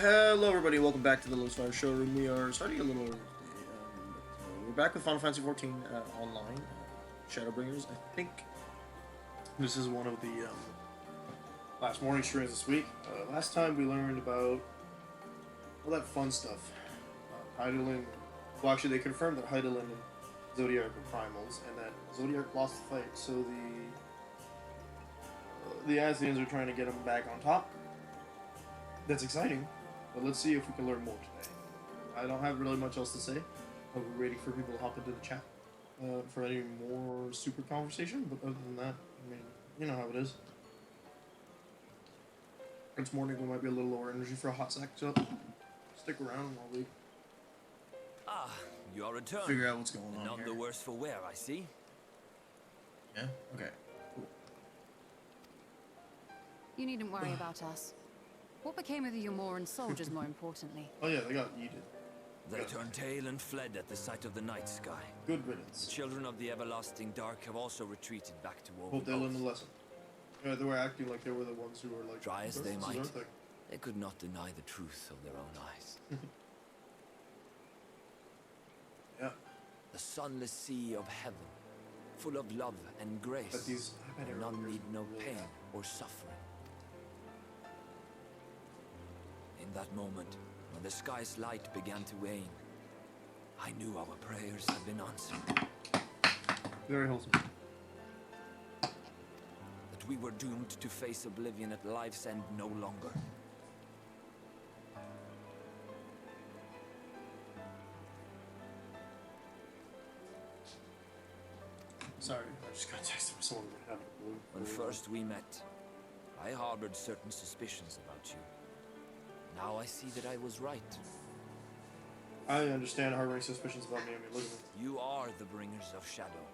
Hello everybody, welcome back to the Low Star Showroom. We are starting a little we're back with Final Fantasy 14 online, Shadowbringers. I think this is one of the last morning streams this week. Last time we learned about all that fun stuff. Heidelin, well actually they confirmed that Heidelin and Zodiac were primals, and that Zodiac lost the fight, so the Ascians are trying to get him back on top. That's exciting, but let's see if we can learn more today. I don't have really much else to say. We're waiting for people to hop into the chat for any more super conversation, but other than that, I mean, you know how it is. This morning we might be a little lower energy for a hot sec, so stick around while we you are returned. figure out what's going on None here. the worse for wear, I see. Yeah? Okay. Cool. You needn't worry about us. What became of the Yomoran soldiers, more importantly? Oh yeah, they got yeeted. They turned tail and fled at the sight of the night sky. Good The riddance. children of the everlasting dark have also retreated back to Hope they learned Woven. the lesson. Yeah, they were acting like they were the ones who were like... Try as they "This is might. our thing." They could not deny the truth of their own eyes. Yeah. The sunless sea of heaven, full of love and grace, But these... I bet where everyone none here's need know really pain bad. or suffering. In that moment, when the sky's light began to wane, I knew our prayers had been answered. Very wholesome. That we were doomed to face oblivion at life's end no longer. Sorry, I just got texted from someone out of the blue. When first we met, I harbored certain suspicions about you. Now I see that I was right. I understand harboring suspicions about me. I mean, look at me. You are the bringers of shadow,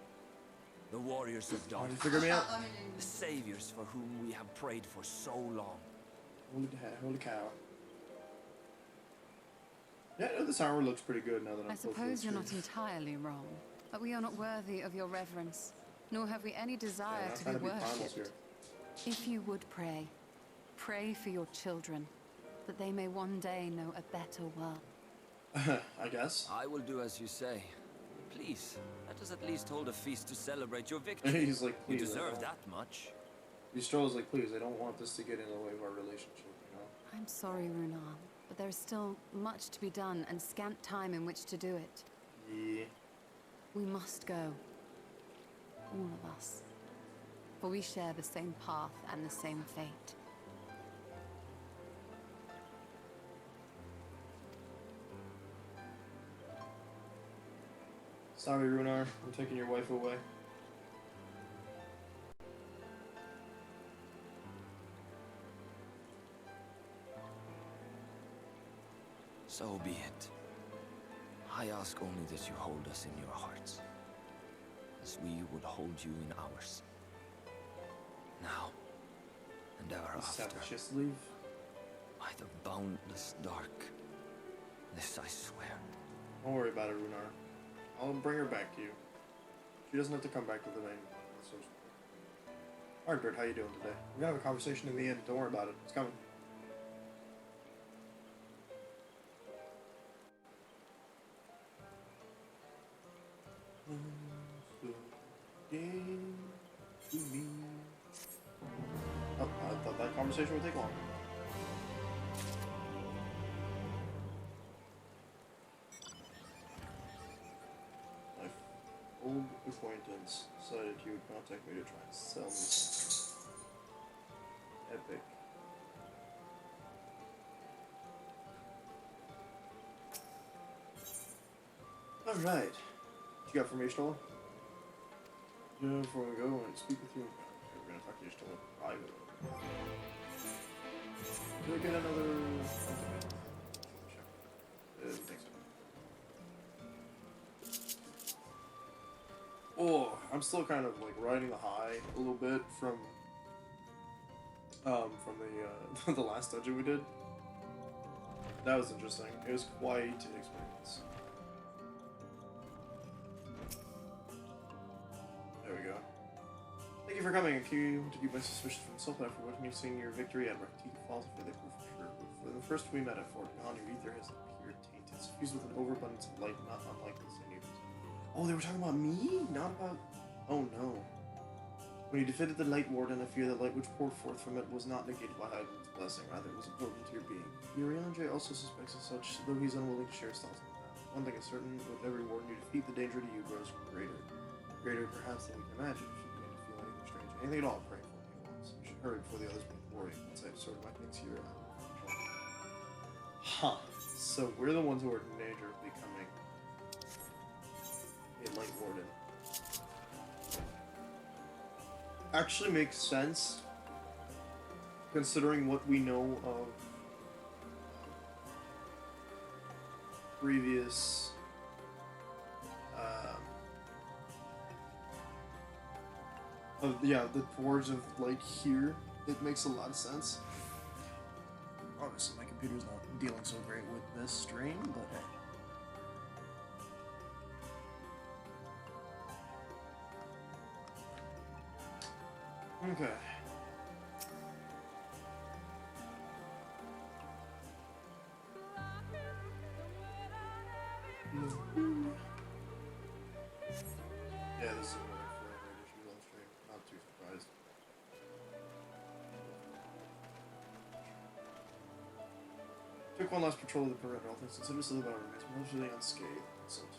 the warriors of Trying dark, to figure me out. the saviors for whom we have prayed for so long. Holy cow. Yeah, no, this armor looks pretty good now that I'm I close to suppose the you're not screen. entirely wrong, but we are not worthy of your reverence, nor have we any Yeah, desire I'm to trying be to be primals worshipped. here. If you would pray, pray for your children, that they may one day know a better world. I guess. I will do as you say. Please, let us at least hold a feast to celebrate your victory. He's like, You please. deserve that much. Strolls like, please, I don't want this to get in the way of our relationship, you know? I'm sorry, Runar, but there is still much to be done and scant time in which to do it. Yeah. We must go. All of us. For we share the same path and the same fate. Sorry, Runar. I'm taking your wife away. So be it. I ask only that you hold us in your hearts, as we would hold you in ours. Now, and ever after, Just leave. by the boundless dark, this I swear. Don't worry about it, Runar. I'll bring her back to you. She doesn't have to come back to the main. So... Alright, Bert, how you doing today? We're gonna have a conversation in the end. Don't worry about it. It's coming. Oh, I thought that conversation would take longer. My old acquaintance decided he would contact me to try and sell me something. Epic. Alright. What you got for me, Stola? Yeah, before we go, I want to speak with you. Okay, we're gonna talk to you, Stola. Private. Did I get another... Check. Thanks. Oh, I'm still kind of like riding the high a little bit from the the last dungeon we did. That was interesting. It was quite an experience. There we go. Thank you for coming. I came to keep my suspicions from myself after watching you sing your victory at Raktika Falls for the proof of your For the first we met at Fort Gone, your ether has appeared tainted. It's fused with an overabundance of light, not unlike this in you. Oh, they were talking about me? Not about... Oh no. When you defeated the Light Warden, I fear the light which poured forth from it was not negated by Hyden's blessing, rather it was absorbed into your being. Urianger also suspects as such, though he's unwilling to share his thoughts on that. One thing is certain, with every warden you defeat, the danger to you grows greater. Greater perhaps than we can imagine, if you begin to feel anything strange. Anything at all, pray for me once. You should hurry before the others begin worrying, once I've sorted my things here out. Huh. So we're the ones who are in danger of becoming a Light Warden. Actually makes sense, considering what we know of previous the Forge of like here. It makes a lot of sense. Obviously, my computer's not dealing so great with this stream, but hey. Okay. Yeah, this is a winner for every issue on stream. Not too surprised. Took one last patrol of the perimeter. All things considered, still about remains mostly unscathed. Excellent.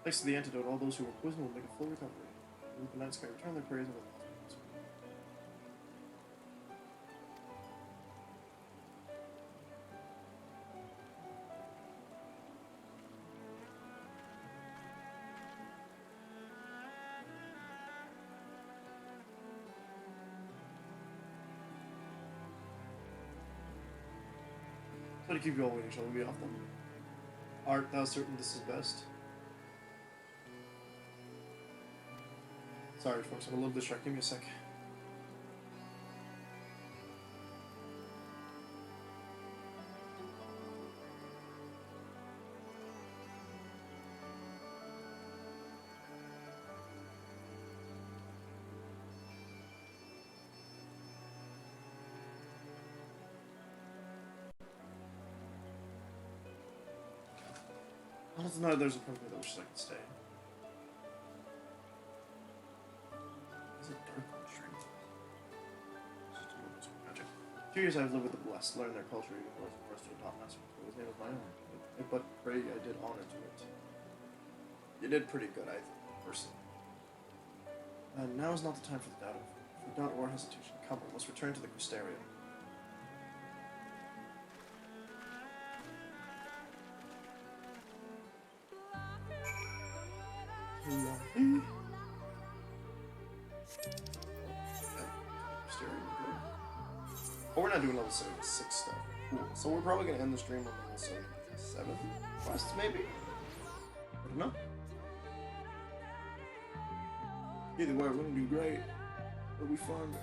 Thanks to the antidote, all those who were poisoned will make a full recovery. The night sky return their praise and will try to keep you all waiting, shall we be off them? Art thou certain this is best? Sorry folks, I'm a little distracted. Give me a sec. No, there's a part of me that wishes I could stay. Is it dark on the stream? It's just a little bit of magic. 2 years I've lived with the blessed, learned their culture even more than first to adopt master. His name was my own. But pray I did honor to it. You did pretty good, I think, personally. And now is not the time for the doubt. For doubt or hesitation. Come, we must return to the Crystarium. Oh, we're not doing level 76 stuff. Cool. So we're probably gonna end the stream on level 77 quests, maybe? I don't know. Either way, we're gonna do great. It'll be fun.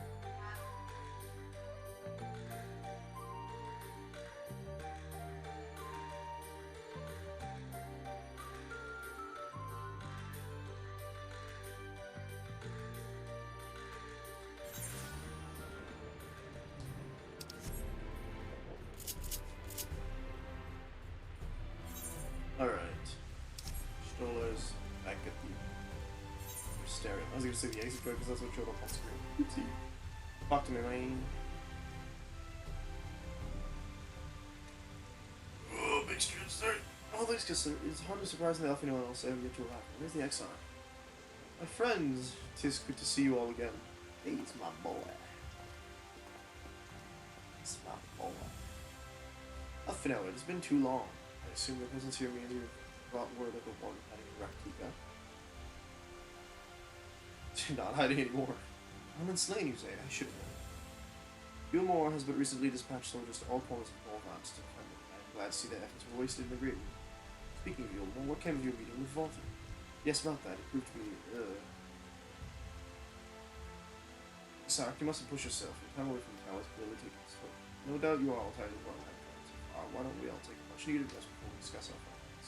Alright. Strollers back at the stereo. I was gonna say the exit code because that's what showed up on screen. Oopsie. Talk to me, man. Oh, big stream start. All these kids, it's hardly surprising that anyone else ever get to arrive. Where's the exile? My friends, 'tis good to see you all again. Hey, it's my boy. It's my boy. Finale, it's been too long. I assume your presence here means you've brought word of the one hiding in Raktika. Not hiding anymore. I'm slain, you say. I should have known. Gilmore has but recently dispatched soldiers to all corners of Volvant to defend it. I am glad to see their efforts were wasted in the Great War. Speaking of Gilmore, what came of your meeting with Volvant? Yes, about that. It proved to be, Sark, you mustn't push yourself. Your time away from the tower is clearly taking its toll. No doubt you are all tired of what I've done so far. Why don't we all take a much needed rest before we discuss our findings?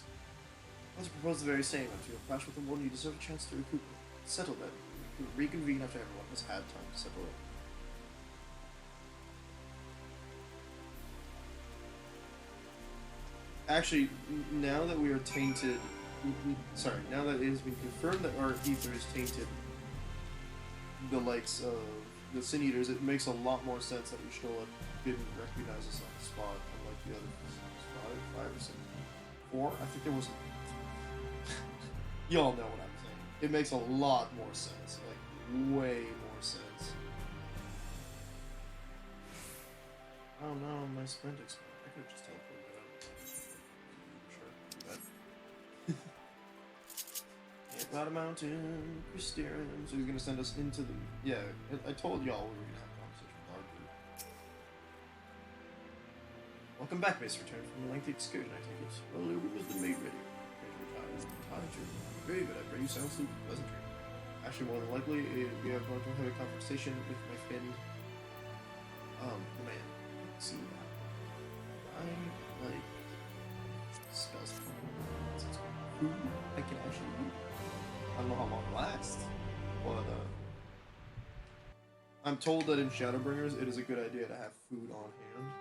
I was to propose the very same. After your clash with the warden, you deserve a chance to recoup. Settle that. Reconvene after everyone has had time to settle it. Actually, now that we are tainted, sorry, now that it has been confirmed that our ether is tainted, the likes of the Sin Eaters, it makes a lot more sense that Y'shtola didn't recognize us on the spot, unlike the other 5 or 6, 4. I think there was. Y'all know what I'm saying. It makes a lot more sense, like way more sense. Oh no, my sprint expired. I could have just teleported out. Sure. But about a mountain, Christerium. So he's gonna send us into the. Yeah, I told y'all we were gonna have a conversation with our group. Welcome back, Mace. Returned from a lengthy excursion, I take it. Well, the room has been made ready. Very good. I pray you sound sleep and pleasant dream. Actually, more than likely, we are going to have a conversation with my friend, the man. See, I like spells. Food I can actually eat. I don't know how long it lasts, but I'm told that in Shadowbringers, it is a good idea to have food on hand.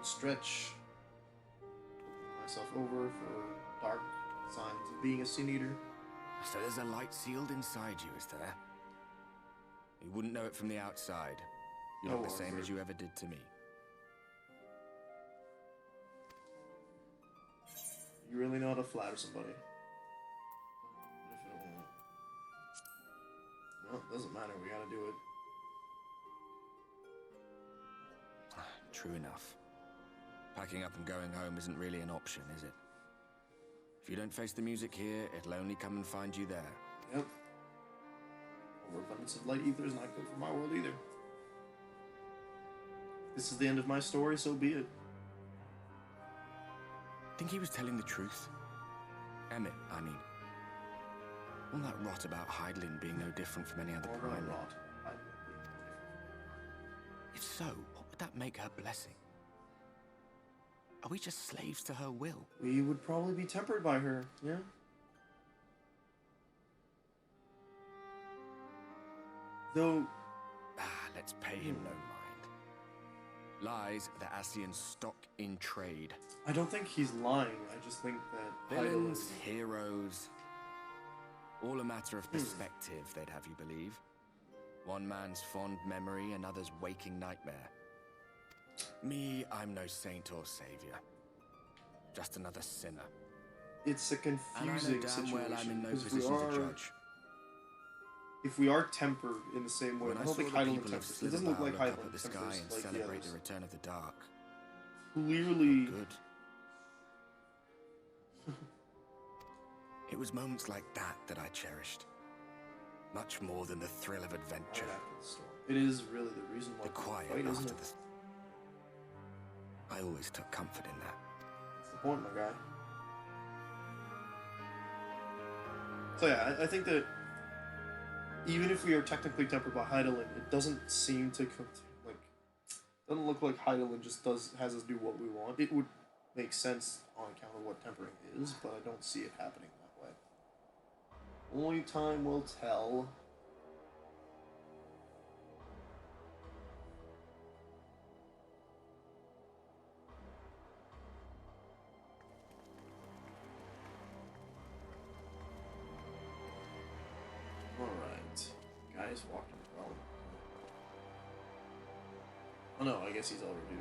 Stretch myself over for dark signs of being a Sin Eater. So there's a light sealed inside you, is there? You wouldn't know it from the outside. You look the same as you ever did to me. You really know how to flatter somebody. What if it won't? Well, it doesn't matter. We gotta do it. True enough. Packing up and going home isn't really an option, is it? If you don't face the music here, it'll only come and find you there. Yep. Overabundance of light ether is not good for my world either. This is the end of my story, so be it. Think he was telling the truth? Emmett, I mean. All that rot about Hydaelyn being no different from any other primate. Rot. If so, what would that make her blessing? Are we just slaves to her will? We would probably be tempered by her, yeah? Though... let's pay him no mind. Lies the Ascian stock in trade. I don't think he's lying, I just think that... Villains, heroes... all a matter of perspective, they'd have you believe. One man's fond memory, another's waking nightmare. Me, I'm no saint or savior. Just another sinner. It's a confusing situation. Well I'm in no position to judge. If we are tempered in the same way, when I don't think Hydaelyn tempers. It doesn't look like Hydaelyn tempers the sky and like celebrate the return of the dark. Clearly. Good. It was moments like that that I cherished. Much more than the thrill of adventure. Right after the storm. It is really the reason why the quiet fight, after isn't it? the... I always took comfort in that. That's the point, my guy. So yeah, I think that even if we are technically tempered by Hydaelyn, it doesn't seem to doesn't look like Hydaelyn just has us do what we want. It would make sense on account of what tempering is, but I don't see it happening that way. Only time will tell. Guys walking well. Oh no, I guess he's already.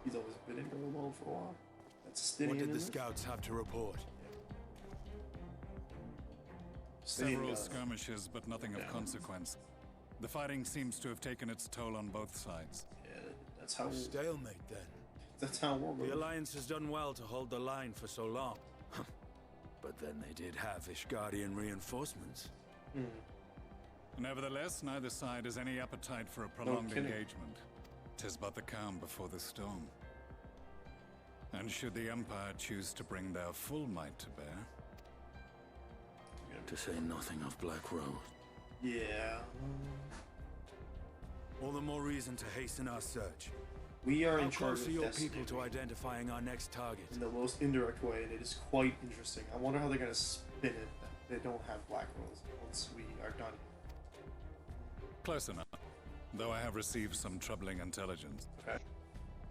He's always been in girl mode for a while. That's Stinian. What did the scouts have to report? Several skirmishes, but nothing of consequence. The fighting seems to have taken its toll on both sides. Yeah, that's how. Stalemate then. That's how we're going. The Alliance has done well to hold the line for so long. But then they did have Ishgardian reinforcements. Nevertheless, neither side has any appetite for a prolonged engagement. 'Tis but the calm before the storm. And should the Empire choose to bring their full might to bear... To say nothing of Black Rose. Yeah. All the more reason to hasten our search. We are in How charge close of are your destiny people to identifying our next target? in the most indirect way, and it is quite interesting. I wonder how they're going to spin it that they don't have Black Rose once we are done. Close enough. though I have received some troubling intelligence. Okay.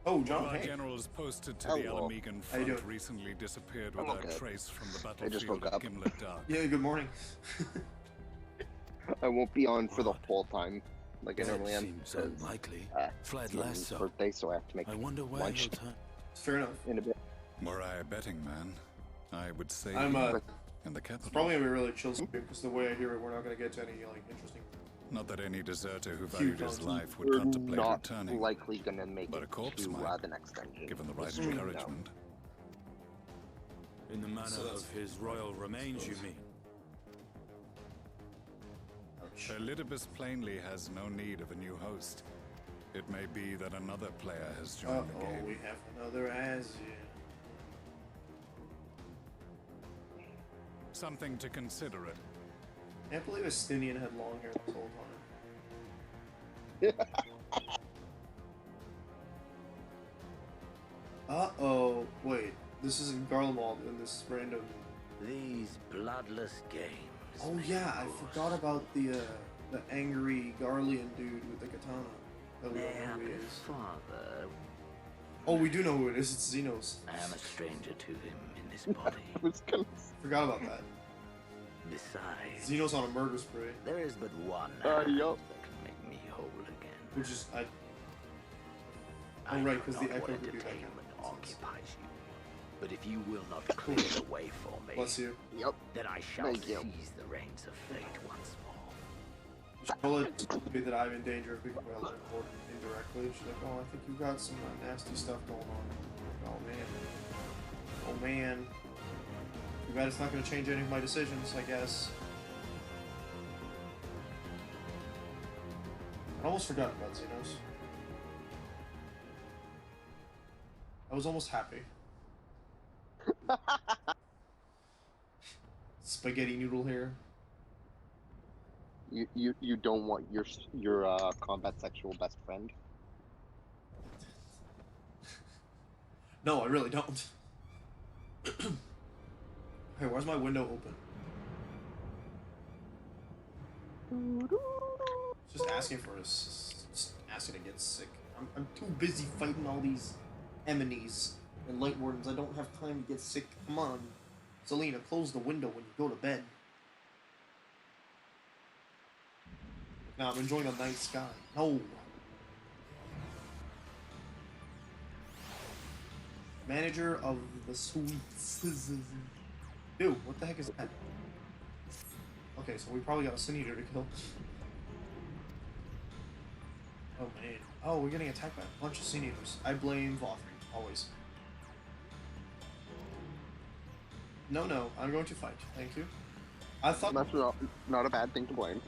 Oh, One of John, our hey. generals posted to the Hello. Alamegan How you front doing? recently disappeared I'm without okay. trace from the I just battlefield woke of up. Gimlet Dark. Yeah, good morning. I won't be on for the Odd. whole time, like I That normally am. seems 'Cause, unlikely. Fled it's my less niece's so. birthday, so I have to make I wonder where lunch he'll turn. Fair enough. in a bit. Were I a betting man, I would say I'm, in the capital. It's probably gonna be really chill because the way I hear it, we're not gonna get to any, like, interesting... Not that any deserter who valued his life would We're contemplate not returning, likely gonna make but a it corpse to might, the next dungeon. given the right Just so you know. encouragement. In the manner So that's- of his royal remains, you mean? Ouch. Elidibus plainly has no need of a new host. It may be that another player has joined the Uh-oh, game. we have another Azia. Something to consider it. Can't believe Estinian had long hair this whole time. Uh-oh. Wait, this isn't Garlemald in this random... These bloodless games. Oh may yeah, I boast. forgot about the angry Garlean dude with the katana. That we don't know who he Mayhap his is. father. Oh, we do know who it is. It's Xenos. I am a stranger to him in this body. I was gonna Forgot about that. Besides, Xenos on a murder spree, there is but one hand yup. that can make me whole again. which is I Oh, right, know 'cause not the Echo what could do that kind of entertainment nonsense. occupies you. But if you will not clear the way for me, bless you. Yep. then I shall Thank you. seize the reins of fate once more. She'll let me that I'm in danger of being well reported indirectly. She's like, oh, I think you got some nasty stuff going on. Oh man. Oh man. Too bad it's not going to change any of my decisions, I guess. I almost forgot about Xenos. I was almost happy. Spaghetti noodle hair. You don't want your combat sexual best friend. No, I really don't. Hey, where's my window open? It's just asking for us. Just asking to get sick. I'm too busy fighting all these enemies and light wardens. I don't have time to get sick. Come on. Selena, close the window when you go to bed. Now I'm enjoying the night sky. No. Manager of the sweets. Dude, what the heck is that? Okay, so we probably got a Sin Eater to kill. Oh man. Oh, we're getting attacked by a bunch of Sin Eaters. I blame Vothri, always. No, I'm going to fight. Thank you. I thought That's not a bad thing to blame.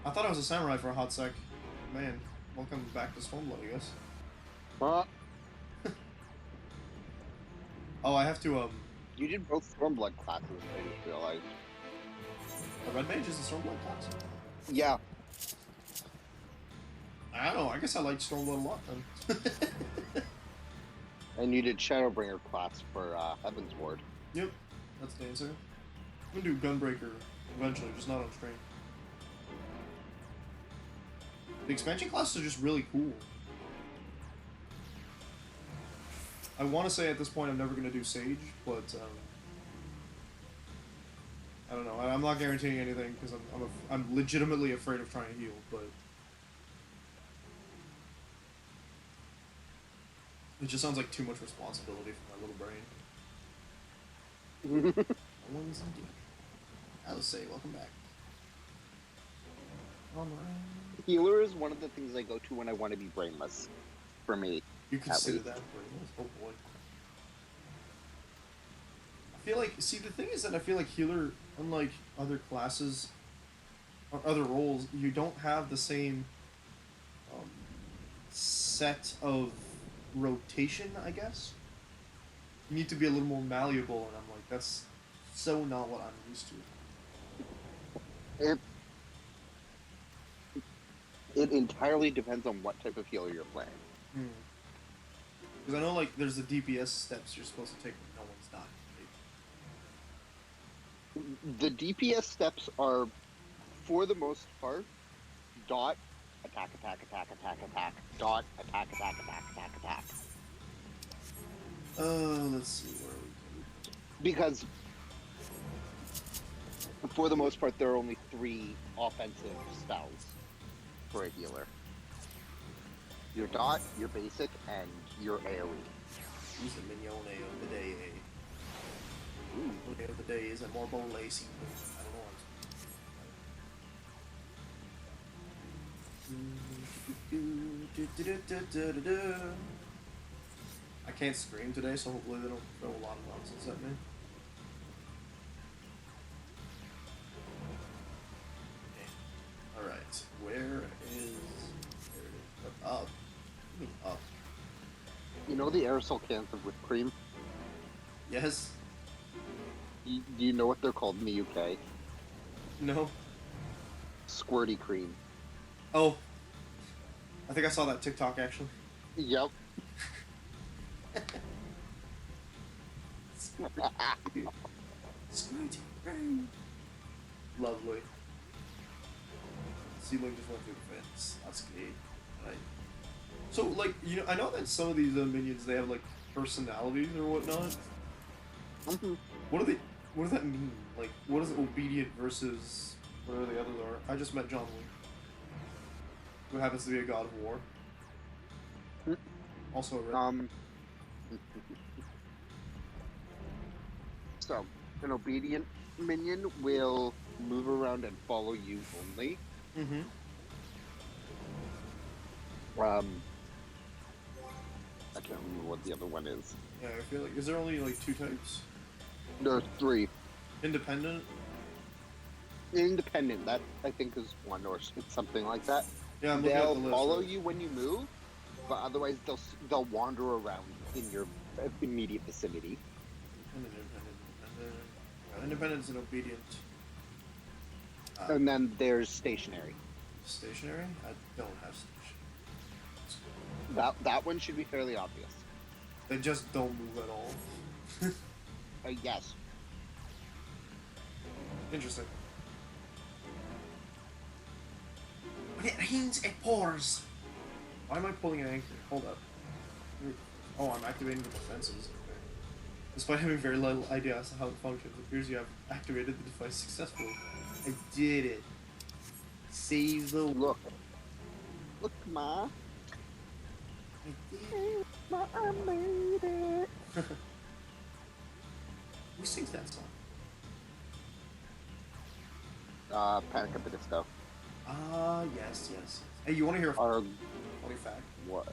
I was a samurai for a hot sec. Man, welcome back to Stormblood, I guess. Oh, I have to You did both Stormblood classes, I just realized. a red mage is a Stormblood class. Yeah. I don't know. I guess I like Stormblood a lot then. And you did Shadowbringer class for Heaven's Ward. Yep, that's the answer. I'm gonna do Gunbreaker eventually, just not on stream. The expansion classes are just really cool. I want to say at this point I'm never gonna do Sage, but I don't know. I'm not guaranteeing anything because I'm legitimately afraid of trying to heal, but it just sounds like too much responsibility for my little brain. No one's indeed. I'll say, welcome back. Alright. Healer is one of the things I go to when I want to be brainless. For me. You consider least. that brainless? Oh boy. I feel like, see, the thing is that I feel like healer, unlike other classes or other roles, you don't have the same set of rotation, I guess. You need to be a little more malleable, and I'm like, that's so not what I'm used to. It entirely depends on what type of healer you're playing. Because I know, like, there's the DPS steps you're supposed to take when no one's dying. The DPS steps are, for the most part, dot, attack, attack, attack, attack, attack, dot, attack, attack, attack, attack, attack. Let's see where we Because for the most part, there are only 3 offensive spells for a healer. Your dot, your basic, and your AoE. use the mignone of the day. Mignone of the day is a more bow lacy. I don't know. I can't scream today, so hopefully they don't throw a lot of nonsense at me. Okay. Alright, where is... There it is. Up. I mean up. You know the aerosol cans of whipped cream? Yes? Do you know what they're called in the UK? No? Squirty cream. Oh. I think I saw that TikTok, actually. Yep. Squirty. Lovely. Ceiling just went through the fence. That's good. Right. So, like, you know, I know that some of these minions, they have, like, personalities or whatnot. What does that mean? Like, what is obedient versus whatever the others are? I just met John Wick, who happens to be a god of war. Also a red. So, an obedient minion will move around and follow you only. Mm-hmm. I can't remember what the other one is. Yeah, I feel like, is there only, like, 2 types? There are 3. Independent? Independent, that I think is 1 or something like that. Yeah, I'm looking at the list. They'll follow you when you move, but otherwise they'll wander around in your immediate vicinity. Independent and obedient. And then there's stationary. Stationary? I don't have stationary. That one should be fairly obvious. They just don't move at all. Yes. Interesting. When it rains, it pours. Why am I pulling an anchor? Hold up. Oh, I'm activating the defenses. Okay. Despite having very little idea as to how it functions, it appears you have activated the device successfully. I did it. Save the Look, Ma. I did. Ma, I made it. Who sings that song? Panic at the Disco. Yes. Hey, you want to hear a funny fact? What?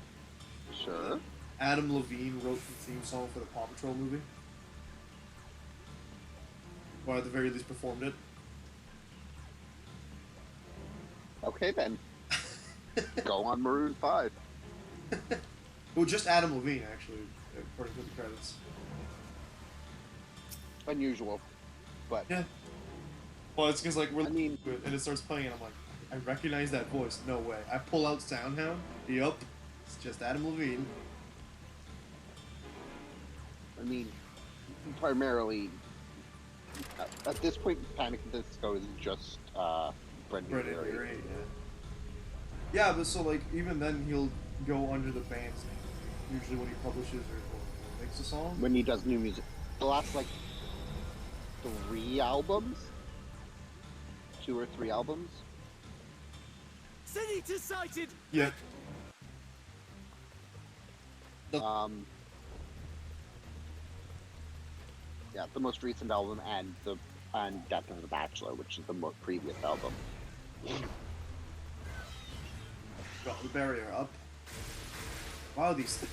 Sure. Adam Levine wrote the theme song for the Paw Patrol movie. Or at the very least performed it. Okay then. Go on Maroon 5. Well, just Adam Levine, actually, according to the credits. Unusual, but Yeah. Well, it's because, like, we're I mean- and it starts playing, and I'm like, I recognize that voice. No way. I pull out Soundhound. Yup. It's just Adam Levine. I mean, primarily, at this point, Panic at the Disco is just Brendan Brendan Urie. Urie, yeah. Yeah, but so, like, even then, he'll go under the band's name. Usually when he publishes or makes a song. When he does new music. The last, like, 3 albums? 2 or 3 albums? Sin-Eater sighted! Yeah. Yeah, the most recent album and Death of the Bachelor, which is the more previous album. Got the barrier up. Wow, these things.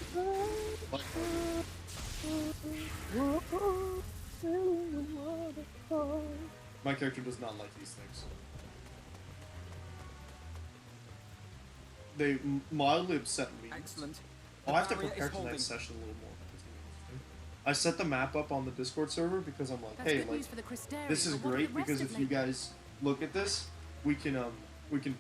My character does not like these things. They mildly upset me. Excellent. I'll have to prepare tonight's session a little more. I set the map up on the Discord server because I'm like, That's hey, good like, news for the Crystarians, this is but what of great the rest because of if you Lake- guys look at this, we can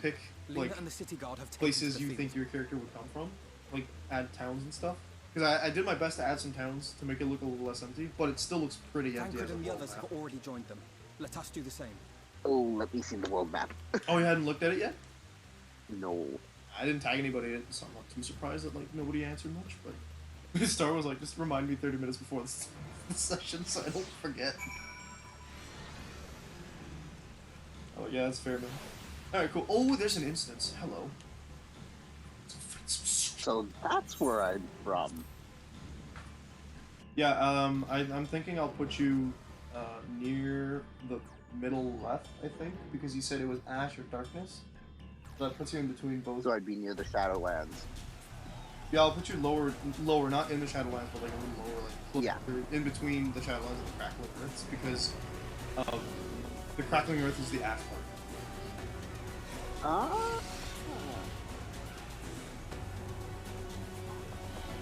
pick like Lena and the city guard have taken places to the you field. think your character would come from, like add towns and stuff. Because I did my best to add some towns to make it look a little less empty, but it still looks pretty empty. Tancred As a and the whole others map. have already joined them. Let us do the same. Oh, let me see the world map. Oh, you hadn't looked at it yet? No. I didn't tag anybody, so I'm not too surprised that like nobody answered much. But Star was like, just remind me 30 minutes before this session so I don't forget. Oh yeah, that's fair, man. All right, cool. Oh, there's an instance. Hello. So that's where I'm from. Yeah, I'm thinking I'll put you near the middle left, I think, because you said it was ash or darkness. So that puts you in between both. So I'd be near the Shadowlands. Yeah, I'll put you lower, not in the Shadowlands, but like a little lower, like Yeah. in between the Shadowlands and the Crackling Earths, because the Crackling Earth is the ash part. Ah.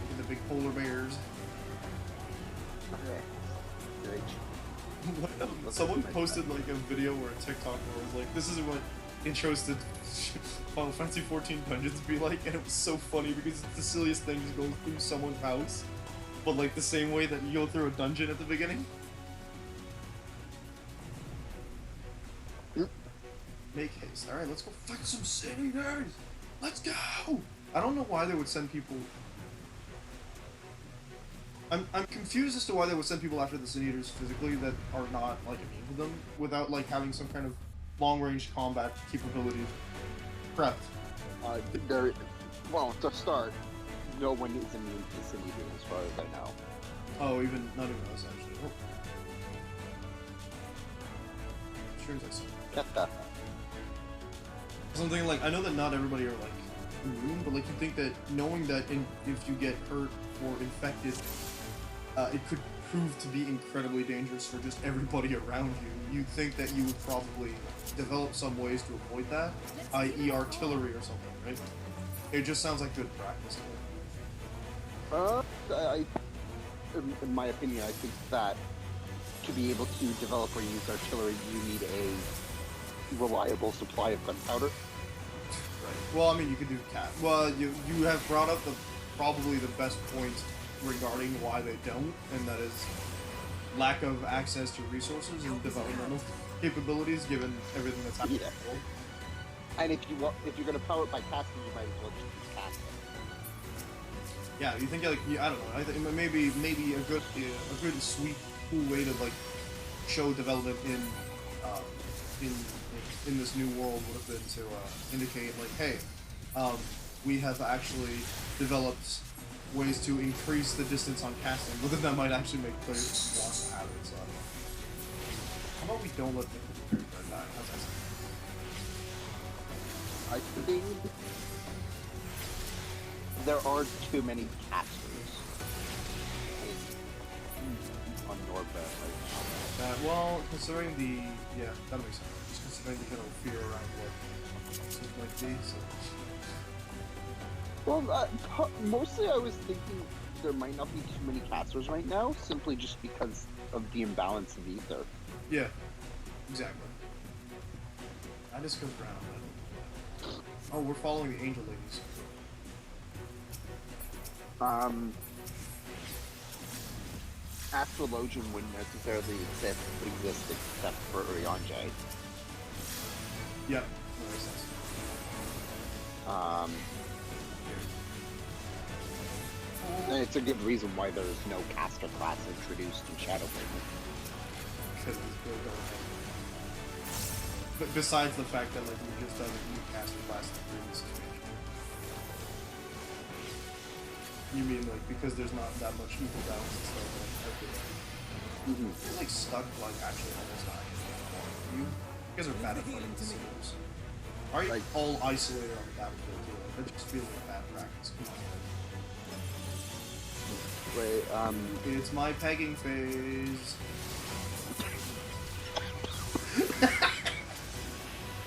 Look at the big polar bears. Okay. Good. Someone posted like a video or a TikTok where it was like, this is what intros to Final Fantasy 14 dungeons be like, and it was so funny because it's the silliest thing to go through someone's house, but like the same way that you go through a dungeon at the beginning. Make haste. Alright, let's go fight some city nerds! Let's go! I don't know why they would send people... I'm confused as to why they would send people after the Sin Eaters physically that are not, like, immune to them, without, like, having some kind of long-range combat capabilities prepped. Well, to start, no one is immune to Sin Eaters as far as I know. Oh, not even us, actually. Oh. Sure as I said. Get that. Something like, I know that not everybody are, like, immune, but, like, you think that knowing that if you get hurt or infected, it could prove to be incredibly dangerous for just everybody around you. You'd think that you would probably develop some ways to avoid that, i.e. artillery or something, right? It just sounds like good practice to me. In my opinion, I think that to be able to develop or use artillery, you need a reliable supply of gunpowder. Right. Well, I mean, you could do cat. Well, you have brought up probably the best point regarding why they don't, and that is lack of access to resources and developmental capabilities, given everything that's happening in the world. And if you're going to power it by casting, you might as well just use casting. Yeah, you think like I don't know. I think maybe a good sweet cool way to like show development in this new world would have been to indicate like, hey, we have actually developed ways to increase the distance on casting, but then that might actually make players want to have it. So how about we don't let the character die? How's that sound? I think there are too many casters on Norba right now. Well, considering that makes sense. Just considering the general fear around what it might be. So. Well, mostly I was thinking there might not be too many casters right now, simply just because of the imbalance of ether. Yeah, exactly. I just goes around. Oh, we're following the angel ladies. Astrologian wouldn't necessarily exist except for Urianjay. Yep, that makes sense. And it's a good reason why there's no caster class introduced in Shadowbringers. Because it's built on. But besides the fact that like we just done a new caster class in the previous expansion. You mean like because there's not that much equal balance and stuff like It's like stuck like actually almost dying. You guys are bad at fighting the seals. Are you like all isolated on the battlefield too? That just feels like bad practice. Come on. Wait, It's my pegging phase.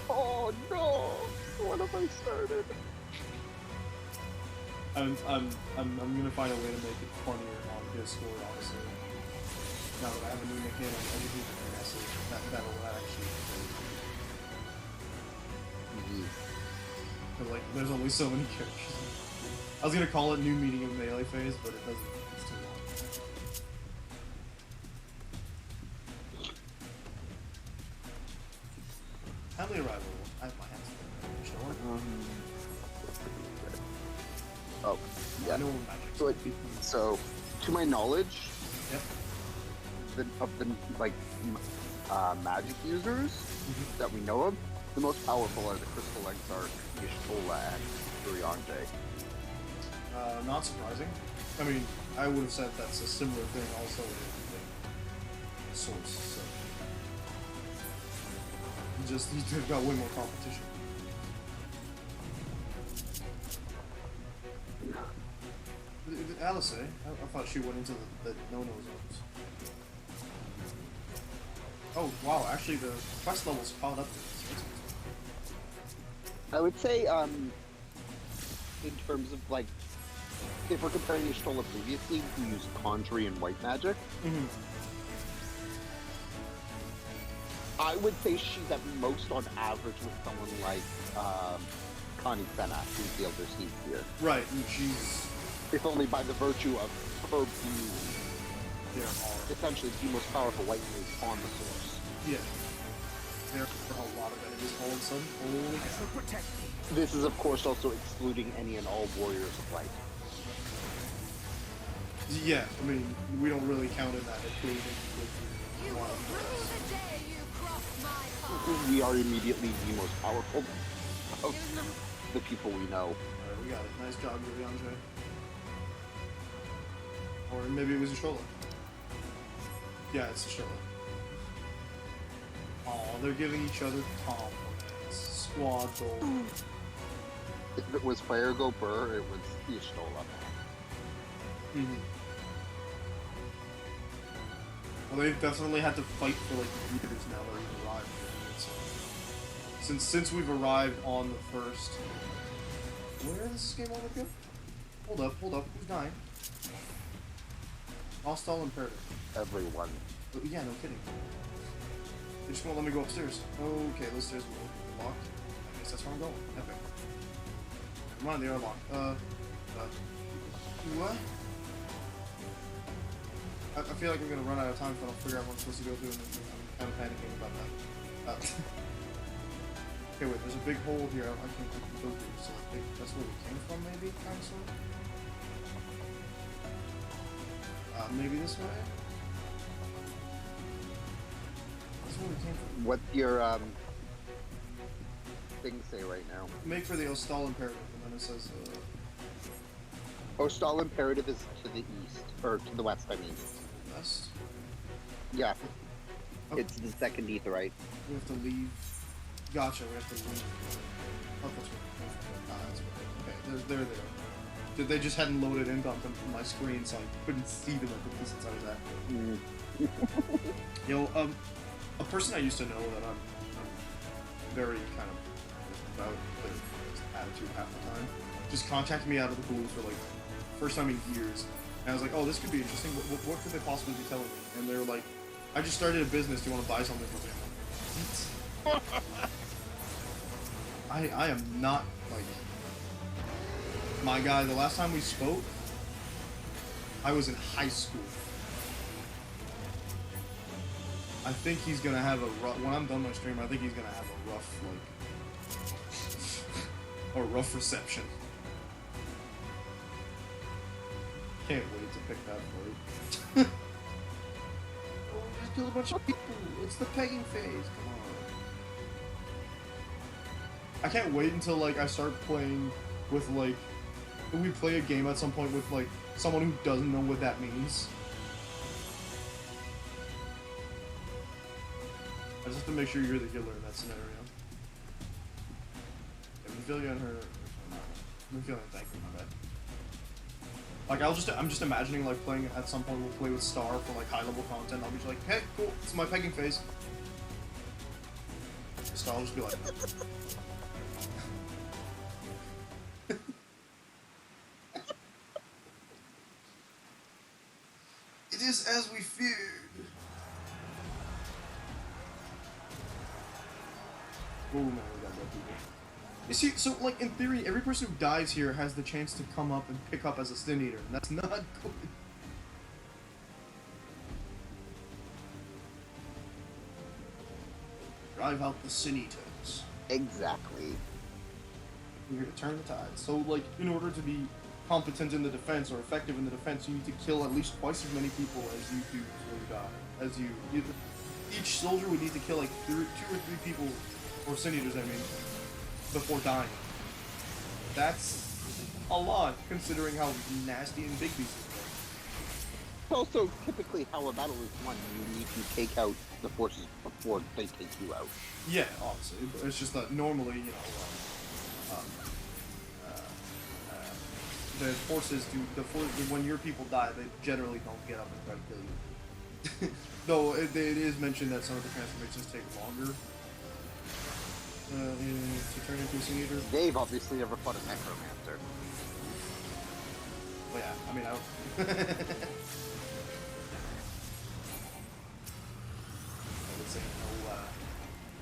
Oh no! What have I started? I'm gonna find a way to make it funnier on Discord, honestly. Now that I have a new nickname, I just need a message that'll actually. But like, there's only so many characters. I was gonna call it new meaning of melee phase, but it doesn't. It's too long. Timely arrival. I have my hands full. Sure. Oh, I yeah. know magic. So, so to my knowledge, Yep. Magic users that we know of, the most powerful are the Crystal Exarch, Y'shtola, and Urianger. Not surprising. I mean, I would have said that's a similar thing also in the Source, so... Just, you've got way more competition. Alice, I thought she went into the no-no zones. Oh, wow, actually the quest level's caught up to this. I would say, in terms of, like, if we're comparing Y'shtola previously, who used Conjuring and White Magic, I would say she's at most on average with someone like, Connie Senna, who's the Elder Steed here. Right, and she's... If only by the virtue of her being essentially the most powerful white mage on the Source. Yeah. There are a lot of enemies all of a sudden. Holy cow. This is, of course, also excluding any and all Warriors of Light. Yeah, I mean, we don't really count in that inclusion with one of We are immediately the most powerful of the people we know. Alright, we got it. Nice job, Urianger. Or maybe it was Y'shtola. Yeah, it's Y'shtola. Aw, they're giving each other compliments. Squad goal. If it was Fargo Burr, it was Y'shtola. Well, they've definitely had to fight for like years now that we've arrived. So, since we've arrived on the first... Where does this game over go? Hold up, who's dying? Hostile Imperative. Everyone. Oh, yeah, no kidding. They just won't let me go upstairs. Okay, those stairs are locked. I guess that's where I'm going. Epic. Come on, they are locked. What? I feel like I'm gonna run out of time if I don't figure out what I'm supposed to go through, and I'm kind of panicking about that. Okay, wait, there's a big hole here I can go through, so I think that's where we came from, maybe? Kind of, sort of? Maybe this way? That's where we came from. What's your, thing say right now? Make for the Ostal Imperative, and then it says, Ostal Imperative is to the east, or to the west, I mean. West? Yeah. Oh. It's the second Aetheryte. We have to leave. Gotcha, we have to leave. Oh, that's where we came from. That's where. Okay, they're there. They just hadn't loaded in onto my screen, so I couldn't see them at the distance I was at. Yo, a person I used to know that I'm very kind of about their attitude half the time, just contacted me out of the blue for like first time in years, and I was like, oh, this could be interesting. What could they possibly be telling me? And they were like, I just started a business. Do you want to buy something from me? I'm like, what? I am not like my guy. The last time we spoke, I was in high school. I think he's gonna have a rough. When I'm done my stream, I think he's gonna have a rough like a rough reception. Can't wait to pick that word. Oh, we just killed a bunch of people. It's the pegging phase. Come on. I can't wait until like I start playing with like we play a game at some point with like someone who doesn't know what that means. I just have to make sure you're the healer in that scenario. Yeah, Ophelia and her. Ophelia, thank you, my bad. Like I'm just imagining like playing at some point. We'll play with Star for like high level content. I'll be just like, hey, cool, it's my pegging phase. Star will just be like. It is as we feared. Oh man, we got dead people. You see, so like in theory, every person who dies here has the chance to come up and pick up as a Sin Eater, and that's not good. Drive out the Sin Eaters. Exactly. We're gonna turn the tide. So like, in order to be competent in the defense or effective in the defense, you need to kill at least twice as many people as you do before you die. Each soldier would need to kill like 2 or 3 people, or Sin Eaters, I mean, before dying. That's a lot, considering how nasty and big these things are. It's also typically how a battle is won. You need to take out the forces before they take you out. Yeah, obviously. It's just that normally, the forces do when your people die, they generally don't get up and try to kill you. Though it is mentioned that some of the transformations take longer to turn into a Sin Eater. They've obviously never fought a necromancer. But yeah, I mean, I would say no.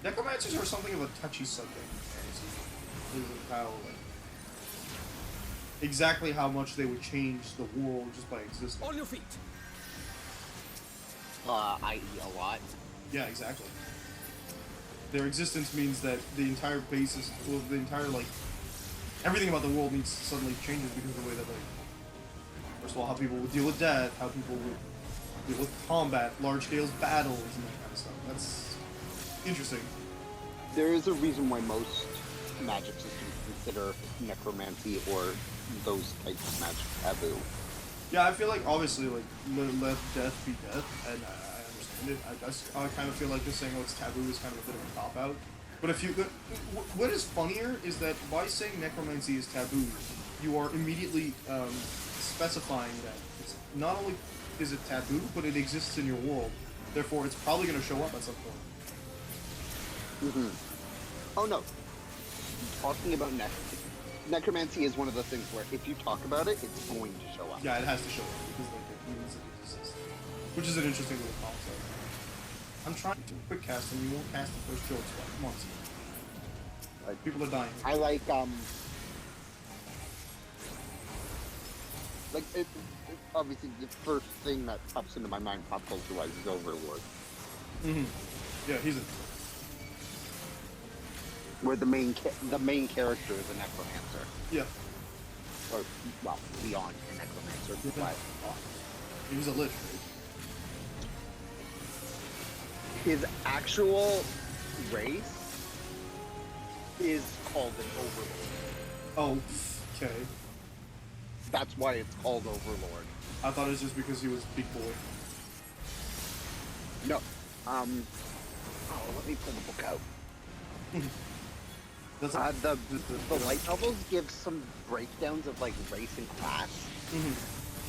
Necromancers are something of a touchy subject in fantasy. Because of how exactly how much they would change the world just by existing. On your feet. I.e. a lot. Yeah, exactly. Their existence means that the entire basis, well, the entire, like, everything about the world needs suddenly changes because of the way that, like, first of all, how people would deal with death, how people would deal with combat, large-scale battles, and that kind of stuff. That's interesting. There is a reason why most magic systems consider necromancy or those types of magic taboo. Yeah, I feel like, obviously, like, let death be death, and I understand it. I kind of feel like just saying, oh, it's taboo is kind of a bit of a cop-out. But if you... What is funnier is that by saying necromancy is taboo, you are immediately specifying that it's not only is it taboo, but it exists in your world. Therefore, it's probably going to show up at some point. Mm-hmm. Oh, no. Talking about necromancy is one of the things where if you talk about it, it's going to show up. Yeah, it has to show up, because like, it means it exists. Which is an interesting little concept. I'm trying to quick cast and you won't cast the first joke spot. Come on, like, people are dying. I like, obviously the first thing that pops into my mind pop culture-wise is Overlord. Mm-hmm. Yeah, he's a... Where the main character is a necromancer. Yeah. Or, well, beyond a necromancer, but... He was a lich, right? His actual race is called an Overlord. Oh, okay. That's why it's called Overlord. I thought it was just because he was big boy. No. Let me pull the book out. The light novels give some breakdowns of like race and class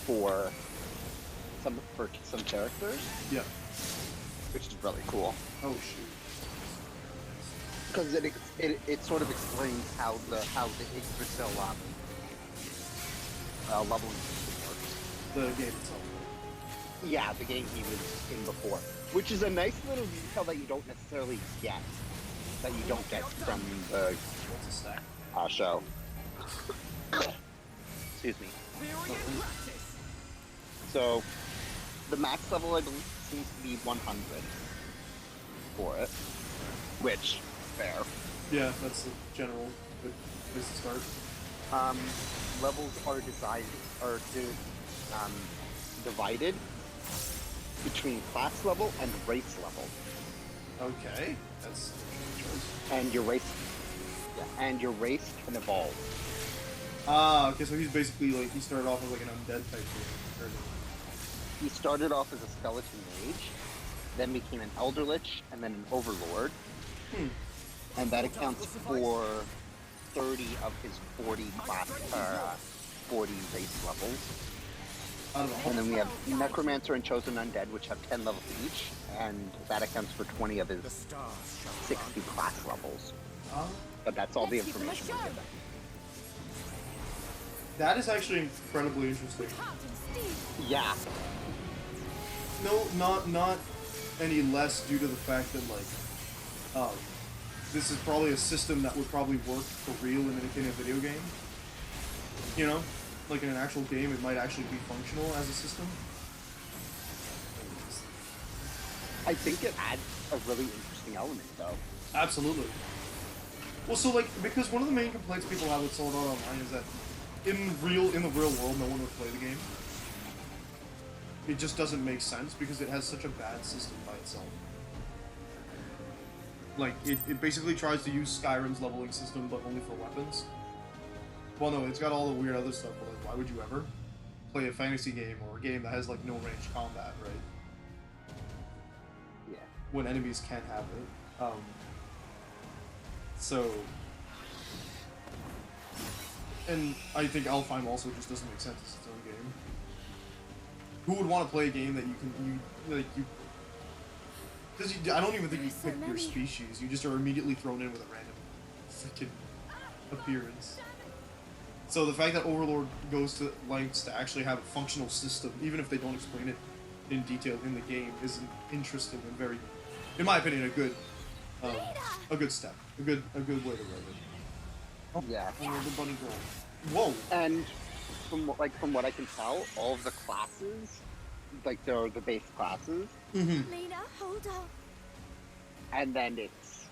for some characters. Yeah. Which is really cool. Oh shoot. Because it sort of explains how the Yggdrasil leveling system works. The game itself. Yeah, the game he was in before. Which is a nice little detail that you don't necessarily get. That you don't get from the show. Excuse me. So, the max level I believe seems to be 100 for it. Which, fair. Yeah, that's the general place to start. Levels are divided between class level and race level. Okay, that's a choice. And your race can evolve. Ah, okay, so he's basically like, he started off as like an undead type thing. He started off as a skeleton mage, then became an elder lich, and then an overlord. And that accounts for 30 of his 40 race levels. And then we have Necromancer and Chosen Undead, which have 10 levels each, and that accounts for 20 of his 60 class levels. But that's all the information we're given. That is actually incredibly interesting. Yeah. No, not any less due to the fact that, like, this is probably a system that would probably work for real in a video game. You know? Like in an actual game, it might actually be functional as a system. I think it adds a really interesting element, though. Absolutely. Well, so, like, because one of the main complaints people have with Sword Art Online is that in the real world, no one would play the game. It just doesn't make sense because it has such a bad system by itself. Like, it basically tries to use Skyrim's leveling system, but only for weapons. Well, no, it's got all the weird other stuff, but like, why would you ever play a fantasy game or a game that has like no ranged combat, right? Yeah. When enemies can't have it. So... And I think Alfheim also just doesn't make sense as its own game. Who would want to play a game that because I don't even think you pick your species. You just are immediately thrown in with a random freaking appearance. So the fact that Overlord goes to lengths to actually have a functional system, even if they don't explain it in detail in the game, is an interesting and very, in my opinion, a good step, a good way to write it. Oh, yeah. Oh, the bunny girl. Whoa. And from what I can tell, all of the classes, like they're the base classes. Mm-hmm. Lena, hold on. And then it's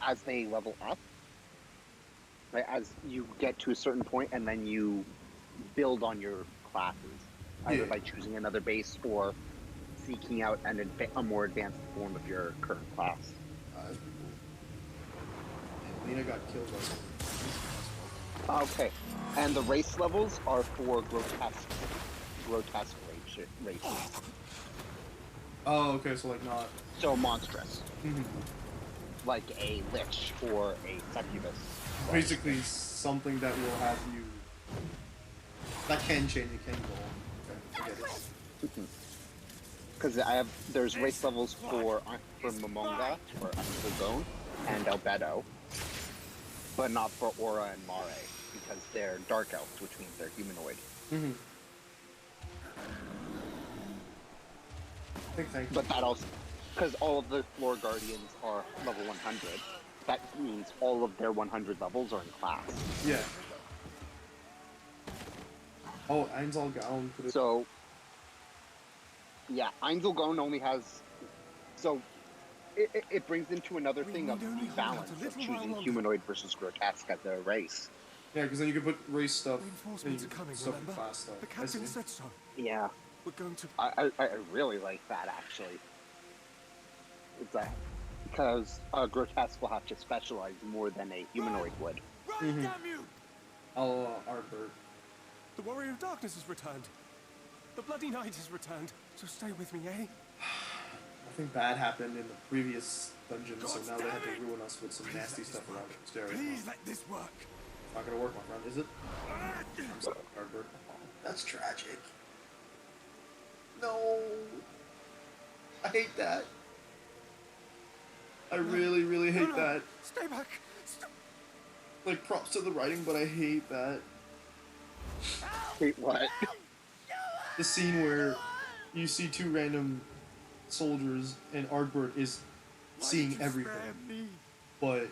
as they level up, right, as you get to a certain point, and then you build on your classes, either by choosing another base or seeking out a more advanced form of your current class. That's pretty cool. Lena got killed by something. Okay, and the race levels are for grotesque races. Oh, okay, so like not... So monstrous. Mm-hmm. Like a lich or a succubus. Basically something that will have you... That can change, it can go. Okay, I get it. Because there's race levels for Momonga, or Uncle and Albedo, but not for Aura and Mare, because they're dark elves, which means they're humanoid. Mm-hmm. Thank you. But that also, because all of the floor guardians are level 100, that means all of their 100 levels are in class. Yeah. Oh, Einzelgaun. So, yeah, Einzelgaun only has... So, it brings into another thing of the balance of choosing humanoid versus grotesque as a race. Yeah, because then you can put race stuff and Reinforcements are coming, stuff remember? class stuff. The captain said so. Yeah. We're going to... I really like that, actually. It's because grotesque will have to specialize more than a humanoid would. Run, damn you! Oh, Arbor. The Warrior of Darkness has returned. The Bloody Knight has returned. So stay with me, eh? Nothing bad happened in the previous dungeon, so now they have to ruin us with some nasty stuff around it. Please let this work. Not gonna work, my friend, is it? I'm sorry, Arbor. That's tragic. No. I hate that. I really, really hate that. Stay back. Stop. Like, props to the writing, but I hate that. Wait, what? The scene where you see two random soldiers and Ardbert is seeing everything. But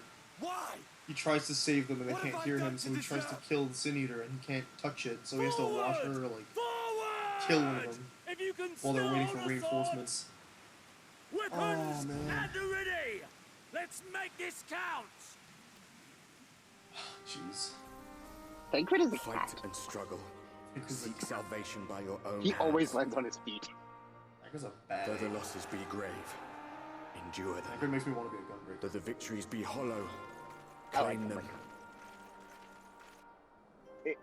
he tries to save them and they can't hear him, so he tries to kill the Sin Eater and he can't touch it, so he has to watch her, like, kill one of them while they're waiting for reinforcements. Weapons man. at the ready! Let's make this count! Jeez. Thancred is a Fight cat. and struggle. Because Seek salvation by your own He hands. always lands on his feet. that was a bad Though the idea. losses be grave, endure them. That makes me want to be a gunbreaker. Though the victories be hollow, I like claim him. them.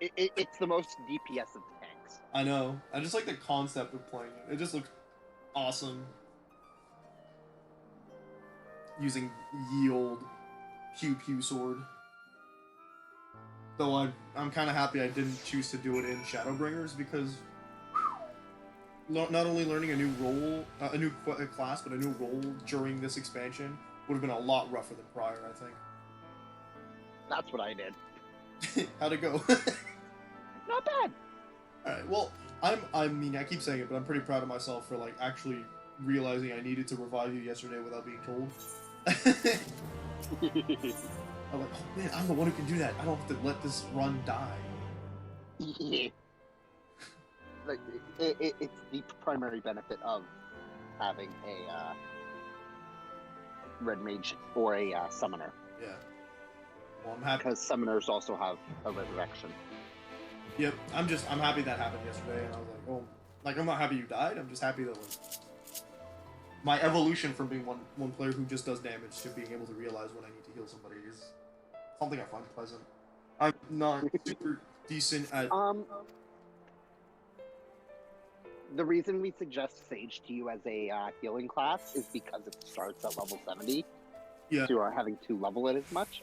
It's the most DPS of the tanks. I know. I just like the concept of playing it. It just looks awesome. Using ye old pew pew sword. Though I'm kind of happy I didn't choose to do it in Shadowbringers because not only learning a new role, a new class, but a new role during this expansion would have been a lot rougher than prior, I think. That's what I did. How'd it go? Not bad. Alright, well, I mean, I keep saying it, but I'm pretty proud of myself for, like, actually realizing I needed to revive you yesterday without being told. I'm like, oh man, I'm the one who can do that. I don't have to let this run die. Yeah. Like, it's the primary benefit of having a red mage or a summoner. Yeah. Well, I'm happy. Because summoners also have a resurrection. Yep, I'm happy that happened yesterday, and I was like, oh, like I'm not happy you died. I'm just happy that like my evolution from being one player who just does damage to being able to realize when I need to heal somebody is something I find pleasant. I'm not super decent at. The reason we suggest Sage to you as a healing class is because it starts at level 70. Yeah. So you are having to level it as much.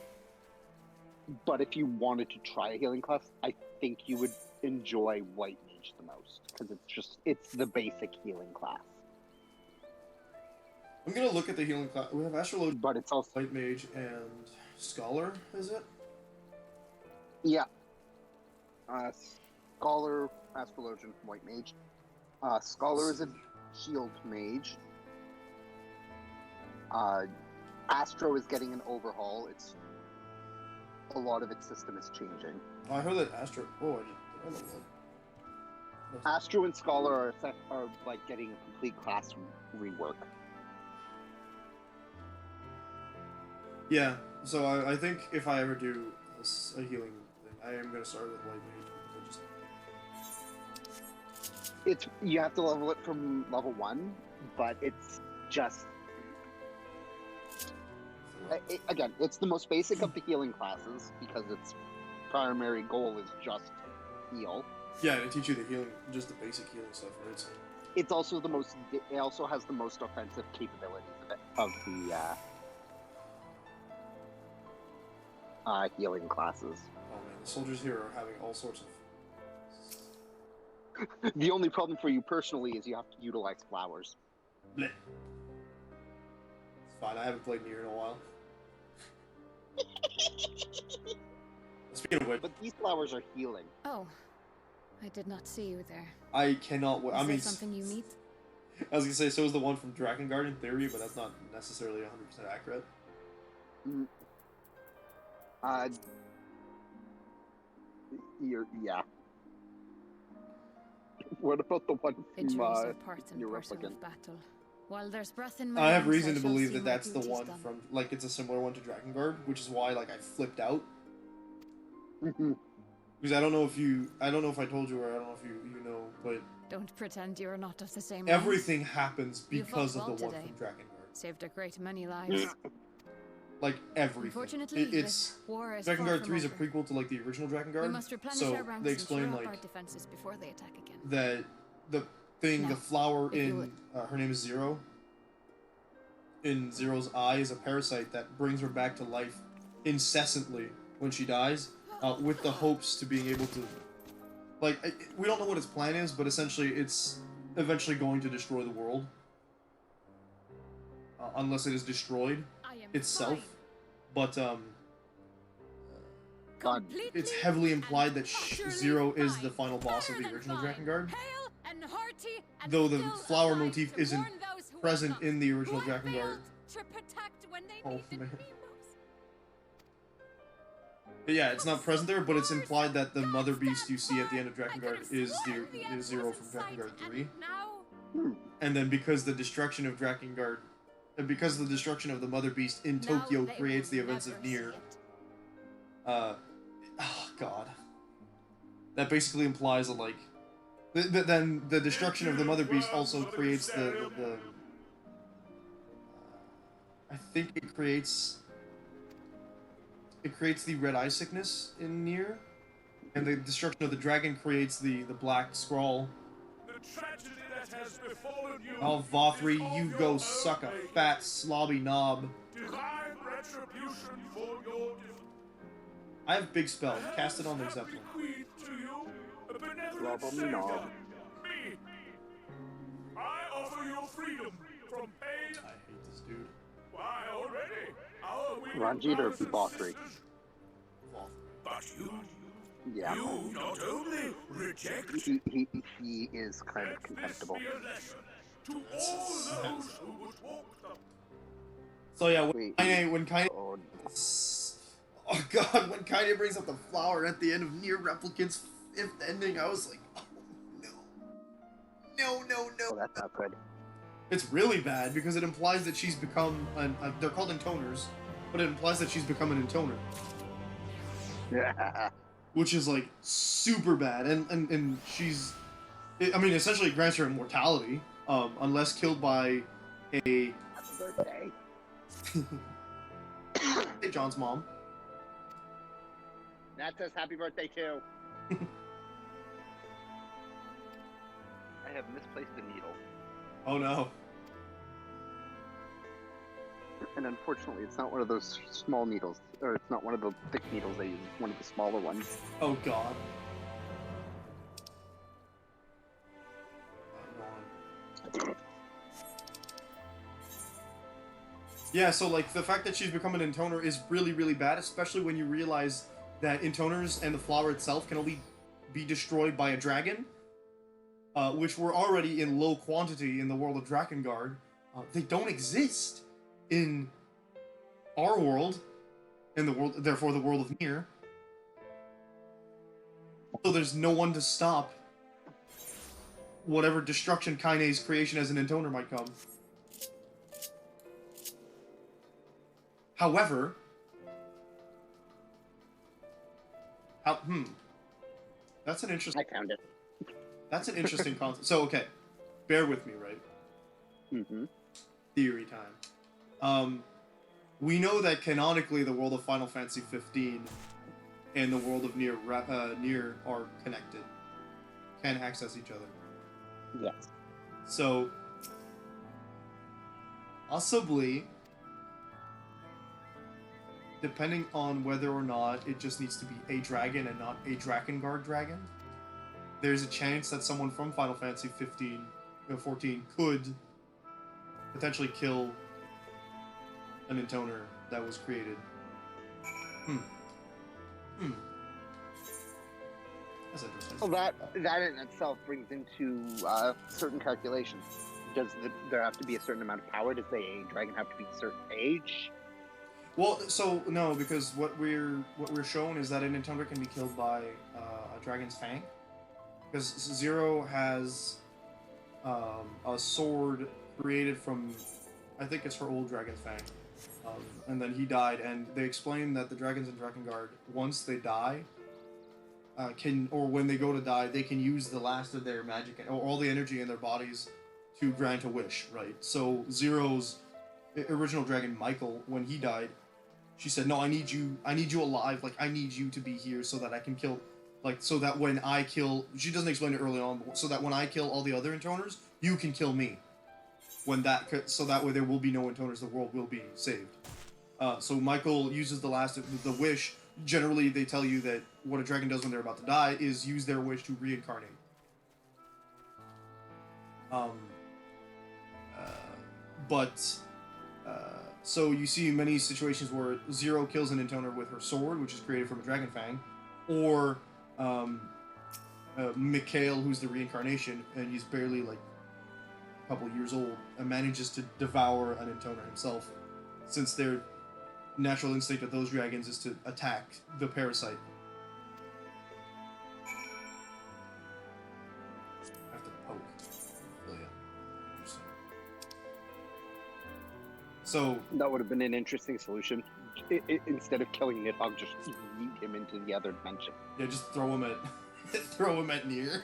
But if you wanted to try a healing class, I think you would enjoy White Mage the most. Because it's the basic healing class. I'm gonna look at the healing class. We have Astrologian, but it's also White Mage, and Scholar, is it? Yeah. Scholar, Astrologian, White Mage. Scholar is a shield mage. Astro is getting an overhaul. A lot of its system is changing. Oh, I heard that Astro. Oh, I don't know what. Astro and Scholar are like getting a complete class rework. Yeah, so I think if I ever do a healing thing, I am gonna start with White Mage. You have to level it from level 1, but it's just again, it's the most basic of the healing classes because its primary goal is just heal. Yeah, they teach you the healing, just the basic healing stuff, right? So. It's also it also has the most offensive capabilities of the healing classes. Oh man, the soldiers here are having all sorts of. The only problem for you personally is you have to utilize flowers. Blech. It's fine, I haven't played Nier in a while. Speaking of which... But these flowers are healing. Oh, I did not see you there. I cannot wait. I mean, something you meet? I was gonna say, so is the one from Drakengard in theory, but that's not necessarily 100% accurate. Yeah. What about the one from your replicant? Battle. While there's breath in I have reason to believe that that's the one from, like, it's a similar one to Drakengard, which is why, like, I flipped out. Because I don't know if I told you, or I don't know if you know, but don't pretend you're not of the same. Everything happens because of the one from Drakengard. Saved a great many lives. Like everything. Unfortunately, it's Drakengard 3 is a prequel to like the original Drakengard. So they explain like our defenses before they attack again. That the flower in her name is Zero. In Zero's eye is a parasite that brings her back to life incessantly when she dies, with the hopes to being able to, like, we don't know what its plan is, but essentially it's eventually going to destroy the world, unless it is destroyed itself. But it's heavily implied that Zero is the final boss of the original Drakengard. Though the flower motif isn't present in the original Drakengard. Oh man. Yeah, it's not present there, but it's implied that the mother beast you see at the end of Drakengard is Zero from Drakengard 3. And then because the destruction of Drakengard, because the destruction of the mother beast in Tokyo creates the events of Nier, oh god. That basically implies that, like, then the destruction of the mother beast also creates the I think it creates the red eye sickness in Nier, and the destruction of the dragon creates the black scrawl. Oh, Vothri, you go suck a fat slobby knob. I have big spell. Cast it on the Zeppelin. Slobby knob. I offer you freedom from pain. I hate this dude. Why already? Ranjit or Vothri? But you not only reject. He is kind of contemptible. To all those who would walk them. So yeah, when Kaine, oh god, when Kaine brings up the flower at the end of Nier Replicant's 5th ending, I was like, oh no. Oh, that's not good. It's really bad because it implies that she's become they're called intoners, but it implies that she's become an intoner. which is like super bad, and she's, I mean, essentially it grants her immortality, unless killed by a. Happy birthday. Hey, John's mom. Nat says happy birthday too. I have misplaced the needle. Oh no. And unfortunately, it's not one of those small needles, or it's not one of the thick needles they use. It's one of the smaller ones. Oh god. Yeah, so like the fact that she's become an intoner is really, really bad, especially when you realize that intoners and the flower itself can only be destroyed by a dragon, which were already in low quantity in the world of Drakengard. They don't exist in our world, in the world, therefore the world of Nier. So there's no one to stop whatever destruction Kaine's creation as an intoner might come. However, that's an interesting. I found it. That's an interesting concept. So okay, bear with me, right? Mm-hmm. Theory time. We know that canonically the world of Final Fantasy 15 and the world of Nier are connected, can access each other. Yes. So, possibly, depending on whether or not it just needs to be a dragon and not a Drakengard dragon, there's a chance that someone from Final Fantasy 14 could potentially kill an intoner that was created. That's interesting. Well, that in itself brings into certain calculations. Does there have to be a certain amount of power? Does a dragon have to be a certain age? Well, so no, because what we're shown is that an intoner can be killed by a dragon's fang. Because Zero has a sword created from, I think it's her old dragon's fang. And then he died, and they explain that the dragons in Drakengard, once they die, or when they go to die, they can use the last of their magic, or all the energy in their bodies to grant a wish, right? So Zero's original dragon, Michael, when he died, she said, no, I need you alive, like, I need you to be here so that I can kill, like, so that when I kill, she doesn't explain it early on, but so that when I kill all the other intoners, you can kill me. So that way there will be no intoners, the world will be saved. So Michael uses the last of the wish. Generally, they tell you that what a dragon does when they're about to die is use their wish to reincarnate. So you see many situations where Zero kills an intoner with her sword, which is created from a dragon fang, or Mikhail, who's the reincarnation, and he's barely like a couple years old, and manages to devour an intoner himself, since their natural instinct of those dragons is to attack the parasite. I have to poke. Oh, yeah. Interesting. So that would have been an interesting solution. Instead of killing Nidhogg, just yeet him into the other dimension. Yeah, just throw him at Nier.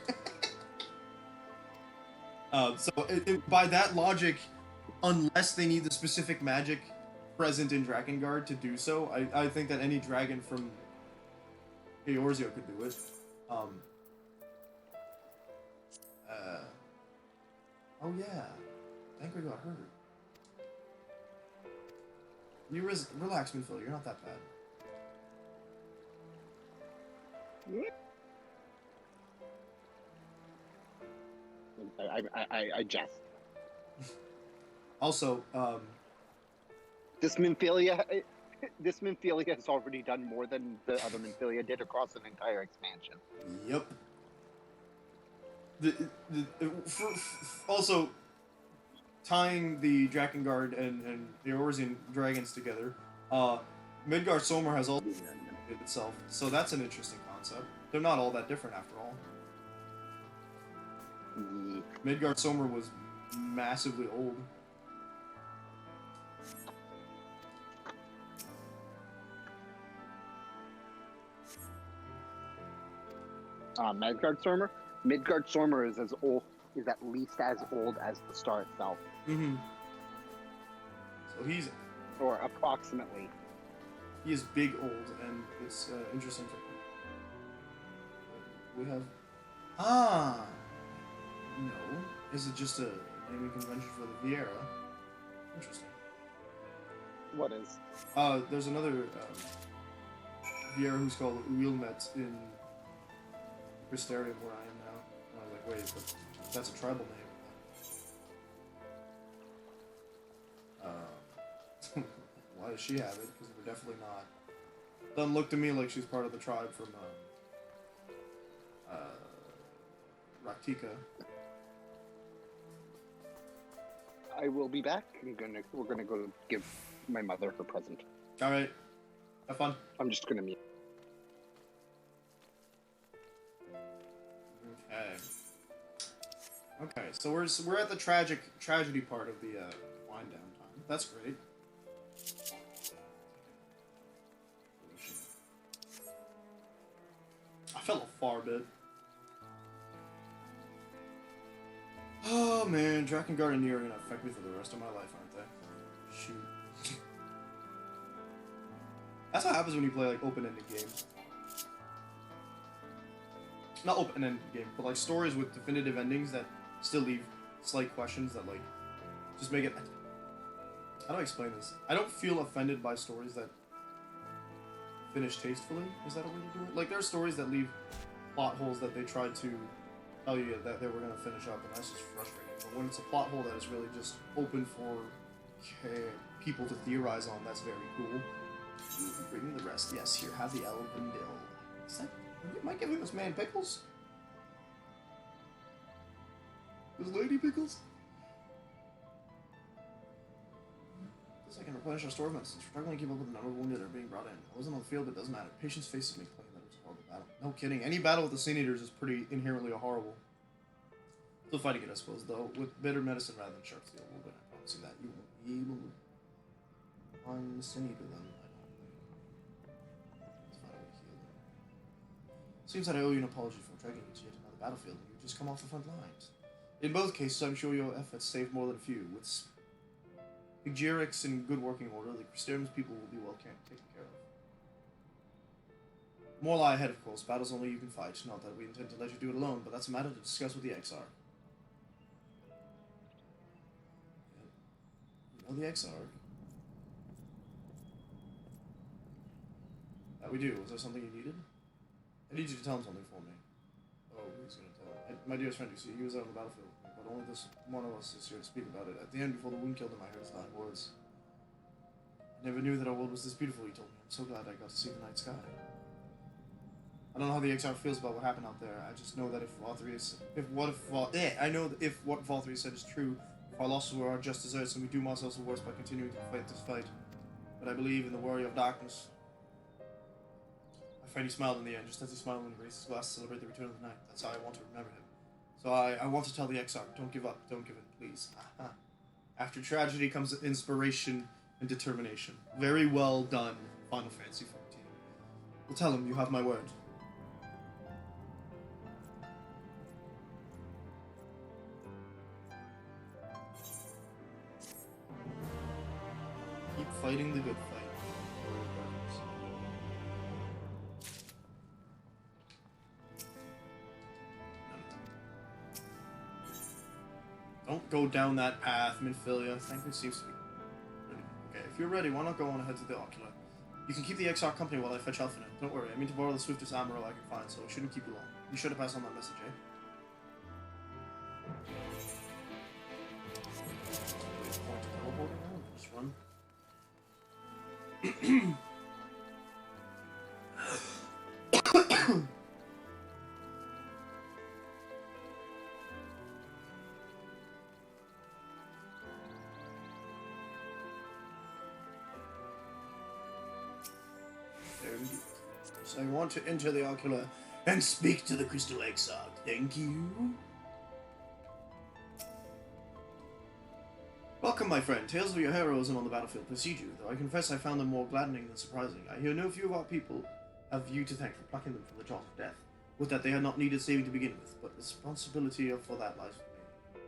By that logic, unless they need the specific magic present in Drakengard to do so, I think that any dragon from Eorzea could do it. Oh yeah, Angry got hurt. You relax, Minfield, you're not that bad. I jest. Also, this Minfilia has already done more than the other Minfilia did across an entire expansion. Yep. Also, tying the Drakengard and the Eorzean dragons together, Midgard Somer has also itself, so that's an interesting concept. They're not all that different after all. Midgard Somer was massively old. Midgard Stormer is as old, is at least as old as the star itself. Mm-hmm. So he's... Or approximately. He is big old, and it's interesting to... We have... Ah! No. Is it just a naming convention for the Viera? Interesting. What is? There's another Viera who's called Wheelmet in Crystarium where I am now. And I was like, wait, but that's a tribal name. Why does she have it? Because we're definitely not. Doesn't look to me like she's part of the tribe from Raktika. I will be back. We're gonna go give my mother her present. All right, have fun. I'm just gonna mute. Okay, so we're at the tragedy part of the wind down time. That's great. I fell a far bit. Oh man, Drakengard and Nier are gonna affect me for the rest of my life, aren't they? Shoot. That's what happens when you play like open-ended games. Not open-ended game, but like stories with definitive endings that still leave slight questions that like just make it... How do I explain this? I don't feel offended by stories that finish tastefully. Is that a way to do it? Like there are stories that leave plot holes that they tried to tell you that they were going to finish up, and that's just frustrating. But when it's a plot hole that is really just open for people to theorize on, that's very cool. Bring me the rest. Yes, here, have the elven dill. Is that... Am I giving this man pickles? This lady pickles? This I can replenish our store of medicines. We're struggling to keep up with the number of wounded that are being brought in. I wasn't on the field, but it doesn't matter. Patience faces me claim that it was a horrible battle. No kidding. Any battle with the Sin Eaters is pretty inherently horrible. Still fighting it, I suppose, though, with bitter medicine rather than sharp steel. Well, I promise you that. You won't be able to find the Sin Eater then. Seems that I owe you an apology for dragging you to yet another battlefield and you've just come off the front lines. In both cases, I'm sure your efforts saved more than a few. With Pygyrix in good working order, the Crystarium's people will be well taken care of. More lie ahead, of course. Battles only you can fight. Not that we intend to let you do it alone, but that's a matter to discuss with the XR. You know the XR? That we do. Was there something you needed? I need you to tell him something for me. Oh, he's gonna tell him. My dearest friend, you see, he was out on the battlefield, but only this one of us is here to speak about it. At the end, before the wind killed him, I heard his dying words. I never knew that our world was this beautiful, he told me. I'm so glad I got to see the night sky. I don't know how the XR feels about what happened out there. I just know that if what Valtteri said is true, if our losses were our just deserts, and we doom ourselves the worst by continuing to fight this fight. But I believe in the warrior of darkness. Freddy smiled in the end, just as he smiled when he raised his glass to celebrate the return of the night. That's how I want to remember him. So I want to tell the XR, don't give up, don't give in, please. After tragedy comes inspiration and determination. Very well done, Final Fantasy 14. Well, tell him you have my word. Keep fighting the good fight. Don't go down that path, Minfilia. Thank you, seems to be ready. Okay, if you're ready, why not go on ahead to the Ocular? You can keep the XR company while I fetch Alphanet. Don't worry, I mean to borrow the swiftest Amaral I can find, so it shouldn't keep you long. You should have passed on that message, eh? Just run. So I want to enter the Ocular and speak to the Crystal Exarch. Thank you. Welcome, my friend. Tales of your heroism on the battlefield precede you, though I confess I found them more gladdening than surprising. I hear no few of our people have you to thank for plucking them from the jaws of death. With that, they had not needed saving to begin with, but the responsibility for that lies with me.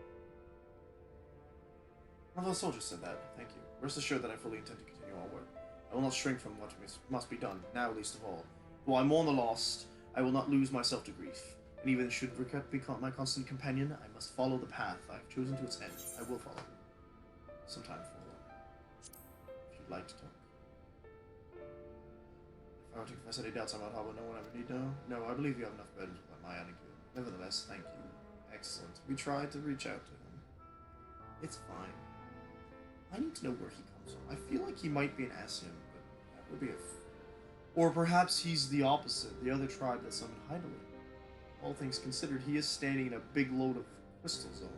One of the soldiers said that. Thank you. Rest assured that I fully intend to continue our work. I will not shrink from what must be done, now least of all. Though I mourn the lost, I will not lose myself to grief. And even should regret become my constant companion, I must follow the path I have chosen to its end. I will follow. Sometime for if you'd like to talk. If I were to confess any doubts about how no one ever need know. No, I believe you have enough burdens without my adding to it. Nevertheless, thank you. Excellent. We tried to reach out to him. It's fine. I need to know where he comes from. I feel like he might be an Asian, but that would be a... Or perhaps he's the opposite, the other tribe that summoned Hydaelyn. All things considered, he is standing in a big load of crystal zone.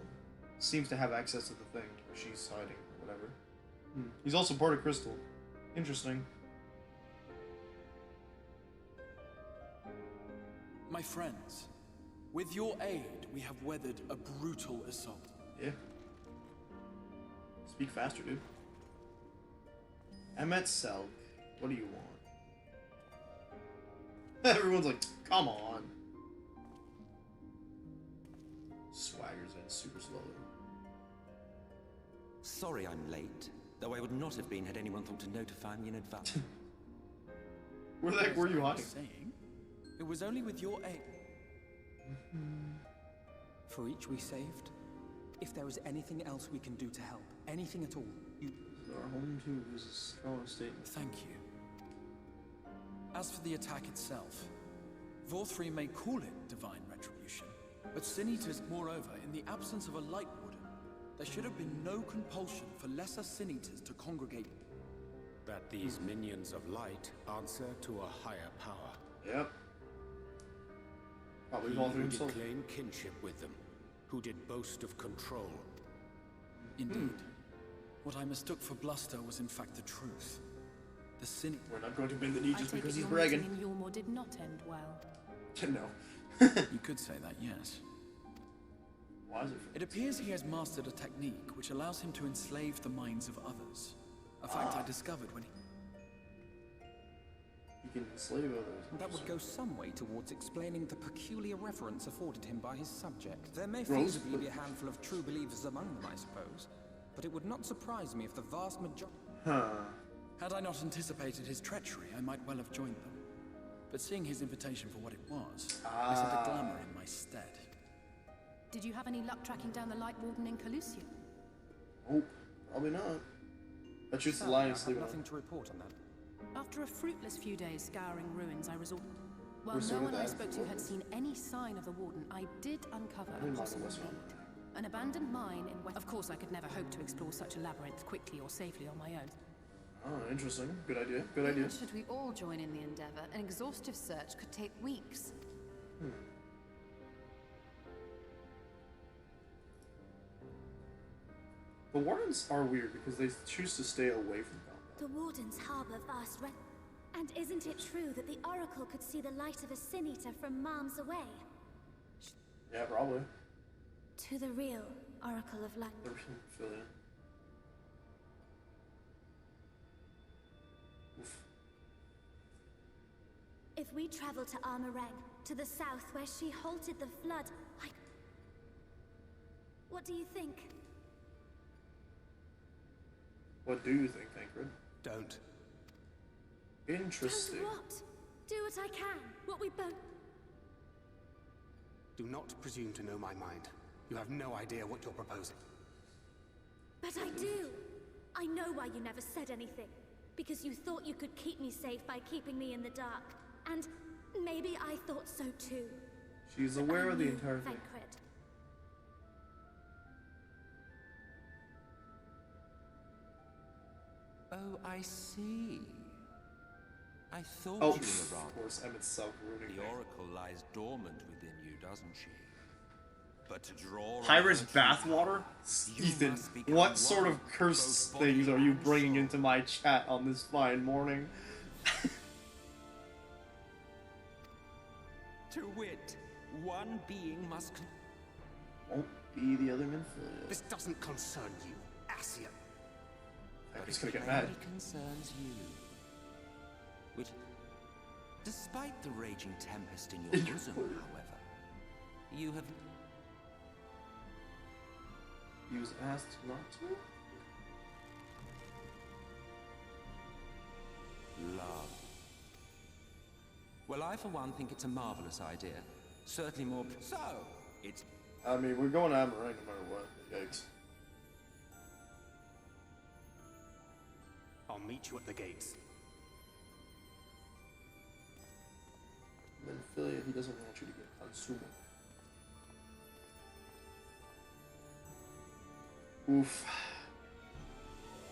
Seems to have access to the thing where she's hiding, or whatever. He's also part of Crystal. Interesting. My friends, with your aid, we have weathered a brutal assault. Yeah. Speak faster, dude. Emmet Selk, what do you want? Everyone's like, come on. Swaggers in super slowly. Sorry I'm late, though I would not have been had anyone thought to notify me in advance. Where the heck were you hiding? Saying, it was only with your aid. For each we saved, if there is anything else we can do to help, anything at all, you... Our home too was a strong statement. Thank you. As for the attack itself, Vorthri may call it divine retribution, but Sin Eaters, moreover, in the absence of a light warden, there should have been no compulsion for lesser Sin Eaters to congregate. That these minions of light answer to a higher power. Yep. Probably He Vorthri who himself. did claim kinship with them, who did boast of control. Indeed. What I mistook for bluster was in fact the truth. The Sin... We're not going to bend the knee just because he's your bragging. meeting in Yulmore did not end well. No. You could say that, yes. Why is it? It appears he has mastered a technique which allows him to enslave the minds of others. A fact I discovered when He can enslave others. That would go some way towards explaining the peculiar reverence afforded him by his subject. There may Rose, feasibly be a handful of true believers among them, I suppose, but it would not surprise me if the vast majority... Had I not anticipated his treachery, I might well have joined them. But seeing his invitation for what it was, I set the glamour in my stead. Did you have any luck tracking down the Light Warden in Calusium? Oh, probably not. Bet you it's the Sadly, I Lions have sleeping. nothing to report on that. After a fruitless few days scouring ruins, I resorted... While We're no sorry one I that spoke to had seen any sign of the Warden, I did uncover I a didn't mind possible the West lead. An abandoned mine in West... Of course, I could never hope to explore such a labyrinth quickly or safely on my own. Oh, interesting. Good idea. Good idea. Should we all join in the endeavor, an exhaustive search could take weeks. The Wardens are weird because they choose to stay away from combat. The Wardens harbor vast and isn't it true that the Oracle could see the light of a Sin Eater from miles away? Yeah, probably. To the real Oracle of Light. The real affiliate. Oof. If we travel to Armoreng, to the south where she halted the flood, what do you think? What do you think, Tancred? Don't. Interesting. Don't what? Do what I can. What we both... Do not presume to know my mind. You have no idea what you're proposing. But I do. I know why you never said anything. Because you thought you could keep me safe by keeping me in the dark. And maybe I thought so too. She's aware of the entire thing. Tancred. Oh, I see. I thought Oh, you were wrong. of course, Emmett's self-ruining. The Oracle lies dormant within you, doesn't she? But to draw... Pirate's bathwater? Ethan, what sort of cursed things are you bringing into my chat on this fine morning? To wit, one being must... Won't be the other Minfield. This doesn't concern you, Assia. He's gonna get mad. It concerns you. Which Despite the raging tempest in your bosom, however, you have... He was asked not to? Love. Well, I for one think it's a marvelous idea. Certainly more... So, it's... I mean, we're going to Amaranth no matter what. Yikes. I'll meet you at the gates. Menphilia, he doesn't want you to get consumed. Oof.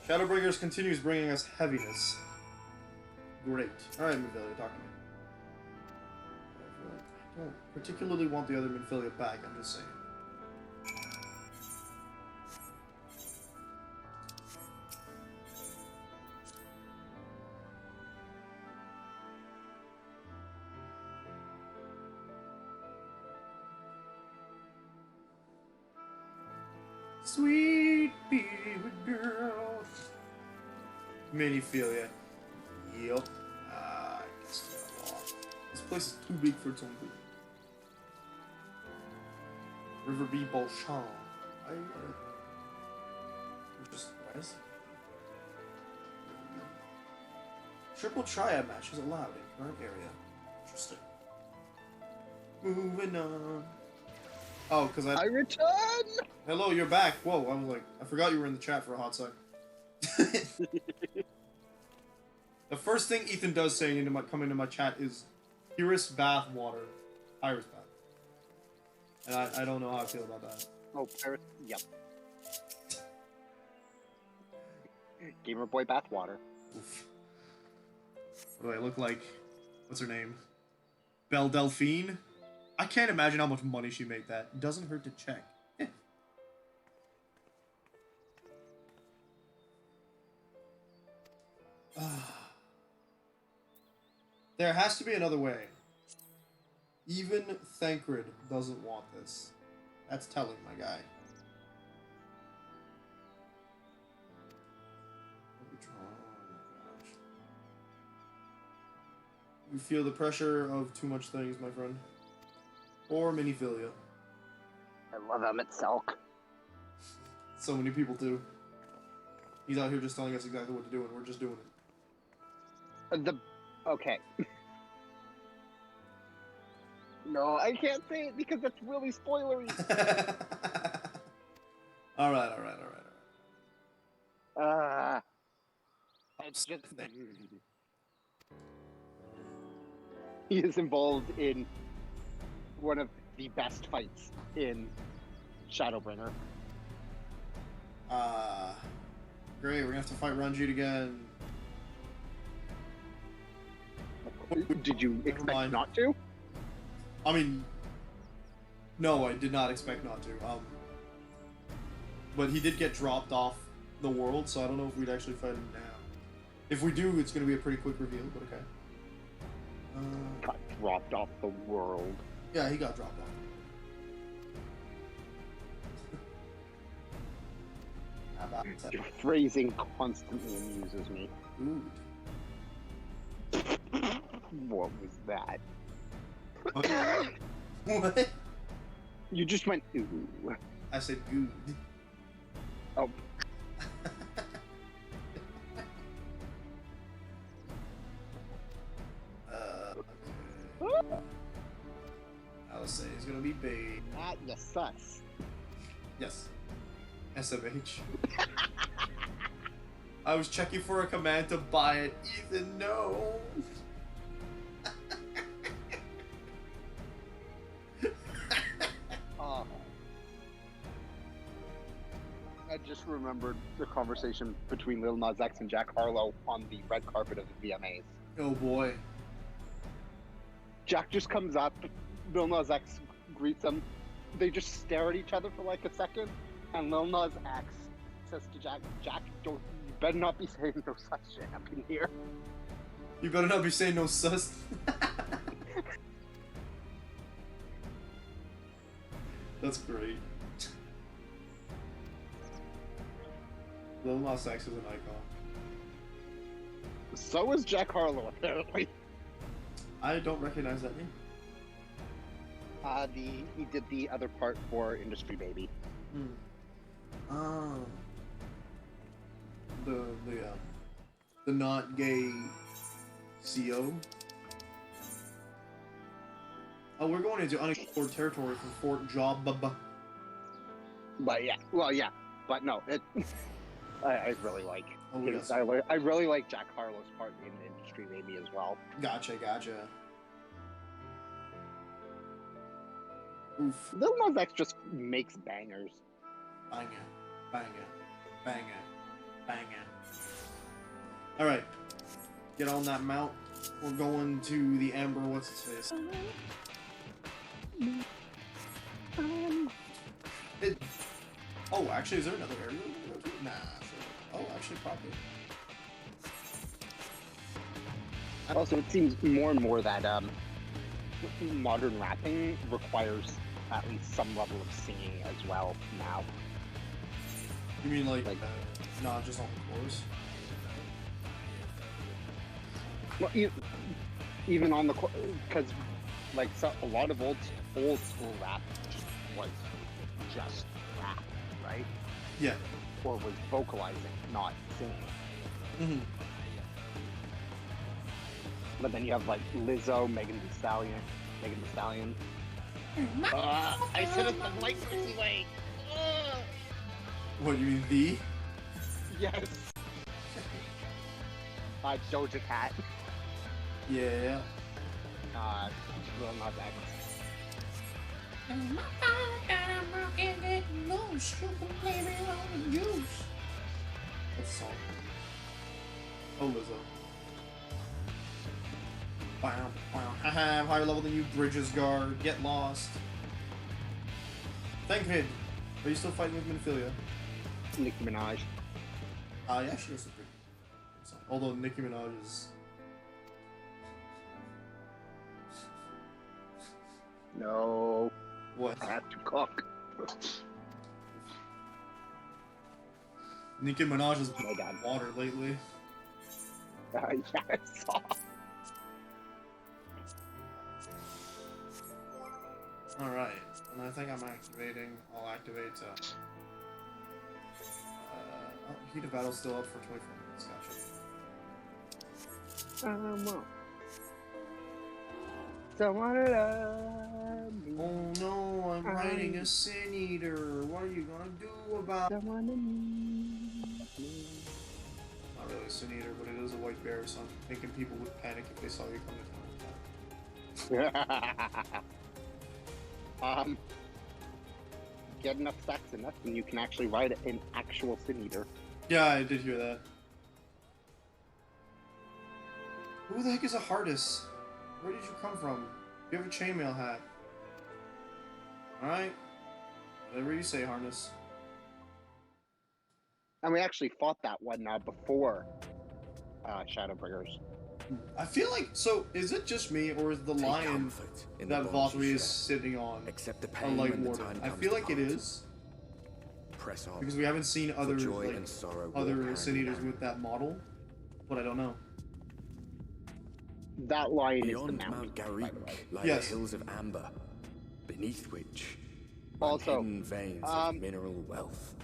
Shadowbringers continues bringing us heaviness. Great. Alright, Menphilia, talk to me. I don't particularly want the other Menphilia back, I'm just saying. Sweet baby girl. Miniphilia. Yup. I guess this place is too big for its own good. River B. Bolshan. Just west. Triple triad match is allowed in current area. Interesting. Moving on. Oh, because I return! Hello, you're back. Whoa, I was like, I forgot you were in the chat for a hot second. The first thing Ethan does saying into coming into my chat is Iris bath water. Iris bath. And I don't know how I feel about that. Oh, Paris, yep. Gamer Boy bathwater. Oof. What do I look like? What's her name? Belle Delphine? I can't imagine how much money she made that. It doesn't hurt to check. There has to be another way. Even Thancred doesn't want this. That's telling, my guy. You feel the pressure of too much things, my friend. Or Miniphilia. I love Emmett Selk. So many people do. He's out here just telling us exactly what to do, and we're just doing it. Okay. No, I can't say it because that's really spoilery. Alright. It's just... He is involved in one of the best fights in Shadowbringer. Great, we're gonna have to fight Ranjit again. Did you expect not to? I mean, no, I did not expect not to. But he did get dropped off the world, so I don't know if we'd actually fight him now. If we do, it's gonna be a pretty quick reveal, but okay. Got dropped off the world. Yeah, he got dropped off. How about that? Your phrasing constantly amuses me. Good. What was that? What? You just went ooh. I said good. Oh. I'll say it's gonna be big. Ah, yes, sus. Yes. SMH. I was checking for a command to buy it. Ethan, no. I just remembered the conversation between Lil Nas X and Jack Harlow on the red carpet of the VMAs. Oh boy. Jack just comes up, Lil Nas X greets him, they just stare at each other for like a second, and Lil Nas X says to Jack, you better not be saying no such shit up in here. You better not be saying no sus. That's great. Lil Nas X is an icon. So is Jack Harlow, apparently. I don't recognize that name. He did the other part for Industry Baby. Oh. The not gay CO. Oh, we're going into unexplored territory from Fort Job. But yeah, well, yeah, but no, it. I really like. Oh, yes. I really like Jack Harlow's part in Industry Baby as well. Gotcha. Oof. Lil Nas X just makes bangers. Banger. All right, get on that mount. We're going to the Amber. What's its face? Oh, actually, is there another area? Nah. Oh, actually, probably. Also, it seems more and more that modern rapping requires at least some level of singing as well now. You mean like not just on the chorus? Well, even on the because like a lot of old school rap was just rap, right? Yeah. Or was vocalizing, not singing. Mm-hmm. But then you have like Lizzo, Megan Thee Stallion. I said it the white person way. What, you mean the? Yes. Doja Cat. Yeah. Lil Nas X. What's the song? Oh, Lizzo. Wow. I'm higher level than you, Bridges guard. Get lost. Thank Vid. Are you still fighting with Minophilia? Nicki Minaj. Yeah, she is a pretty song. Although Nicki Minaj is... No. What? I have to cook. Nicki Minaj has been water lately. Yeah, I saw. Alright, and I think I'm activating. I'll activate. Heat of Battle's still up for 24 minutes. Gotcha. Someone love me. Oh no, I'm riding a Sin Eater. What are you gonna do about it? Someone Not really a Sin Eater, but it is a white bear, so I'm thinking people would panic if they saw you come to town. Get enough stacks enough and you can actually ride an actual Sin Eater. Yeah, I did hear that. Who the heck is a Hardus? Where did you come from? You have a chainmail hat. Alright. Whatever you say, Harness. And we actually fought that one before Shadowbringers. I feel like, so is it just me, or is the lion that Valkyrie is sitting on a light warden? I feel like it is. Press on. Because we haven't seen other other Sin Eaters with that model, but I don't know. That lion Beyond is the Mount Garik lie Yes. the hills of amber, beneath which also hidden veins of mineral wealth.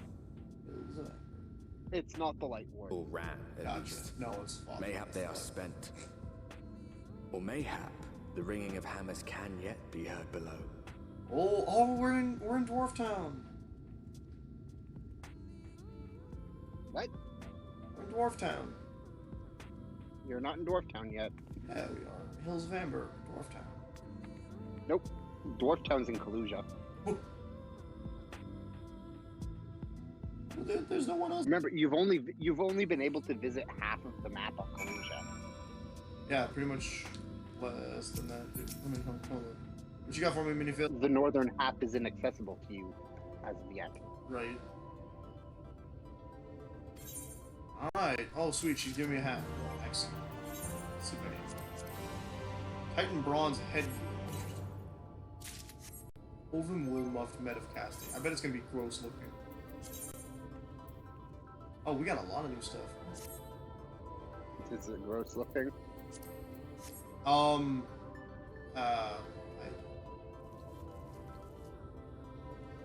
It's not the Light Ward. Or ran, at Gotcha. least. No, it's fine. Mayhap they are spent. Or mayhap the ringing of hammers can yet be heard below. Oh, we're in Dwarf Town. What? We're in Dwarf Town. You're not in Dwarf Town yet. Yeah, we are. Hills of Amber, Dwarf Town. Nope. Dwarf Town's in Kaluja. There's no one else. Remember, you've only been able to visit half of the map on Kaluja. Yeah, pretty much less than that. I mean, hold on. What you got for me, Minifil? The northern half is inaccessible to you as of yet. Right. Alright. Oh, sweet. She's giving me a hat. Excellent. Let's see what I need. Titan Bronze Headgear. Woven wool muffed med of casting. I bet it's gonna be gross looking. Oh, we got a lot of new stuff. Is it gross looking?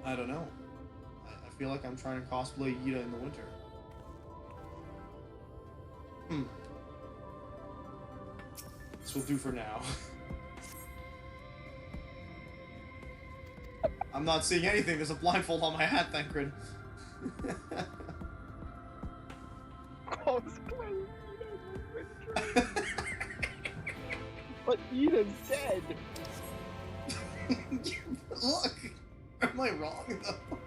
I don't know. I feel like I'm trying to cosplay Yida in the winter. This will do for now. I'm not seeing anything. There's a blindfold on my hat, Thancred. Cosplay but Eden's dead. Look! Am I wrong, though?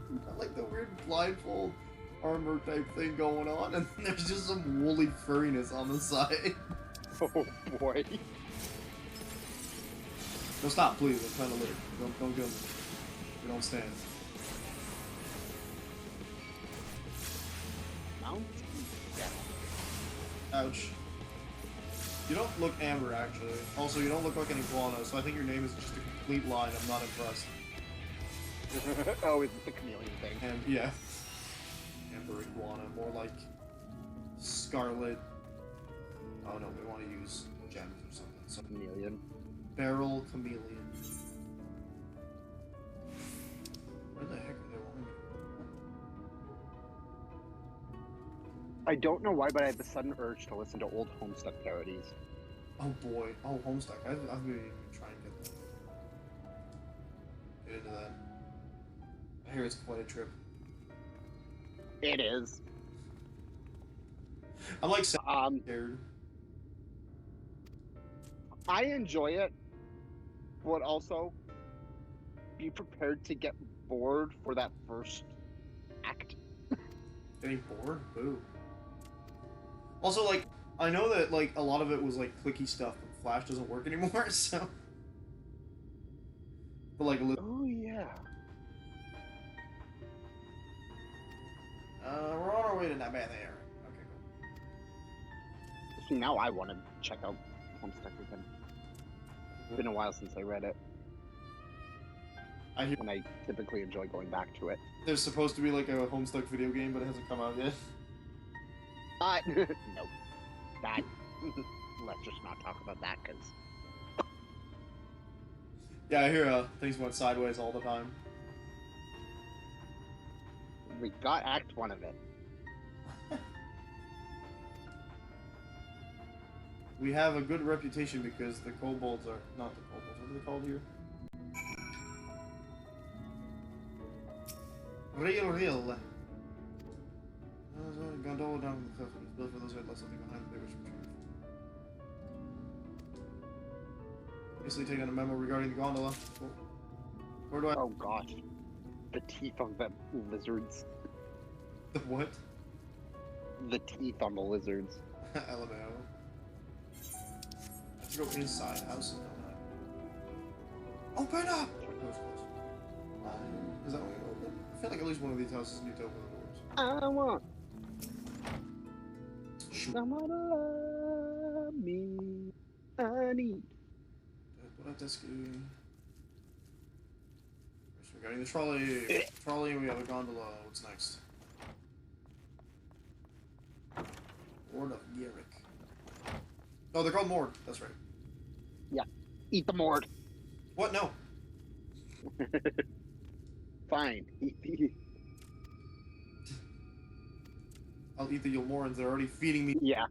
Not like the weird blindfold armor type thing going on, and then there's just some woolly furriness on the side. Oh boy. No, stop, please. I'm trying to live. Don't kill me. We don't stand. Mount? Ouch. You don't look amber, actually. Also, you don't look like an iguana, so I think your name is just a complete lie, and I'm not impressed. Oh, it's the chameleon thing. And, yeah. Amber iguana. More like scarlet. Oh no, we want to use gems or something. So chameleon. Beryl chameleon. Where the heck are they wanting me? I don't know why, but I have the sudden urge to listen to old Homestuck parodies. Oh boy. Oh, Homestuck. I've been trying to get into that. I hear it's quite a trip. It is. I'm like scared. I enjoy it, but also be prepared to get bored for that first act. Getting bored? Boo. Also, like, I know that, like, a lot of it was, like, clicky stuff, but Flash doesn't work anymore, so... But, like, a little... Oh, yeah. We're on our way to Naban there. Okay, cool. See, now I want to check out Homestuck again. It's been a while since I read it. And I typically enjoy going back to it. There's supposed to be, like, a Homestuck video game, but it hasn't come out yet. No. That... Let's just not talk about that, because... Yeah, I hear, things went sideways all the time. We got Act 1 of it. We have a good reputation because the kobolds are... Not the kobolds, what are they called here? Real. Gondola down the cliff. It's built for those who had left something behind that they wish to retrieve. Basically taking a memo regarding the gondola. Where do I... Oh gosh. The teeth on the lizards. The what? The teeth on the lizards. LMAO. I have to go inside houses, don't I? Open up! Close. Is that one gonna open? I feel like at least one of these houses need to open the doors. I want someone to love me. I need. What up, Desky? Regarding the trolley. Trolley, and we have a gondola. What's next? Lord of Garrick. Oh, they're called Mord. That's right. Yeah. Eat the Mord. What? No. Fine. I'll eat the Yulmorans. They're already feeding me. Yeah.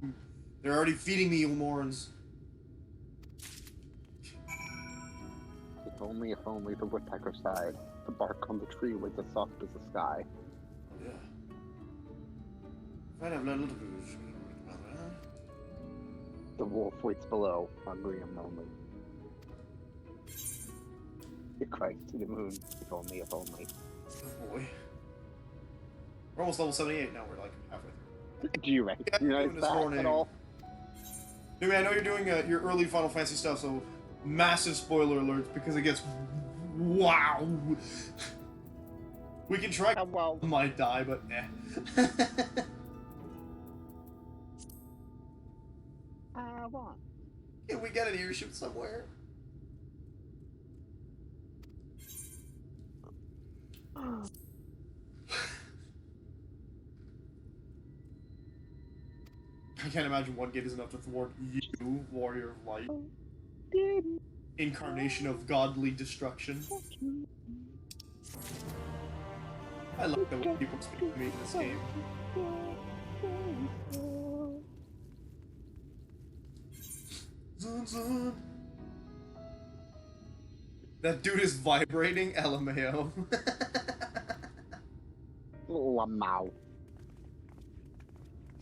They're already feeding me Yulmorans. If only the woodpecker sighed. The bark on the tree was as soft as the sky. Oh, yeah. If I'd have little... The wolf waits below, hungry and lonely. It cries to the moon, if only, if only. Oh boy. We're almost level 78 now, we're like halfway through. Do you recognize that at all? Jimmy, I know you're doing your early Final Fantasy stuff, so massive spoiler alerts because it gets... Wow! We can try... Well. Might die, but eh. I want. Can we get an airship somewhere? I can't imagine one gate is enough to thwart you, Warrior of Light. Incarnation of godly destruction. I like the way people speak to me in this game. Zun zun. That dude is vibrating, LMAO. Lamau.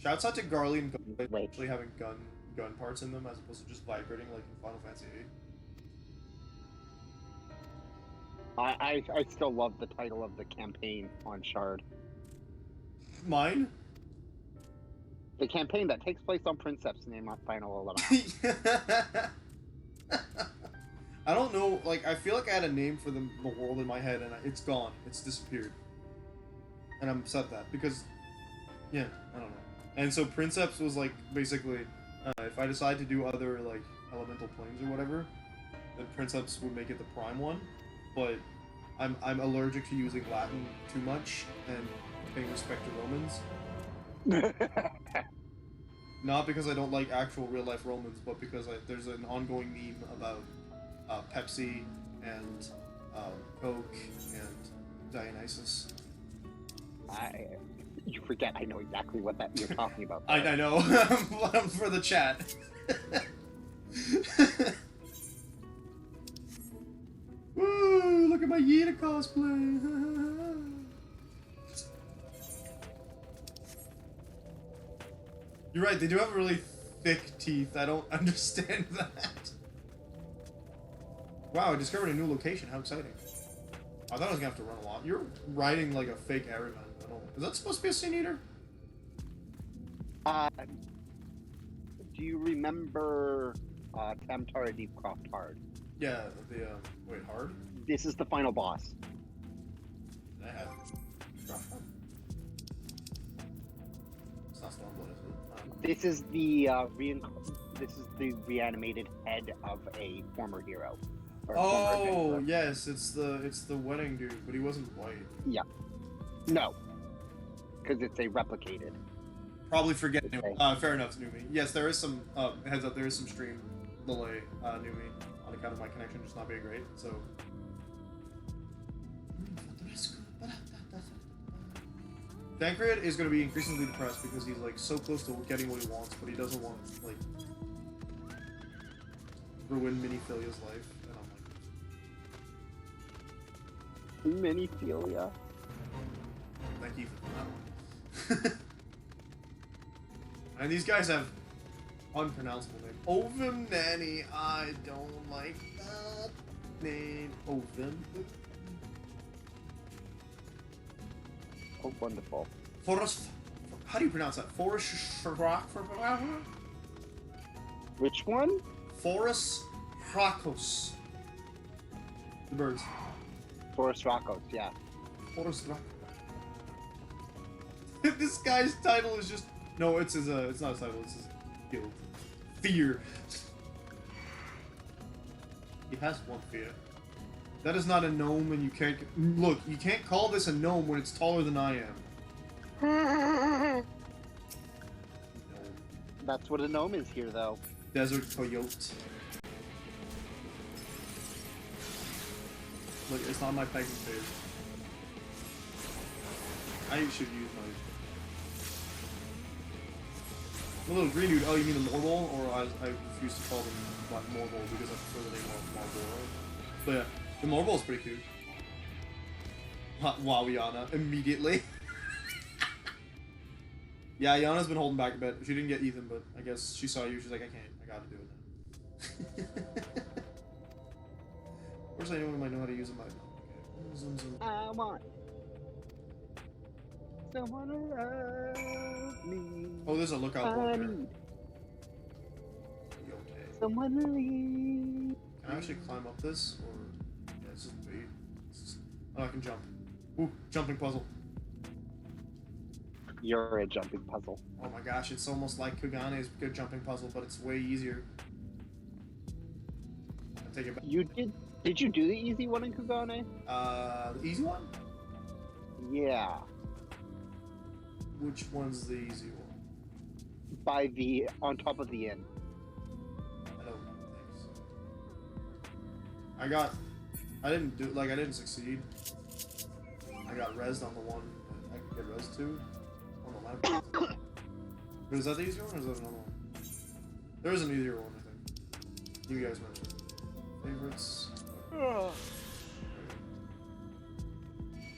Shouts out to Garly and Gunblade actually having gun parts in them as opposed to just vibrating like in Final Fantasy VIII. I still love the title of the campaign on Shard. Mine? The campaign that takes place on Princeps name on Final Lamau. I don't know, like, I feel like I had a name for the world in my head, and it's gone. It's disappeared. And I'm upset that, because, yeah, I don't know. And so Princeps was, like, basically, if I decide to do other, like, elemental planes or whatever, then Princeps would make it the prime one, but I'm allergic to using Latin too much, and paying respect to Romans. Not because I don't like actual real-life Romans, but because there's an ongoing meme about Pepsi and Coke and Dionysus. You forget I know exactly what that you're talking about. I know. For the chat. Woo! Look at my Yida cosplay. You're right. They do have really thick teeth. I don't understand that. Wow, I discovered a new location. How exciting. I thought I was gonna have to run a lot. You're riding like a fake Araman. I don't... Is that supposed to be a Sin Eater? Do you remember Tamtara Deepcroft Hard? Yeah, the, wait, Hard? This is the final boss. I have... It's not Stormblood, is it? This is the reanimated head of a former hero. Oh, yes, it's the wedding dude, but he wasn't white. Yeah. No. Because it's a replicated. Probably forgetting. Fair enough, Numi. Yes, there is some, heads up, there is some stream delay, Numi, on account of my connection just not being great, so... Thancred is going to be increasingly depressed because he's, like, so close to getting what he wants, but he doesn't want, like, ruin Miniphilia's life. Miniphilia. Thank you for that one. And these guys have unpronounceable names. Ovim Nanny, I don't like that name. Ovim. Oh, wonderful. Forest. How do you pronounce that? Forest Rock. Which one? Forest Rakos. The birds. Forest Rakos, yeah. Forest Rakos. This guy's title is just... No, it's his, it's not his title, it's his guild. Fear. He has one fear. That is not a gnome and you can't... Look, you can't call this a gnome when it's taller than I am. That's what a gnome is here, though. Desert coyote. Look, it's not my pegging phase. I should use my... The little green dude, oh, you mean the Morbol? Or I refuse to call them Morbol because I prefer the name of Morbol. But yeah, the Morbol is pretty cute. Wow, Yana, immediately. Yeah, Yana's been holding back a bit. She didn't get Ethan, but I guess she saw you, she's like, I can't, I gotta do it now. Of course anyone might know how to use them, I don't. Okay. I want someone to love me. Oh, there's a lookout point there. Okay. Someone to leave. Can I actually climb up this? Or... Yeah, it's just bait. Oh, I can jump. Ooh, jumping puzzle. You're a jumping puzzle. Oh my gosh, it's almost like Kugane's good jumping puzzle, but it's way easier. I'll take it back. Did you do the easy one in Kugane? The easy one? Yeah. Which one's the easy one? by the on top of the inn. I don't think so. I didn't succeed. I got rezzed on the one that I could get rezzed to on the left. But is that the easier one or is that another one? There is an easier one, I think. You guys mentioned favorites.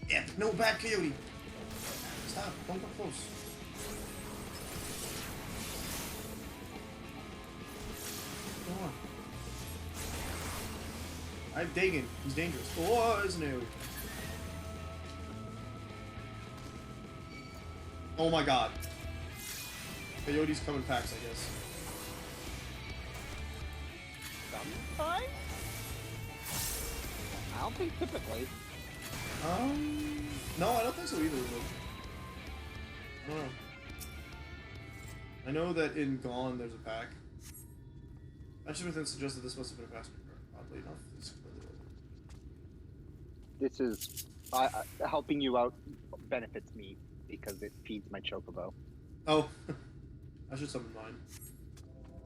Yeah, no bad coyote. Stop! Don't come close. Come on. I'm digging. He's dangerous. Oh, isn't he? Oh my god. Coyotes come in packs, I guess. Sometimes? I don't think typically. No, I don't think so either. But I don't know. I know that in Gone there's a pack. Actually, within suggested this must have been a passenger car. Oddly enough, this is helping you out benefits me because it feeds my chocobo. Oh, I should summon mine.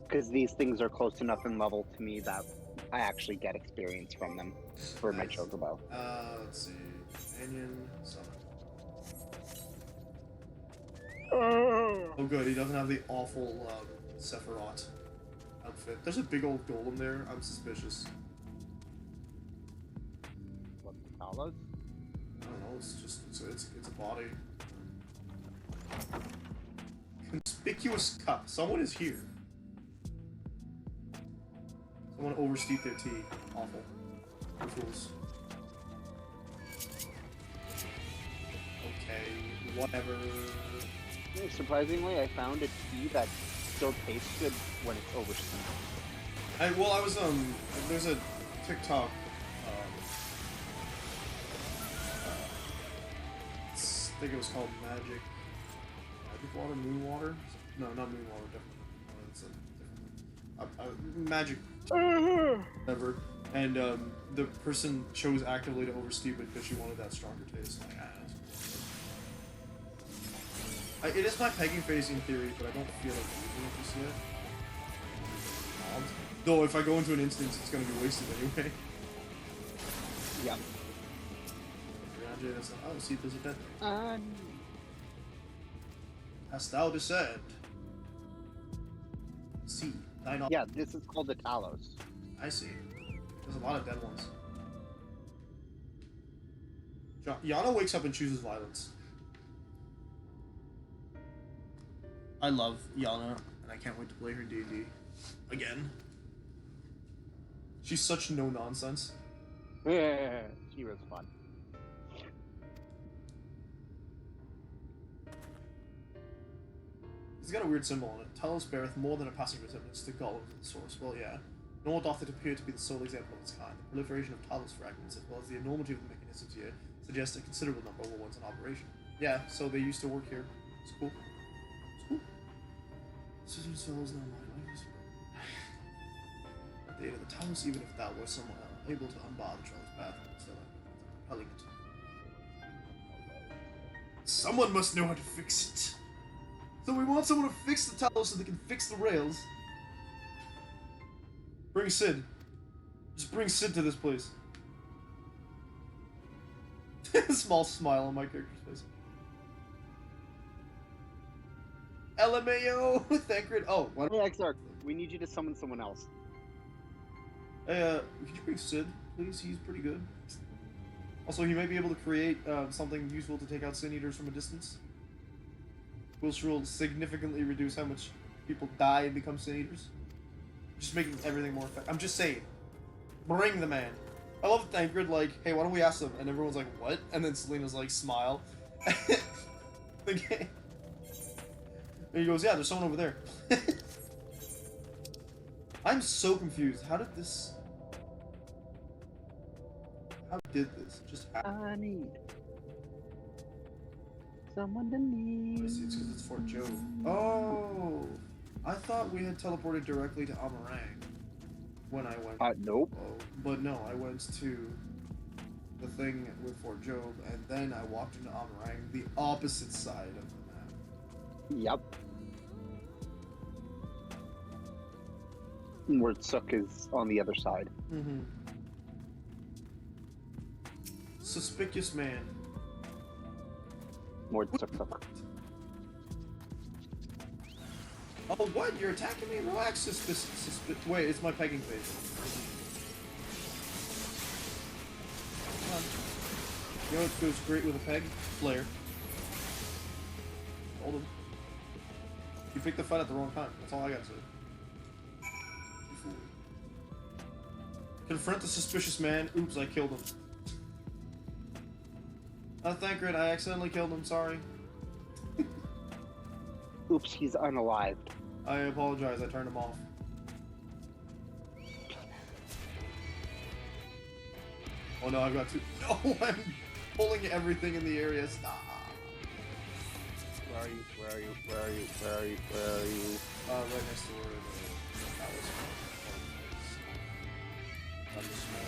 Because these things are close enough in level to me that I actually get experience from them for my chocobo. Let's see. Companion, summon. Oh good, he doesn't have the awful Sephiroth outfit. There's a big old golem there. I'm suspicious. What the Talos? I don't know. It's just it's a body. Conspicuous cup. Someone is here. Someone oversteeped their tea. Awful. Fools. Okay, whatever. Yeah, surprisingly, I found a tea that still tastes good when it's oversteeped. I was there's a TikTok I think it was called Magic Water, Moon Water? No, not Moon Water, definitely. It's a different Magic whatever. And the person chose actively to oversteep it because she wanted that stronger taste. Like, it is my pegging phase in theory, but I don't feel like using it just yet. Though if I go into an instance, it's going to be wasted anyway. Yeah. Oh, see, there's a dead thing. Hast thou descend? See, thine. Yeah, this is called the Talos. I see. There's a lot of dead ones. Yana wakes up and chooses violence. I love Yana, and I can't wait to play her D&D again. She's such no nonsense. Yeah, she was fun. It's got a weird symbol on it. Talos beareth more than a passing resemblance to golems of the source. Well, yeah. Nor doth it appear to be the sole example of its kind. The proliferation of Talos fragments, as well as the enormity of the mechanisms here, suggests a considerable number were once in operation. Yeah, so they used to work here. It's cool. It's cool. Scissor souls now my life. At the end of the Talos, even if thou were someone able to unbar the trail's path, still propelling it. Someone must know how to fix it. So we want someone to fix the Talos so they can fix the rails. Bring Sid. Just bring Sid to this place. Small smile on my character's face. LMAO! Thancred. Oh, what? Hey, Exarch, we need you to summon someone else. Hey, could you bring Sid, please? He's pretty good. Also, he might be able to create something useful to take out Sin Eaters from a distance. Which will significantly reduce how much people die and become Sin Eaters. Just making everything more effective. I'm just saying. Bring the man. I love Thancred, like, hey, why don't we ask them? And everyone's like, what? And then Selena's like, smile. Okay. And he goes, yeah, there's someone over there. I'm so confused. How did this just happen? I need someone to need. It's because it's Fort Joe. Oh, I thought we had teleported directly to Amarang when I went. Nope. But no, I went to the thing with Fort Job, and then I walked into Amarang, the opposite side of the map. Yep. Where Sook is on the other side. Mm-hmm. Suspicious man. More Sook. Oh, what? You're attacking me? Relax, wait, it's my pegging phase. Come on. You know what goes great with a peg? Flare. Hold him. You picked the fight at the wrong time. That's all I got to say. You fool. Confront the suspicious man. Oops, I killed him. Thank you, I accidentally killed him, sorry. Oops, he's unalived. I apologize, I turned him off. Oh no, I've got two. No, I'm pulling everything in the area. Stop. Where are you? Where are you? Where are you? Where are you? Where are you? Right next to where that was. I'm just small.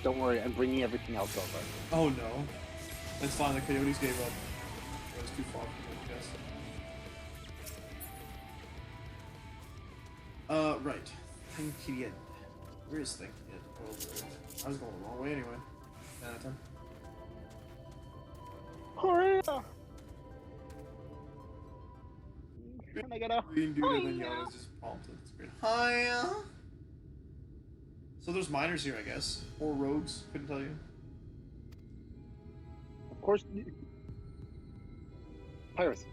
Don't worry, I'm bringing everything else over. Oh no. It's fine, the coyotes gave up. It was too far from me, I guess. Right. Thank Where is Thank you? Oh, I was going the wrong way anyway. 10 out of 10. Hurry up! Can I get a Green dude and then yellow is just prompted. It's great. Hiya! So there's miners here, I guess. Or rogues, couldn't tell you. Of course. Pyrus,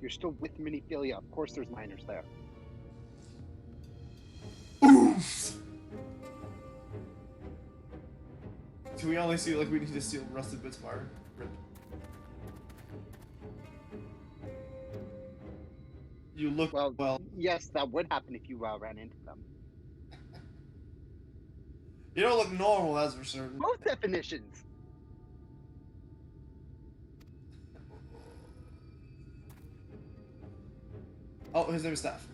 you're still with Miniphilia. Of course there's miners there. Oof! Do we only see, like, we need to steal rusted bits of iron? Rip. You look well. Yes, that would happen if you ran into them. You don't look normal, that's for certain. Both definitions. Oh, his name is Staff.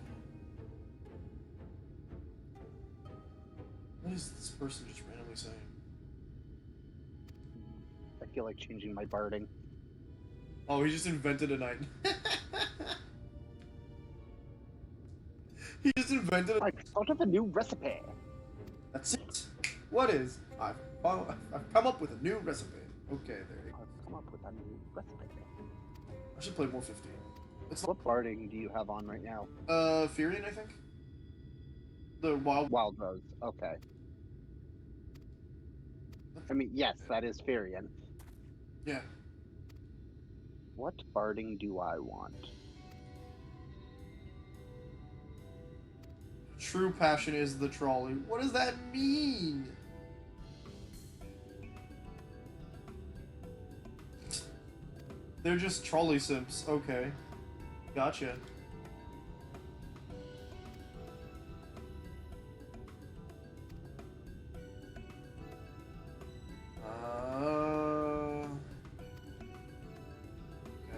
What is this person just randomly saying? I feel like changing my barding. Oh, he just invented a night. He just invented a... I thought of a new recipe. That's it. What is? I've come up with a new recipe. Okay, there you go. I've come up with a new recipe. I should play more 15. What barding do you have on right now? Furion, I think. The Wild Rose. Okay. I mean, yes, that is Furion. Yeah. What barding do I want? True passion is the trolley. What does that mean? They're just trolley simps. Okay. Gotcha.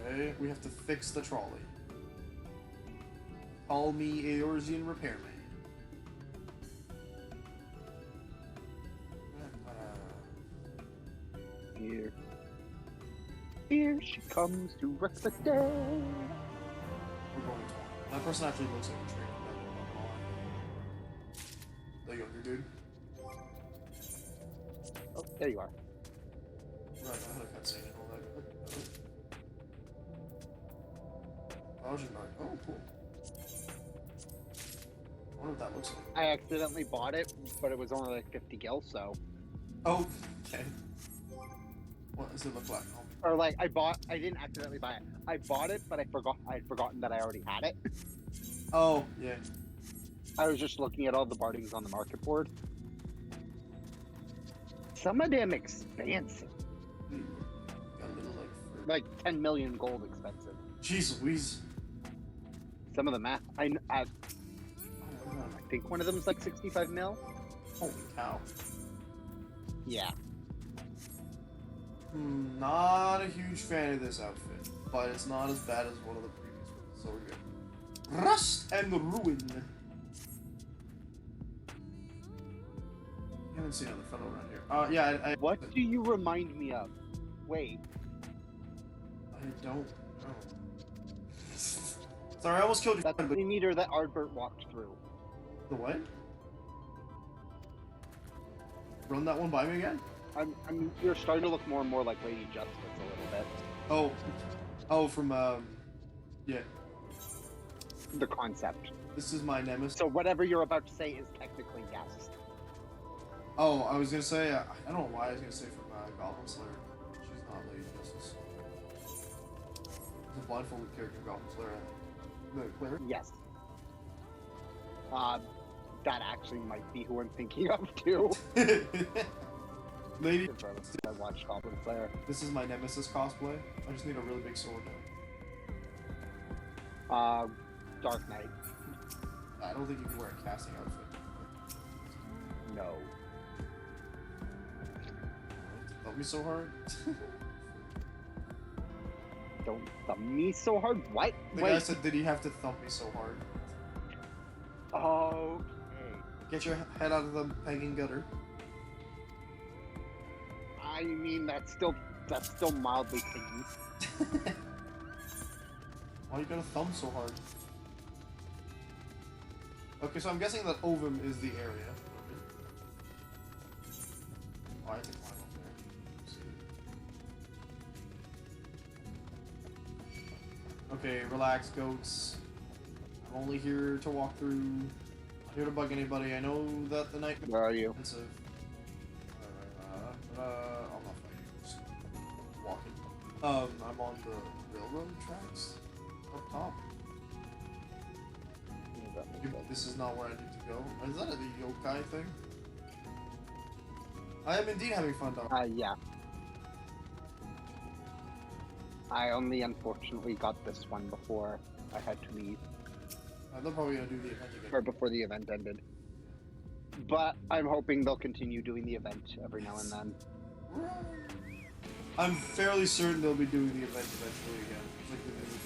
Okay, we have to fix the trolley. Call me Eorzean repairman. Here she comes to wreck the day. We're going to. That person actually looks like a trainer. The younger dude. Oh, there you are. Right, I had a cutscene and all that. Ocean Mark. Oh, cool. I wonder what that looks like. I accidentally bought it, but it was only like 50 gil, so. Oh, okay. What does it look like? Oh. Or like, I didn't accidentally buy it. I bought it, but I'd forgotten that I already had it. Oh, yeah. I was just looking at all the bardings on the market board. Some of them expensive. Got a little, like 10 million gold expensive. Jeez Louise. Some of them, I think one of them is like 65 mil. Holy cow. Yeah. Not a huge fan of this outfit, but it's not as bad as one of the previous ones, so we're good. Rust and Ruin. I haven't seen another fellow around here. Yeah, What do you remind me of? Wait. I don't know. Sorry, I almost killed you. That's the meter that Ardbert walked through. The what? Run that one by me again? You're starting to look more and more like Lady Justice a little bit. Oh, from yeah. The concept. This is my nemesis. So whatever you're about to say is technically guessed. Oh, I was gonna say, I don't know why I was gonna say from Goblin Slayer. She's not Lady Justice. She's a blindfolded character in Goblin Slayer. The cleric? Yes. That actually might be who I'm thinking of too. Lady. I watched Goblin Slayer. This is my nemesis cosplay. I just need a really big sword now. Dark Knight. I don't think you can wear a casting outfit. No. Thump me so hard. Don't thump me so hard? What? The guy said, did he have to thump me so hard? Okay. Get your head out of the pegging gutter. I mean, that's still mildly piggy. Why are you gonna thump so hard? Okay, so I'm guessing that Ovum is the area. Oh, I have to climb up there. Okay, relax, goats. I'm only here to walk through. I'm not here to bug anybody. I know that the night. Where are you? Expensive. I'm not fighting. Just walking. I'm on the railroad tracks up top. This is not where I need to go. Is that a yokai thing? I am indeed having fun, dog. Yeah. I only unfortunately got this one before I had to leave. They're probably gonna do the event again. Or before the event ended. But I'm hoping they'll continue doing the event every now and then. I'm fairly certain they'll be doing the event eventually again. It's like they're gonna be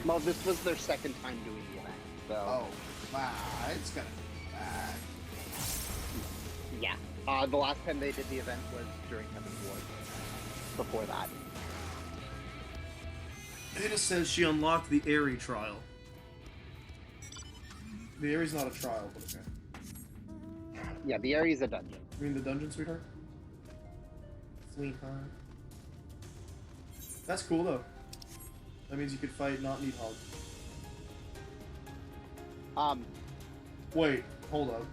well, this was their second time doing the event, so... Oh, wow, it's gonna be bad. Yeah. The last time they did the event was during Heaven's Ward. Before that. Ada says she unlocked the Aerie trial. The Aerie's not a trial, but okay. Yeah, the Aerie's a dungeon. You mean the dungeon, sweetheart? Sweetheart. That's cool, though. That means you could fight, not need hog. Wait, hold up.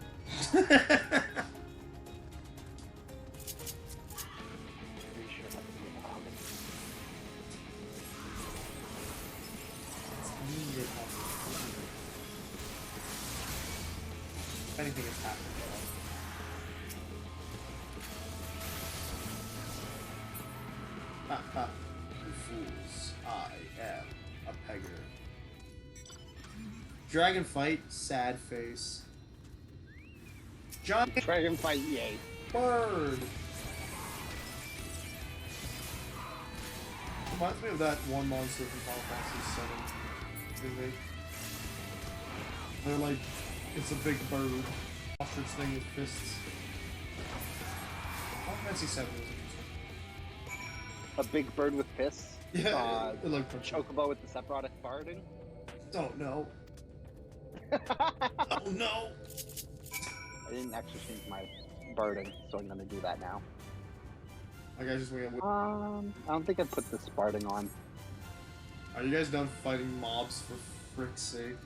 If anything is happening. Ha, you fools. I am a pegger. Dragon fight, sad face. Giant dragon fight, yay. Bird. Reminds me of that one monster from Final Fantasy VII. Remake. They're like, it's a big bird. Ostrich thing with fists. Final Fantasy VII was interesting. A big bird with fists? Yeah, like Chocobo with the Sephirotic barding? Don't know. Oh no! I didn't actually change my barding, so I'm gonna do that now. I just went with... I don't think I put the Sparting on. Are you guys done fighting mobs for frick's sake?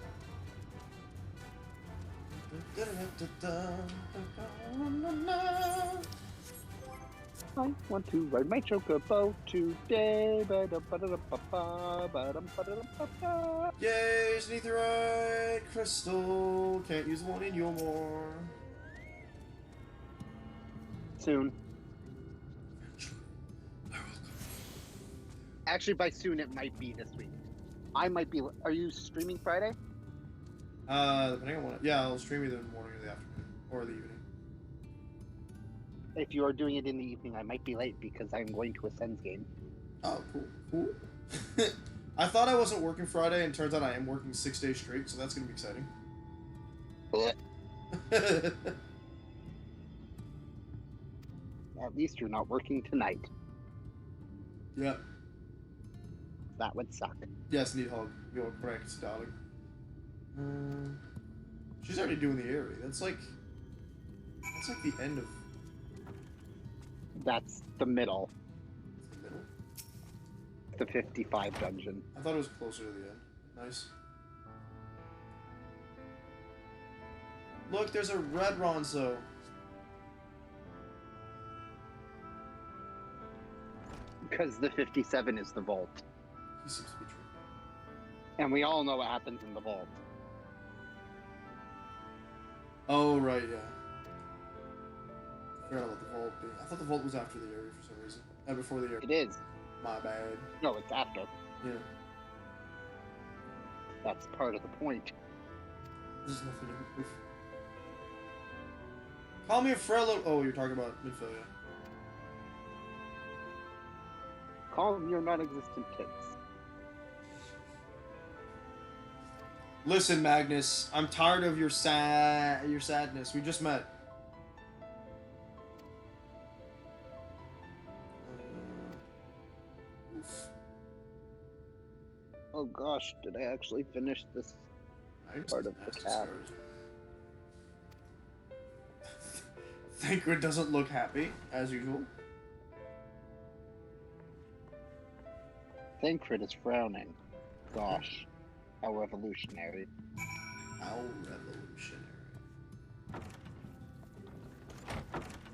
I want to ride my chocobo today. Yay, Sneatherite Crystal! Can't use one in Yulmore. Soon. Actually, by soon it might be this week. I might be. Are you streaming Friday? Depending on what. Yeah, I'll stream either in the morning or the afternoon or the evening. If you are doing it in the evening, I might be late because I'm going to a Sens game. Oh, cool. I thought I wasn't working Friday, and turns out I am working 6 days straight, so that's gonna be exciting. At least you're not working tonight. Yep. That would suck. Yes, Needhog. You're correct, darling. She's already doing the area. That's like the end of. That's the middle. The middle? The 55 dungeon. I thought it was closer to the end. Nice. Look, there's a red Ronzo. Because the 57 is the vault. He seems to be true. And we all know what happens in the vault. Oh, right, yeah. I forgot about the vault being... I thought the vault was after the area for some reason. Before the area. It is. My bad. No, it's after. Yeah. That's part of the point. There's nothing in proof. Call me a Frello... Oh, you're talking about Midfilia. Call them your non-existent kids. Listen, Magnus, I'm tired of your sadness. We just met. Oh gosh, did I actually finish this part of the tab? Thancred doesn't look happy, as usual. Thancred is frowning. Gosh. How revolutionary. How revolutionary.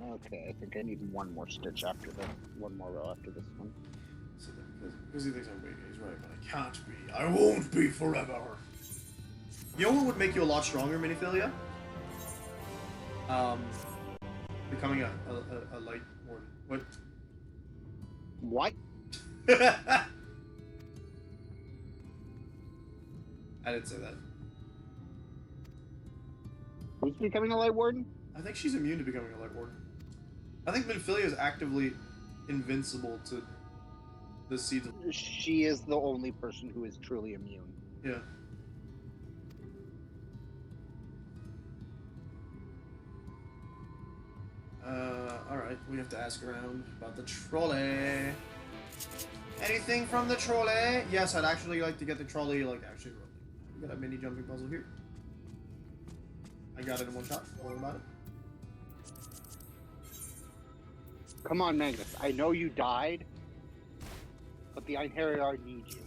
Okay, I think I need one more stitch after this. One more row after this one. So because he thinks I'm weak, he's right, but I can't be. I won't be forever. You know what would make you a lot stronger, Miniphilia? Becoming a light warden. What? What? I didn't say that. Who's becoming a light warden? I think she's immune to becoming a light warden. I think Minfilia is actively invincible to the seeds of... She is the only person who is truly immune. Yeah. Alright, we have to ask around about the trolley. Anything from the trolley? Yes, I'd actually like to get the trolley, like, actually rolling. We got a mini jumping puzzle here. I got it in one shot. Don't worry about it. Come on, Magnus. I know you died, but the Einherjar need you.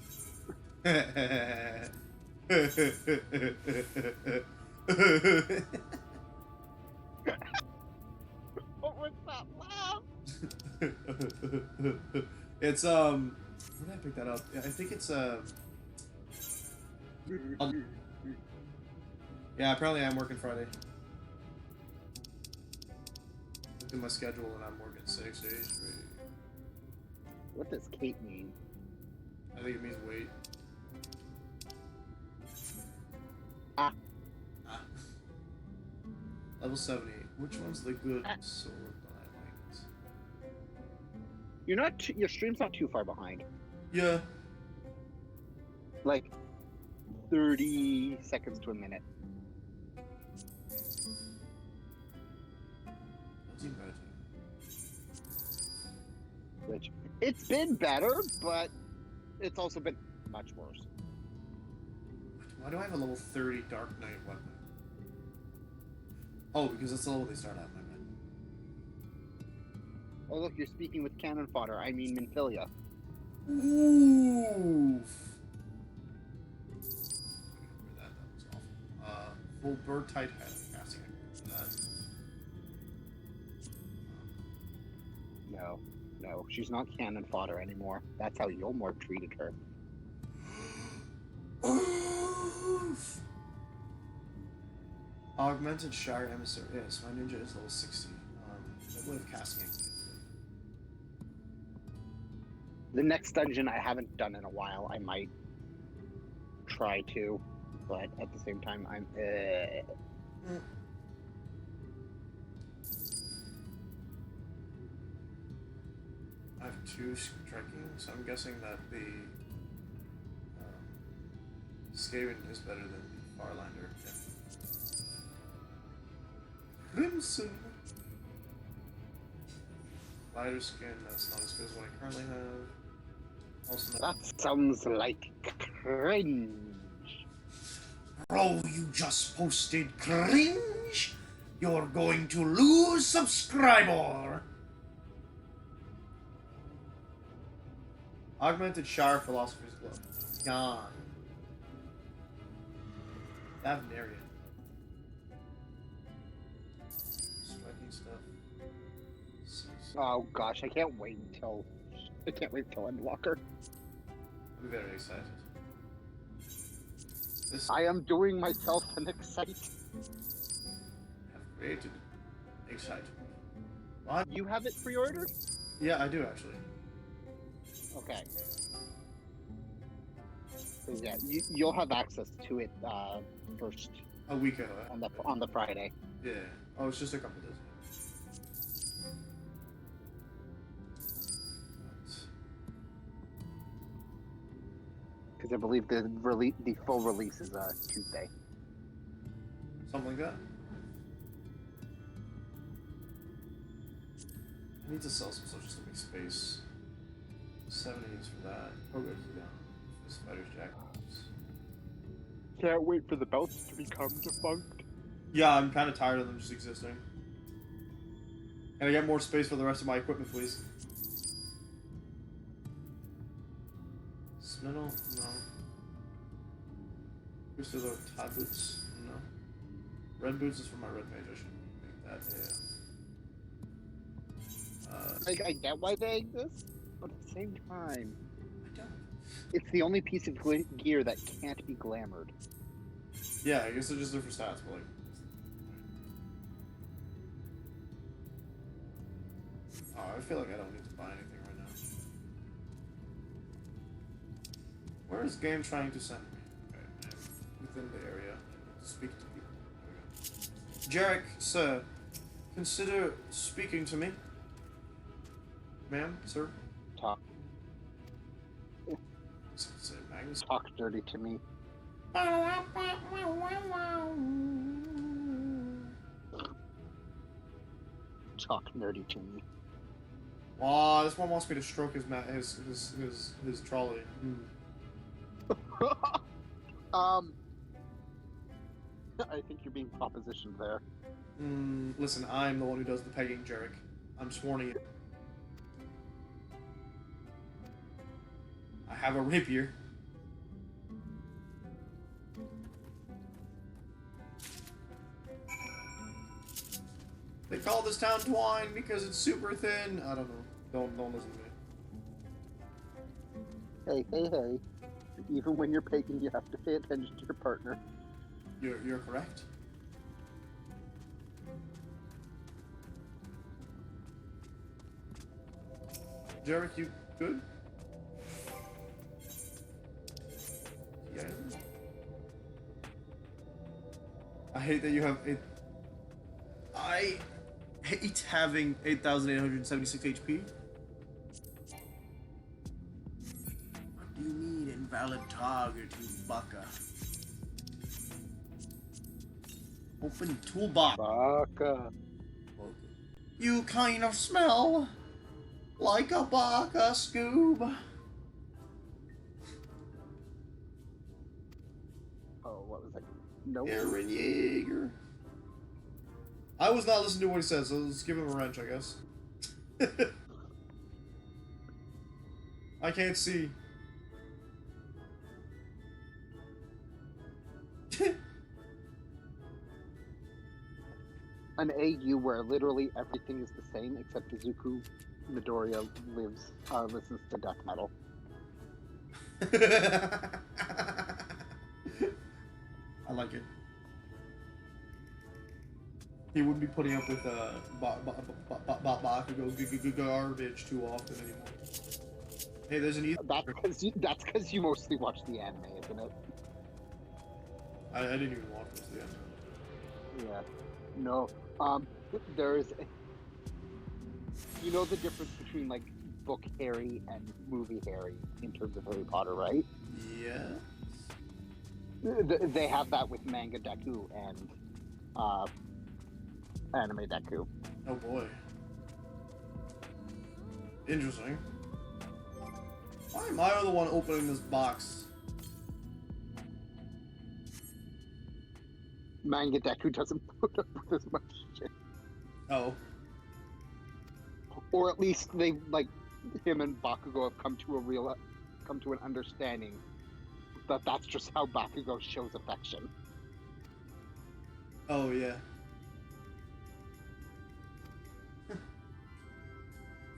What was that laugh? It's where did I pick that up? I think it's yeah, apparently I'm working Friday. Look at my schedule and I'm working 6 days straight. What does Kate mean? I think it means wait. Ah. Level 70. Which one's the good sword that I liked? You're not. Your stream's not too far behind. Yeah. Like 30 seconds to a minute. Which it's been better, but it's also been much worse. Why do I have a level 30 Dark Knight weapon? Oh, because that's the level they start at, my bad. Oh look, you're speaking with cannon fodder. I mean Minfilia. Oof. That was awful. Full bird tight head casting that. No, she's not cannon fodder anymore. That's how Yolmor treated her. Oof. Augmented Shire Emissary. Yes, my ninja is level 60. No way of casting it. The next dungeon I haven't done in a while. I might try to, but at the same time, I'm. I have 2 striking, so I'm guessing that the Skaven is better than the Farlander. Yeah. Crimson! Lighter skin, that's not as good as what I currently have. That sounds like cringe. Bro, you just posted cringe? You're going to lose subscriber. Augmented Shire Philosopher's Club. Gone. Davenarian. Striking stuff. Oh gosh, I can't wait until Endwalker. I'm very excited. I am doing myself an excite. I've created excite. You have it pre-ordered? Yeah, I do actually. Okay. So yeah, you'll have access to it first. A week ago. On the Friday. Yeah. Oh, it's just a couple days. Because I believe the full release is Tuesday. Something like that. I need to sell some soldiers to make space. 70s for that. Progress down. For Spider's Jackals. Can't wait for the belts to become defunct. Yeah, I'm kind of tired of them just existing. Can I get more space for the rest of my equipment, please? Smidle? No. Crystal Tie Boots? No. Red Boots is for my red mage. I should make that, I get why they exist, but at the same time, it's the only piece of gear that can't be glamored. Yeah, I guess they're just there for stats, but like... Oh, I feel like I don't need to buy anything right now. Where is game trying to send me? Okay, I'm within the area. I need to speak to people. There we go. Jarek, sir, consider speaking to me. Ma'am, sir? Talk. Say Magnus. Talk dirty to me. Talk nerdy to me. Wow, this one wants me to stroke his trolley. I think you're being propositioned there. Listen, I'm the one who does the pegging, Jarek. I'm sworn to you. I have a rapier. They call this town Twine because it's super thin. I don't know. Don't listen to me. Hey. Even when you're pagan, you have to pay attention to your partner. You're correct. Jarek, you good? Yeah. I hate that you have it. I hate having 8,876 HP. What do you mean, invalid target, you baka? Open toolbox. Baka. You kind of smell like a baka, Scoob. Oh, what was that? Nope. Aaron Yeager. I was not listening to what he said, so let's give him a wrench, I guess. I can't see. An AU where literally everything is the same except Izuku Midoriya listens to death metal. I like it. He wouldn't be putting up with Bakugo's garbage too often anymore. Hey, there's an That's because you mostly watch the anime, isn't it? I didn't even watch this the anime. Yeah. No. There's... You know the difference between, like, book Harry and movie Harry in terms of Harry Potter, right? Yeah. They have that with manga Deku and anime Deku. Oh boy. Interesting. Why am I the one opening this box? Mangadeku doesn't put up with as much shit. Oh. Or at least they, like, him and Bakugo have come to an understanding that that's just how Bakugo shows affection. Oh, yeah.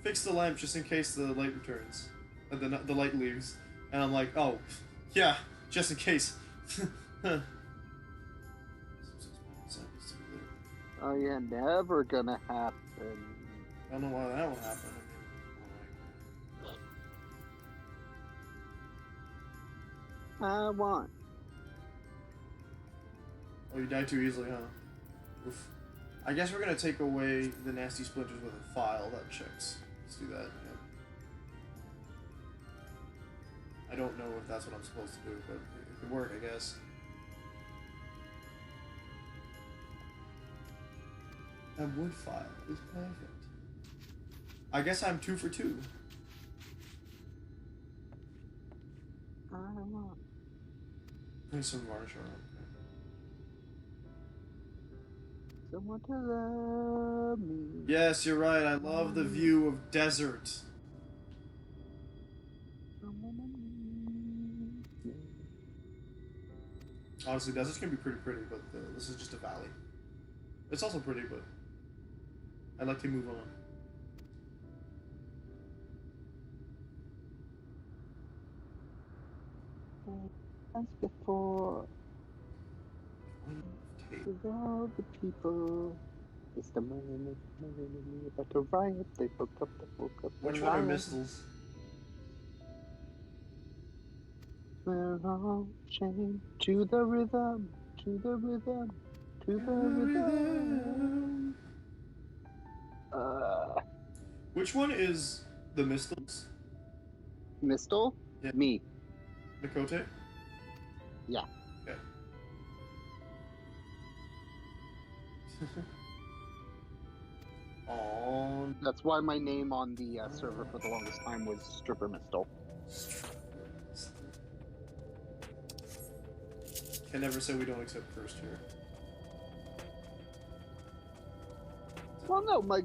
Fix the lamp just in case the light returns. The light leaves. And I'm like, oh, yeah, just in case. Oh yeah, never gonna happen. I don't know why that would happen. I want. Oh, you died too easily, huh? Oof. I guess we're gonna take away the nasty splinters with a file that checks. Let's do that. Yeah. I don't know if that's what I'm supposed to do, but it could work, I guess. A wood file is perfect. I guess I'm 2 for 2. I want. There's some varnish around. Someone to love me. Yes, you're right. I love the view of desert. Honestly, deserts can be pretty but this is just a valley. It's also pretty, but I'd like to move on. As before, with all the people, it's the moment about to riot. They woke up. Which one are mistles? We're all chained to the rhythm, to the rhythm, to the rhythm. Which one is the mistles? Mistle? Yeah. Me. Mikote? Yeah. Okay. Oh. That's why my name on the server for the longest time was Stripper Mistle. Can never say we don't accept cursed here. Well, no, my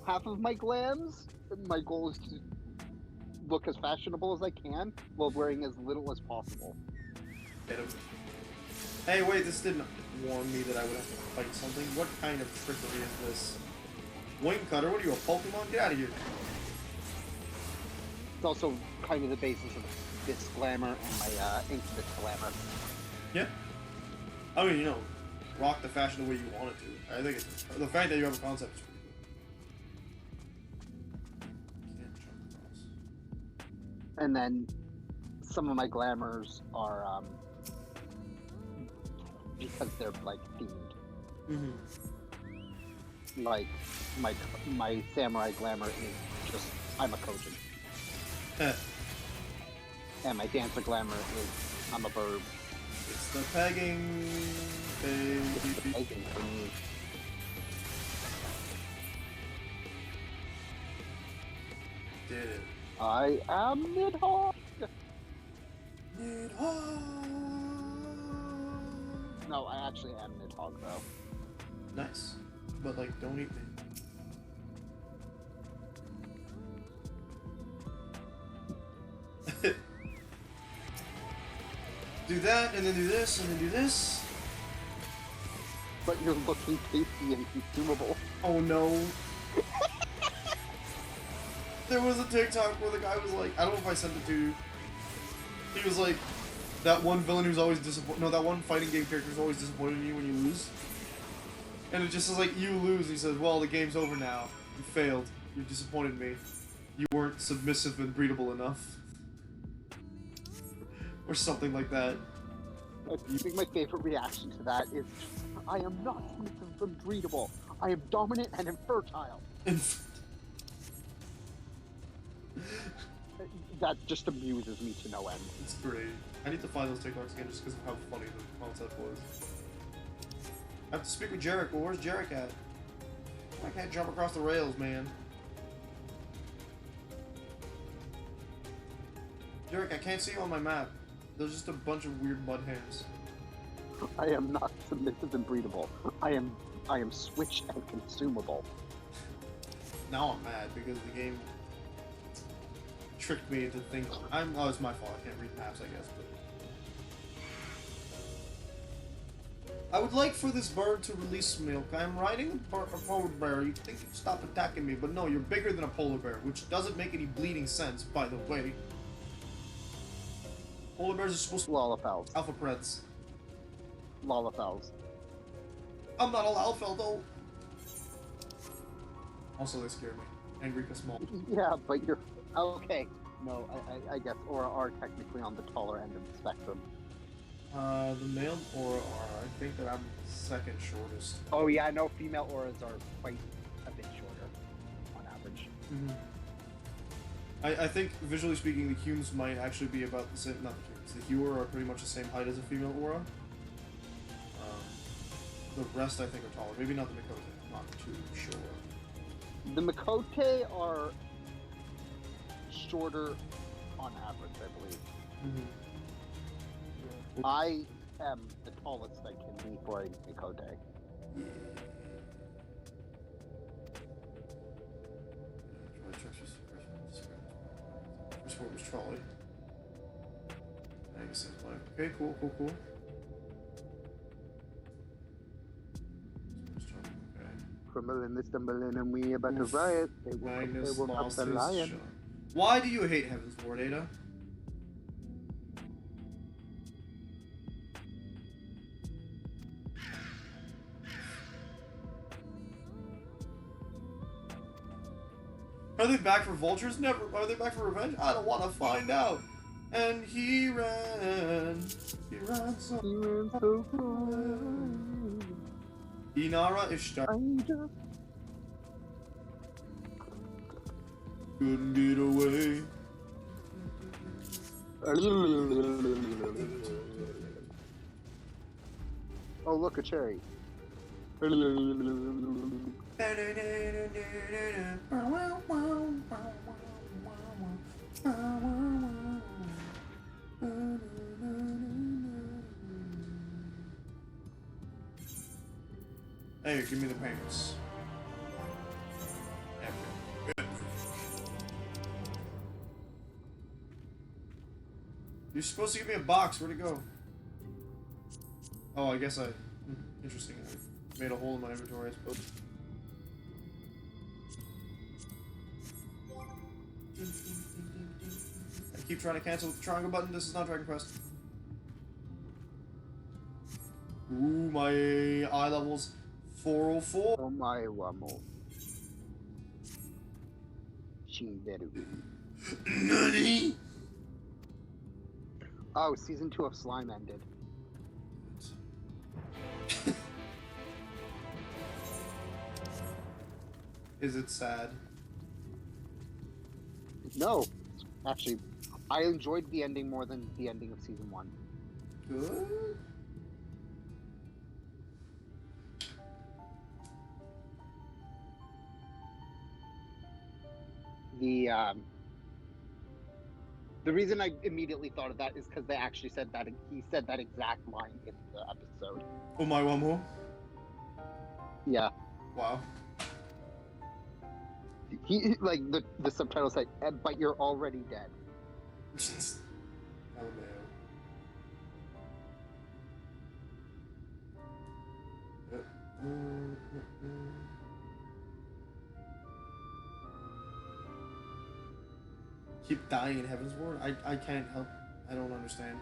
half of my glams. My goal is to look as fashionable as I can while wearing as little as possible. Hey, wait! This didn't warn me that I would have to fight something. What kind of trickery is this? Wing cutter? What are you, a Pokemon? Get out of here! It's also kind of the basis of this glamour and my Infamous glamour. Yeah. I mean, you know, rock the fashion the way you want it to. I think it's the fact that you have a concept is pretty cool. Can't jump across. And then some of my glamours are because they're like themed. Mm-hmm. Like my samurai glamour is just I'm a Kojin. And my dancer glamour is I'm a bird. It's the pegging thing. It's the pegging thing. Did it. I am Nidhogg! Nidhogg! No, I actually am Nidhogg though. Nice. But like, don't eat me. Do that, and then do this, and then do this. But you're looking tasty and consumable. Oh no. There was a TikTok where the guy was like, I don't know if I sent it to you. He was like, that one villain who's always disappointed. No, that one fighting game character who's always disappointed in you when you lose. And it just says like, you lose. He says, well, the game's over now. You failed. You disappointed me. You weren't submissive and breedable enough. Or something like that. I think my favorite reaction to that is, I am not submissive and breedable. I am dominant and infertile. That just amuses me to no end. It's great. I need to find those TikToks again just because of how funny the concept was. I have to speak with Jarek. Well, where's Jarek at? I can't jump across the rails, man. Derek, I can't see you on my map. There's just a bunch of weird mud hands. I am not submissive and breedable. I am switch and consumable. Now I'm mad because the game tricked me into thinking. Oh, it's my fault. I can't read maps, I guess. But I would like for this bird to release milk. I'm riding a polar bear. You'd think you'd stop attacking me, but no, you're bigger than a polar bear, which doesn't make any bleeding sense, by the way. Polar bears are supposed to be alpha preds. Lalafels. I'm not a Lalafell, though. Also, they scare me. Angry small. Yeah, but you're... Okay. No, I guess Aura are technically on the taller end of the spectrum. The male Aura are, I think that I'm second shortest. Oh yeah, no, female Auras are quite a bit shorter, on average. Mm-hmm. I think, visually speaking, the Humes might actually be about the same... Not the Humes. The Hewer are pretty much the same height as a female Aura. The rest, I think, are taller. Maybe not the Mikote. I'm not too sure. The Mikote are shorter on average, I believe. Mm-hmm. I am the tallest I can be for a Mikote. Yeah. First one was trolley. I guess it's like, okay, cool. Crumbling, stumbling, and we about to riot. They will up the lion. Why do you hate Heaven's Ward, Ada? Are they back for vultures? Never. Are they back for revenge? I don't want to find out. And he ran so far. Inara Ishtar. Couldn't get away. Oh, look, a cherry. Hey, give me the payments. Okay. You're supposed to give me a box. Where'd it go? Oh, I guess I... Interesting. I made a hole in my inventory, I suppose. I keep trying to cancel with the triangle button. This is not Dragon Quest. Ooh, my eye levels 404. Oh my wamo. Shinderu. Nani? Oh, season 2 of Slime ended. Is it sad? No. Actually, I enjoyed the ending more than the ending of season 1. Good? The reason I immediately thought of that is because they actually said that he said that exact line in the episode. Oh my wamo? Yeah. Wow. He like the subtitle said, "But you're already dead." Keep dying in Heaven's Ward? I can't help. I don't understand.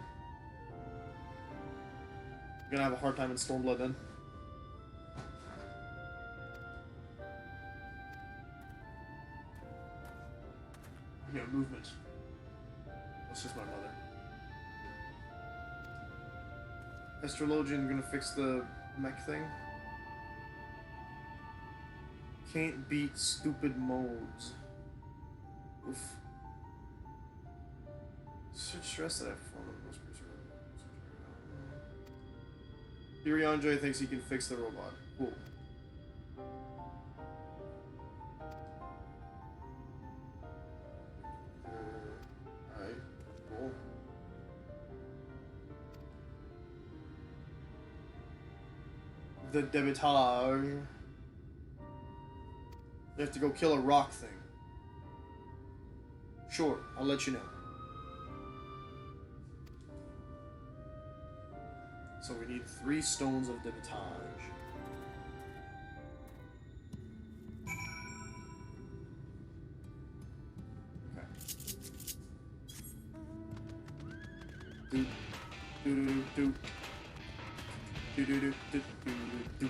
I'm gonna have a hard time in Stormblood then. Yeah, movement. That's just my mother. Astrologian gonna fix the mech thing. Can't beat stupid modes. Oof. Such stress that I perform on most Hirianjoy thinks he can fix the robot. Cool. Alright. Cool. the debitage. You have to go kill a rock thing. Sure, I'll let you know. So we need 3 stones of debitage. Okay. Do do do do do do do do do do do.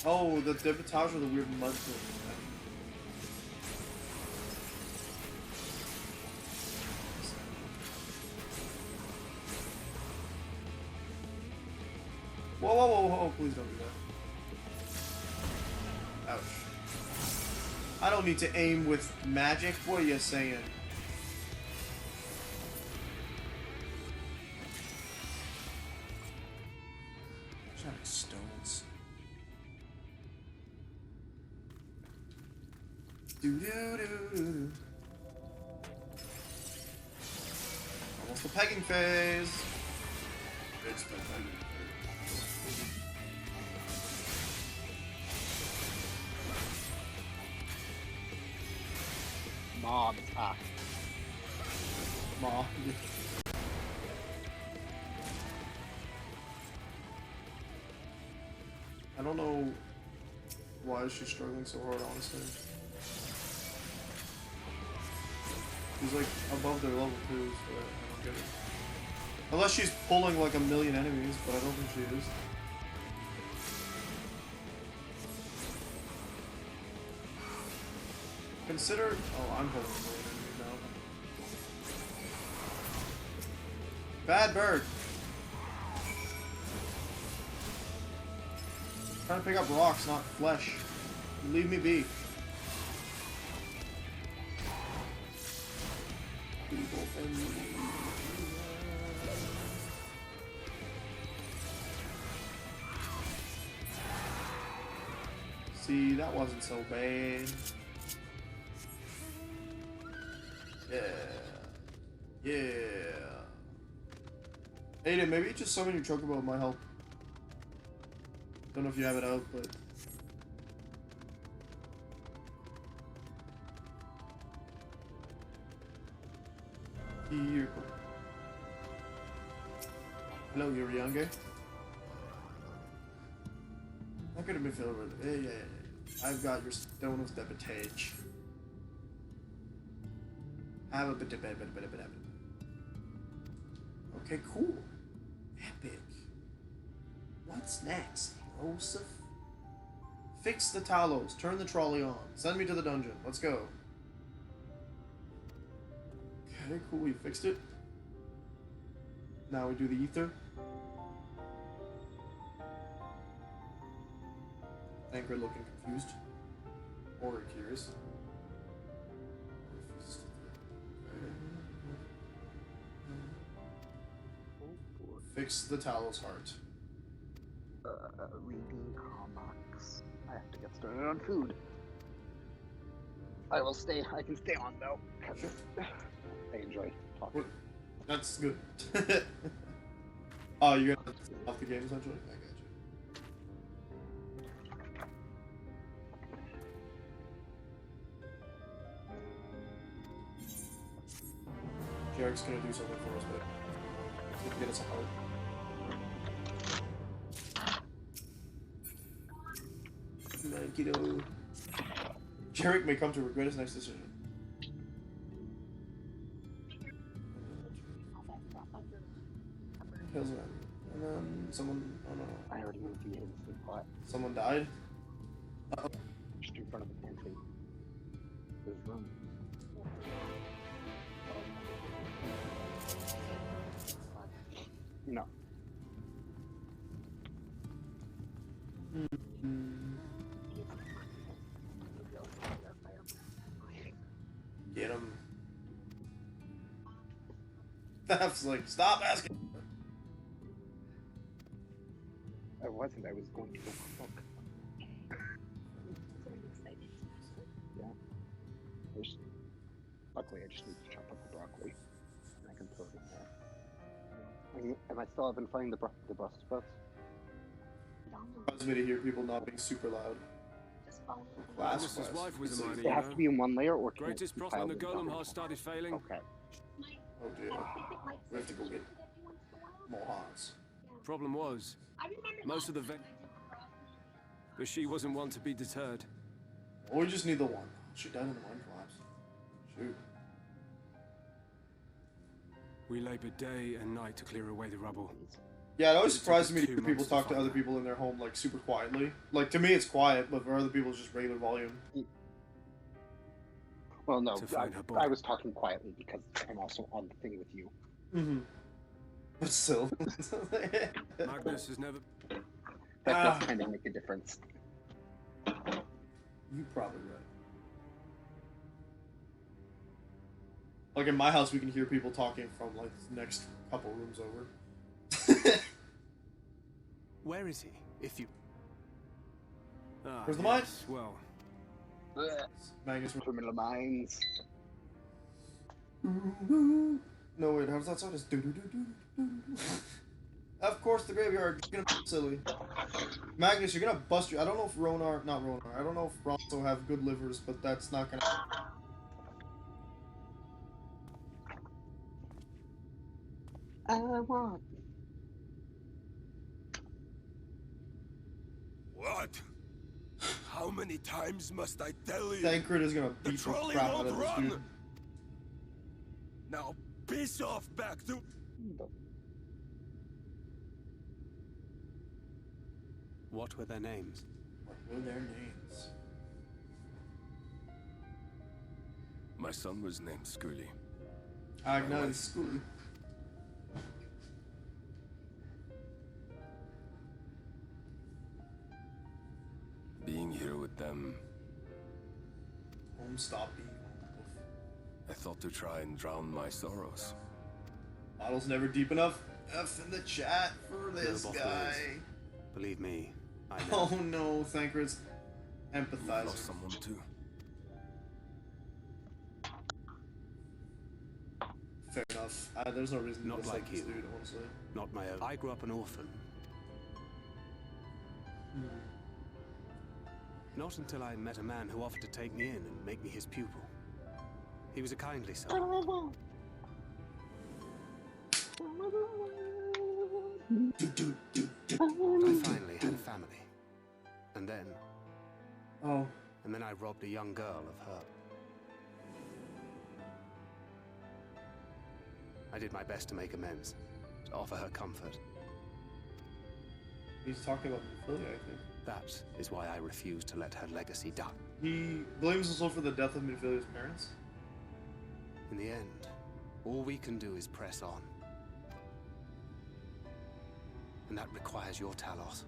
Oh, the debitage with the weird mud thing. Whoa, whoa, whoa, whoa, please don't do that. Ouch. I don't need to aim with magic, what are you saying? Shining stones. Do. Almost the pegging phase. It's the pegging phase. Mob attack. Mob. I don't know why she's struggling so hard, honestly. She's like above their level too, so I don't get it. Unless she's pulling like a million enemies, but I don't think she is. Consider... Oh, I'm pulling a million enemies now. Bad bird! I'm trying to pick up rocks, not flesh. Leave me be. See, that wasn't so bad. Yeah. Yeah. Aiden, maybe just summon your chocobo might help. Don't know if you have it out, but... Here. Hello, Yuriange. How could it be filled with? Yeah. I've got your stone of debitage. Have a bit. Okay, cool. Epic. What's next, Joseph? Fix the Talos. Turn the trolley on. Send me to the dungeon. Let's go. Okay, cool. We fixed it. Now we do the ether. Anchor looking confused. Or curious. Fix the Talos heart. Reading comics. I have to get started on food. I can stay on though. Sure. I enjoy talking. That's good. Oh, you're gonna off the game essentially? I got you. Jarek's gonna do something for us, but he's gonna get us a heart. Kiddo. Jarek may come to regret his next decision. Kills him. And then someone... Oh no. I already moved the instant pot. Someone died? Uh-oh. Just in front of the pantry. There's room. No. Get him. That's like, stop asking. I wasn't. I was going to go cook. Yeah. Luckily, I just need to chop up the broccoli. I can throw it in there. I Am I still having fun the bus boats? Causes me to hear people not being super loud. Magnus's wife was a miner, It has to be in one layer or can greatest it be prophet on piled the in golem double? heart started failing. Okay. Oh dear. We have to go get more hearts. Problem was, most of the but she wasn't one to be deterred. Or we just need the one. She died in the mine collapse. Shoot. We labored day and night to clear away the rubble. Yeah, it always surprises me to hear people talk to other people in their home like super quietly. Like to me it's quiet, but for other people it's just regular volume. Well, no, I was talking quietly because I'm also on the thing with you. Mm-hmm. But still. Magnus has never... That does kind of make a difference. You're probably right. Like in my house, we can hear people talking from like the next couple rooms over. Where is he? If you... Where's the mine? Well... Magnus. Criminal Minds. No, wait, how does that sound? It's do-do-do-do-do-do. Of course, the graveyard. You're gonna be silly. Magnus, you're gonna bust you. I don't know if not Ronar. I don't know if Bronzo have good livers, but that's not gonna... I want... What? How many times must I tell you? Thancred is gonna beat the crap out of this dude. Now piss off back to... What were their names? What were their names? My son was named Scully. Agna Scully. Being here with them, Home stop being I thought to try and drown my sorrows. Bottle's never deep enough. F in the chat for this No, guy. ways. Believe me, I know. Oh no, Thancred's empathizing. Lost someone too. Fair enough. There's no reason to Not dislike like this you. dude, honestly. Not my own. I grew up an orphan. Not until I met a man who offered to take me in and make me his pupil. He was a kindly soul. I finally had a family. And then... Oh. And then I robbed a young girl of her. I did my best to make amends, to offer her comfort. He's talking about Ophelia, I think. That is why I refuse to let her legacy die. He blames himself for the death of Minfilia's parents. In the end, all we can do is press on. And that requires your Talos.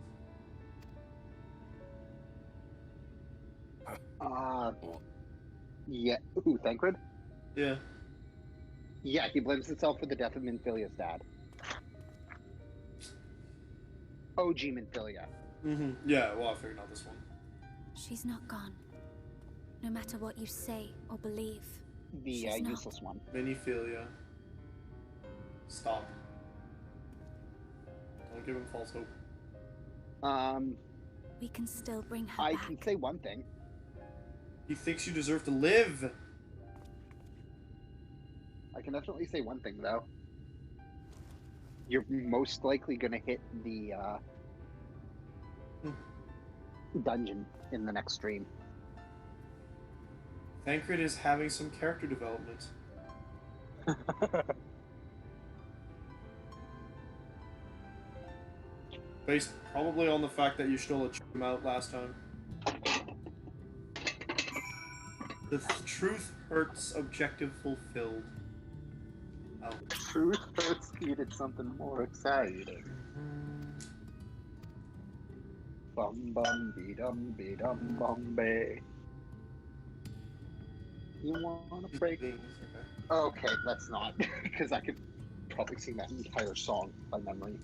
Yeah. Ooh, Thancred? Yeah. Yeah, he blames himself for the death of Minfilia's dad. OG Minfilia. Mm-hmm. Yeah, well, I figured out this one. She's not gone. No matter what you say or believe. The she's not. useless one. Miniphilia. Stop. Don't give him false hope. We can still bring her I back. can say one thing. He thinks you deserve to live. I can definitely say one thing, though. You're most likely gonna hit the, dungeon in the next stream. Thancred is having some character development. Based probably on the fact that you stole a him out last time. The truth hurts, objective fulfilled. Oh. Truth hurts, needed something more exciting. Bum bum be dum be. You wanna break? Okay, let's not, because I could probably sing that entire song by memory.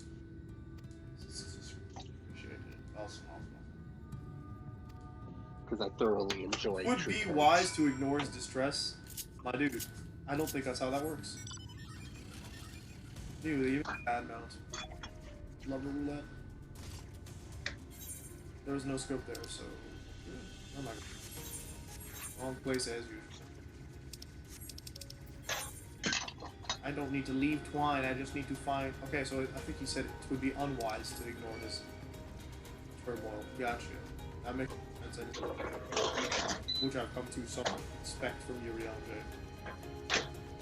Because I thoroughly enjoy. Would be wise to ignore his distress, my dude. I don't think that's how that works. You leave bad mount. Love roulette. There was no scope there, so I'm not gonna. Wrong place as usual. I don't need to leave Twine, I just need to find... Okay, so I think he said it would be unwise to ignore this turmoil. Gotcha. That makes sense. Which I've come to some expect from you, Rianjay.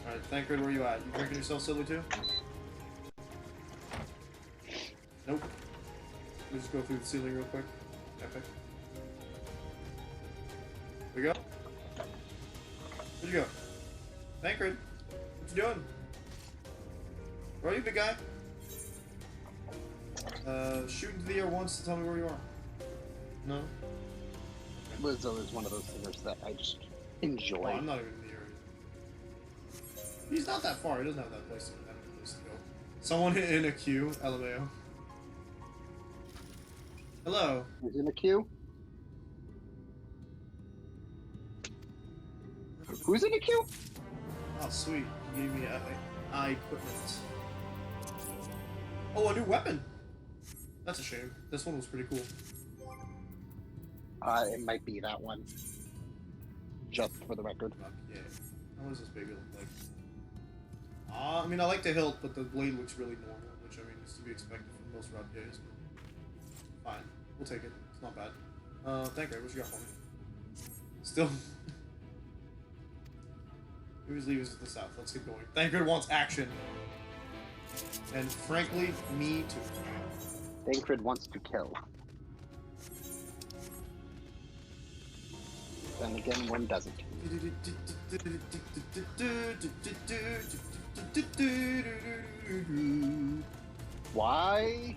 Alright, Thancred, where you at? You drinking yourself silly too? Nope. Let's just go through the ceiling real quick. Epic. We go. Where'd you go? Thancred, what you doing? Where are you, big guy? Shoot into the air once to tell me where you are. No? Lizzo is one of those singers that I just enjoy. Oh, I'm not even in the area. He's not that far. He doesn't have that place to go. Someone in a queue. LMAO. Hello. Who's in a queue? Who's in a queue? Oh, sweet. You gave me eye equipment. Oh, a new weapon. That's a shame. This one was pretty cool. It might be that one. Just for the record. Yeah. How does this baby look like? I mean, I like the hilt, but the blade looks really normal, which I mean is to be expected from most route games. But fine, we'll take it. It's not bad. Thank you. What you got for me? Still. Who's leaving us to the south? Let's get going. Thancred wants action. And frankly, me too. Thancred wants to kill. Then again, one doesn't. Why?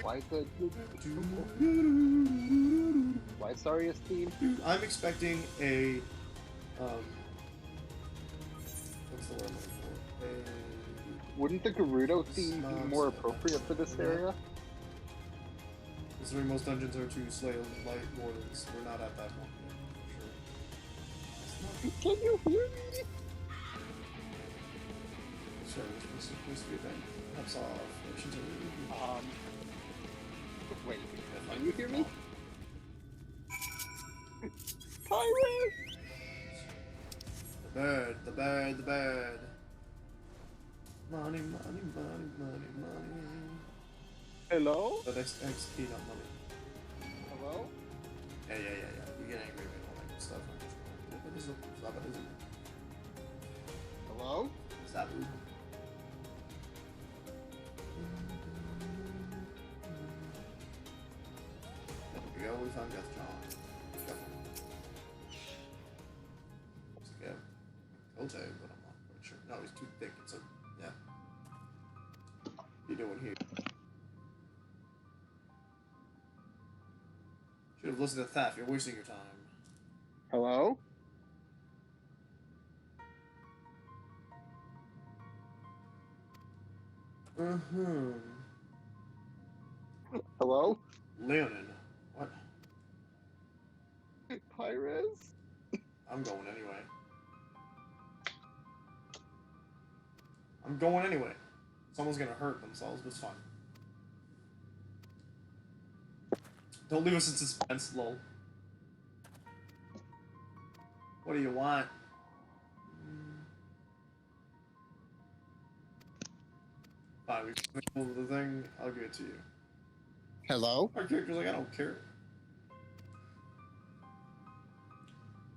Why the... Why Saria's theme? I'm expecting a... what's the word I'm looking for? Wouldn't the Gerudo theme be more appropriate for this area? Considering most dungeons are to slay light wardens, we're not at that point yet, for sure. Can you hear me? Sure, this is supposed to be a thing. That's off. Wait, can you hear me? Pirate! The bird, the bird, the bird. Money, money, money, money, money. Hello? But XP, not money. Hello? Yeah. You get angry and all that good stuff. Stop it. Hello? Stop it. There we go, we found Death John. Looks like a Kote, but I'm not quite sure. No, he's too thick, so yeah. What are you doing here? Should have listened to Thaf, you're wasting your time. Hello? Hello? Leonin. What? Pyrus? I'm going anyway. I'm going anyway. Someone's gonna hurt themselves, but it's fine. Don't leave us in suspense, lol. What do you want? Fine, we can the thing, I'll give it to you. Hello? Our character's like, I don't care.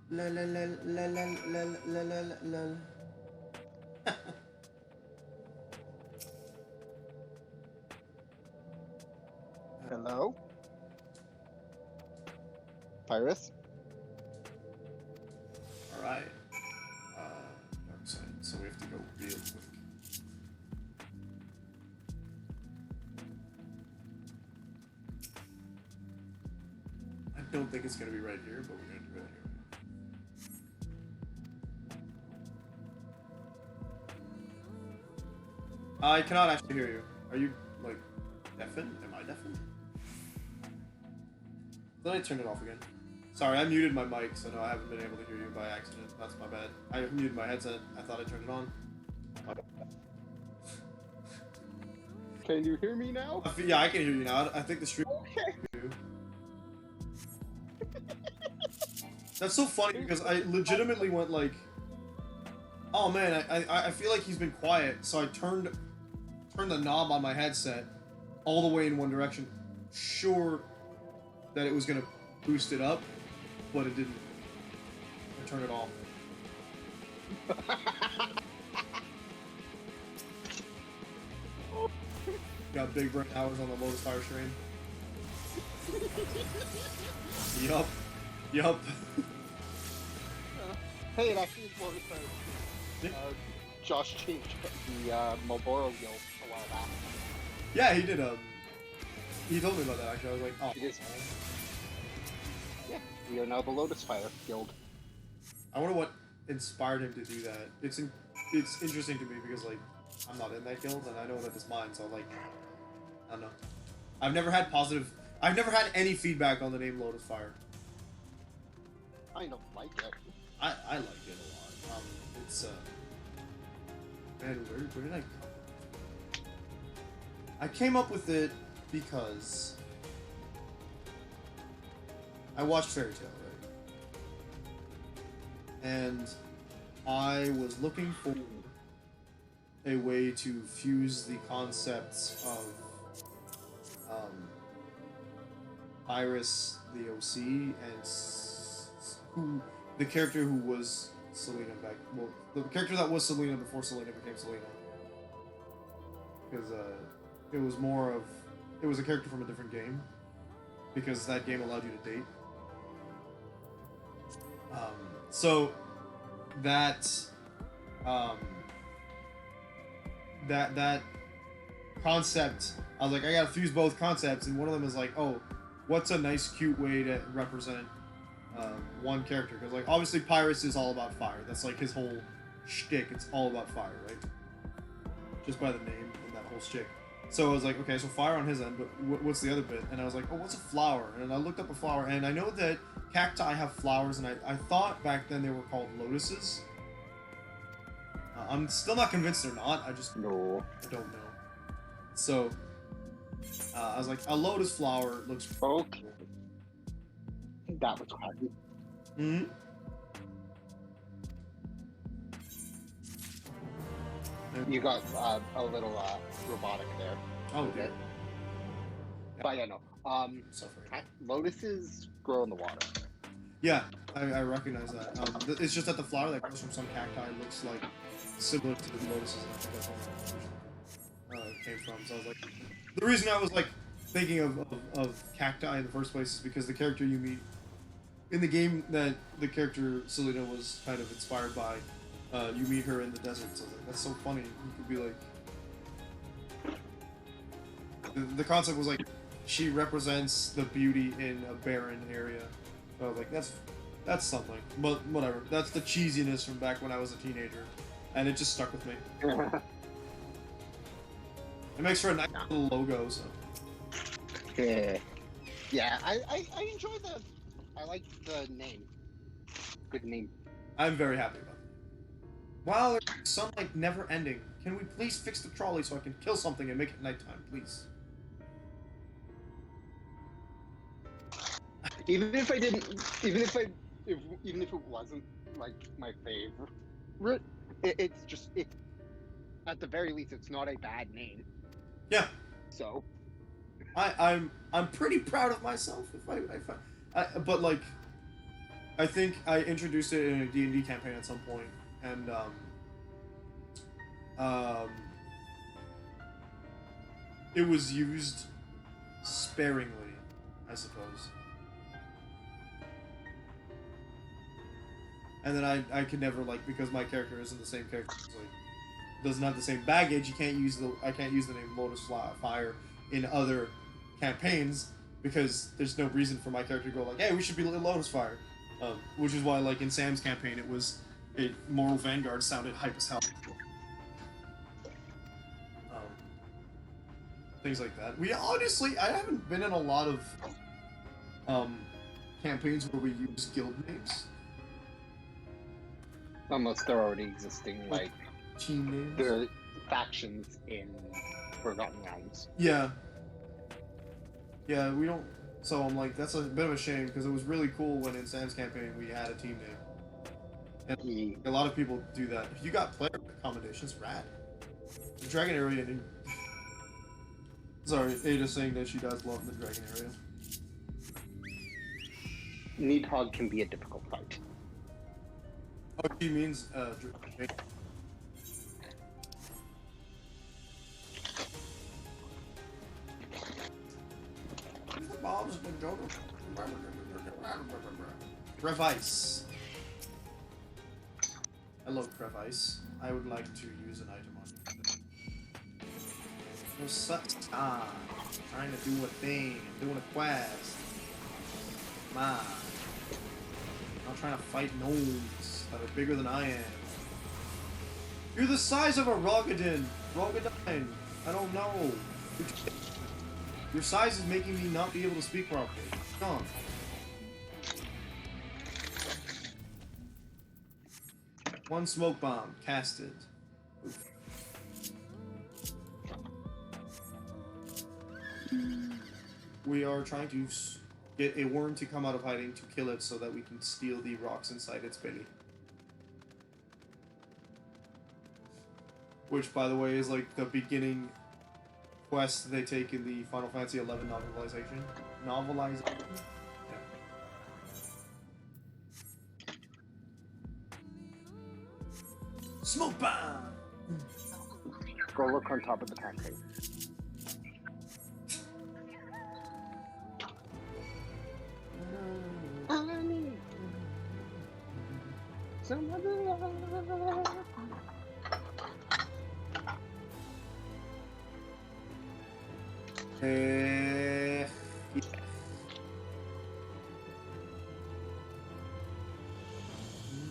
La la la la la la la la la la. Hello? Pyrus? Alright. Dark side, so we have to go real quick. I don't think it's gonna be right here, but we're gonna do it anyway. I cannot actually hear you. Are you, like, deafened? Am I deafened? Then I turned it off again. Sorry, I muted my mic, so no, I haven't been able to hear you by accident. That's my bad. I muted my headset. I thought I turned it on. Can you hear me now? Yeah, I can hear you now. I think the stream. Okay. That's so funny because I legitimately went like, oh man, I feel like he's been quiet, so I turned the knob on my headset all the way in one direction, sure that it was gonna boost it up, but it didn't. I turned it off. Got big brain hours on the Lotus Fire stream. Yup. Hey, it actually is Lotus Fire. Josh changed the Marlboro Guild a while back. Yeah, he did. He told me about that actually. I was like, oh. Yeah, we are now the Lotus Fire Guild. I wonder what inspired him to do that. It's interesting to me because like I'm not in that guild and I know that it's mine, so like I don't know. I've never had any feedback on the name Lotus Fire. I don't like it. I like it a lot. It's man, where did I come? I came up with it because I watched Fairy Tail, right? And I was looking for a way to fuse the concepts of Iris, the OC, and the character who was Selena back. Well, the character that was Selena before Selena became Selena. Because it was a character from a different game. Because that game allowed you to date. So that concept, I was like, I gotta fuse both concepts, and one of them is like, oh, what's a nice, cute way to represent one character? Because like, obviously, Pyrus is all about fire. That's like his whole shtick. It's all about fire, right? Just by the name and that whole shtick. So I was like, okay, so fire on his end, but what's the other bit? And I was like, oh, what's a flower? And I looked up a flower, and I know that cacti have flowers, and I thought back then they were called lotuses. I'm still not convinced they're not. I don't know. So I was like, a lotus flower looks okay. That was crazy. Mm-hmm. You got a little robotic there. Oh, okay. But yeah, no. Lotuses grow in the water. Yeah, I recognize that. It's just that the flower that comes from some cacti looks like similar to the lotuses. I think that's where it came from. So I was like, the reason I was like thinking of cacti in the first place is because the character you meet in the game that the character Selena was kind of inspired by. You meet her in the desert, so like, that's so funny. You could be like, the concept was like, she represents the beauty in a barren area. So I was like, that's something. But whatever. That's the cheesiness from back when I was a teenager, and it just stuck with me. It makes for a nice little logo. So. Yeah, I enjoy I like the name. Good name. I'm very happy about it. Wow, there's sunlight never ending. Can we please fix the trolley so I can kill something and make it nighttime, please? Even if it wasn't like my favorite, it's at the very least it's not a bad name. Yeah. So I'm pretty proud of myself but like I think I introduced it in a D&D campaign at some point, and it was used sparingly, I suppose. And then I could never, like, because my character isn't the same character, like, doesn't have the same baggage. I can't use the name Lotus Fire in other campaigns because there's no reason for my character to go like, hey, we should be Lotus Fire. Which is why, like, in Sam's campaign, Moral Vanguard sounded hype as hell. Things like that. I haven't been in a lot of campaigns where we use guild names. Unless they're already existing, like team names. There are factions in Forgotten Realms. Yeah. Yeah, we don't... So I'm like, that's a bit of a shame, because it was really cool when in Sam's campaign we had a team name. And a lot of people do that. If you got player accommodations, rad. The Dragon Area... Sorry, Ada's saying that she does love the Dragon Area. Needhog can be a difficult fight. Oh, she means, Crevice. Hello, Crevice. I would like to use an item on you. No such time. Trying to do a thing. Doing a quest. Come on. I'm not trying to fight gnomes that are bigger than I am. You're the size of a Rogadin. Rogadine. I don't know. Your size is making me not be able to speak properly. Come on. One smoke bomb casted. Oof. We are trying to get a worm to come out of hiding to kill it so that we can steal the rocks inside its belly. Which, by the way, is like the beginning quest they take in the Final Fantasy XI novelization. Yeah. Smoke bomb! Go look on top of the pancake.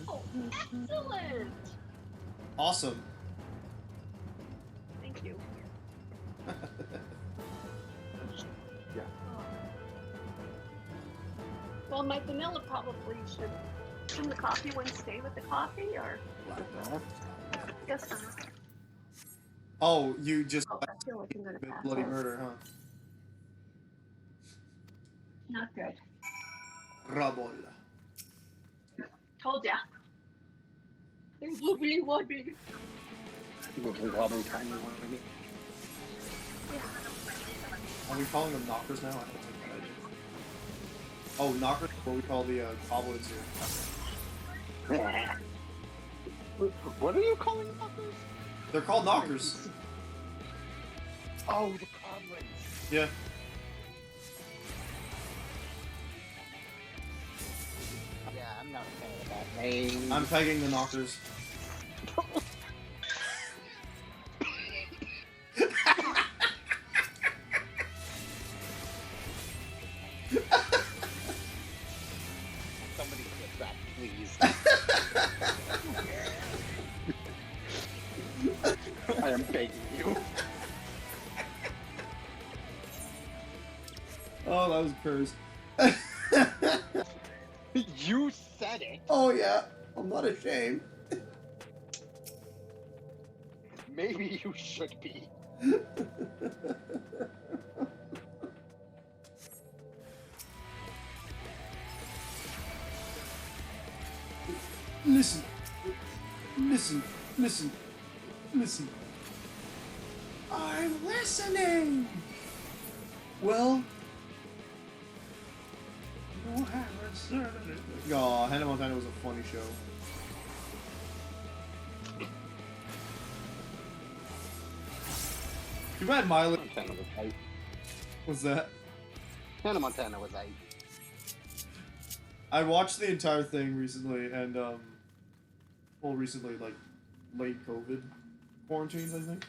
Oh, excellent! Awesome. Thank you. Yeah. Well, my vanilla probably should. Shouldn't the coffee one stay with the coffee, or? Yes. Oh, you just I feel like I'm gonna pass bloody out. murder, huh? Not good. Rabol. Told ya. There's wobbly wobbly. Wobbly wobbly tiny wobbly. Are we calling them knockers now? I don't think that I did. Oh, knockers? What we call the goblins here. What are you calling knockers? They're called knockers. Oh, the goblins. Yeah. Yeah, I'm not a fan of that name. I'm pegging the knockers. Somebody clip that, please. I am begging you. Oh, that was cursed. You said it. Oh yeah, I'm not ashamed. Maybe you should be. Listen. Listen. Listen. Listen. I'm listening. Well. Aw, Hannah Montana was a funny show. Too bad Miley. Montana was hype. What's that? Hannah Montana was hype. I watched the entire thing recently, and well, recently, like late COVID quarantines, I think.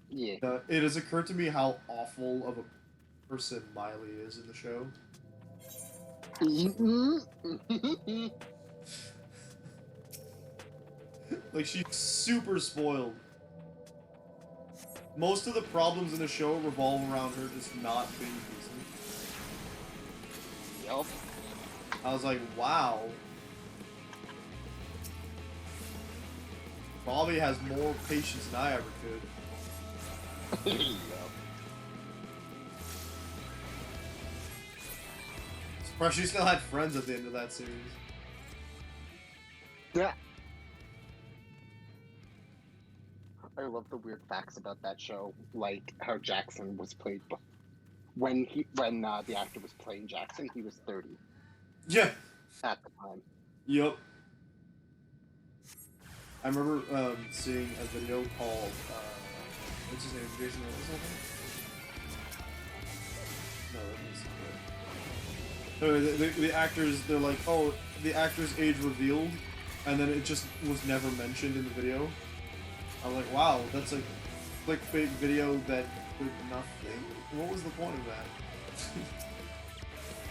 Yeah. It has occurred to me how awful of a person Miley is in the show. Like, she's super spoiled. Most of the problems in the show revolve around her just not being decent. Yup. I was like, wow. Bobby has more patience than I ever could. Surprised she still had friends at the end of that series. Yeah. I love the weird facts about that show, like how Jackson was played. When the actor was playing Jackson, he was 30. Yeah. At the time. Yep. I remember seeing a video called what's his name? Jason or something? No, that is the actors. They're like, oh, the actor's age revealed, and then it just was never mentioned in the video. I was like, wow, that's a clickbait video that did nothing. What was the point of that?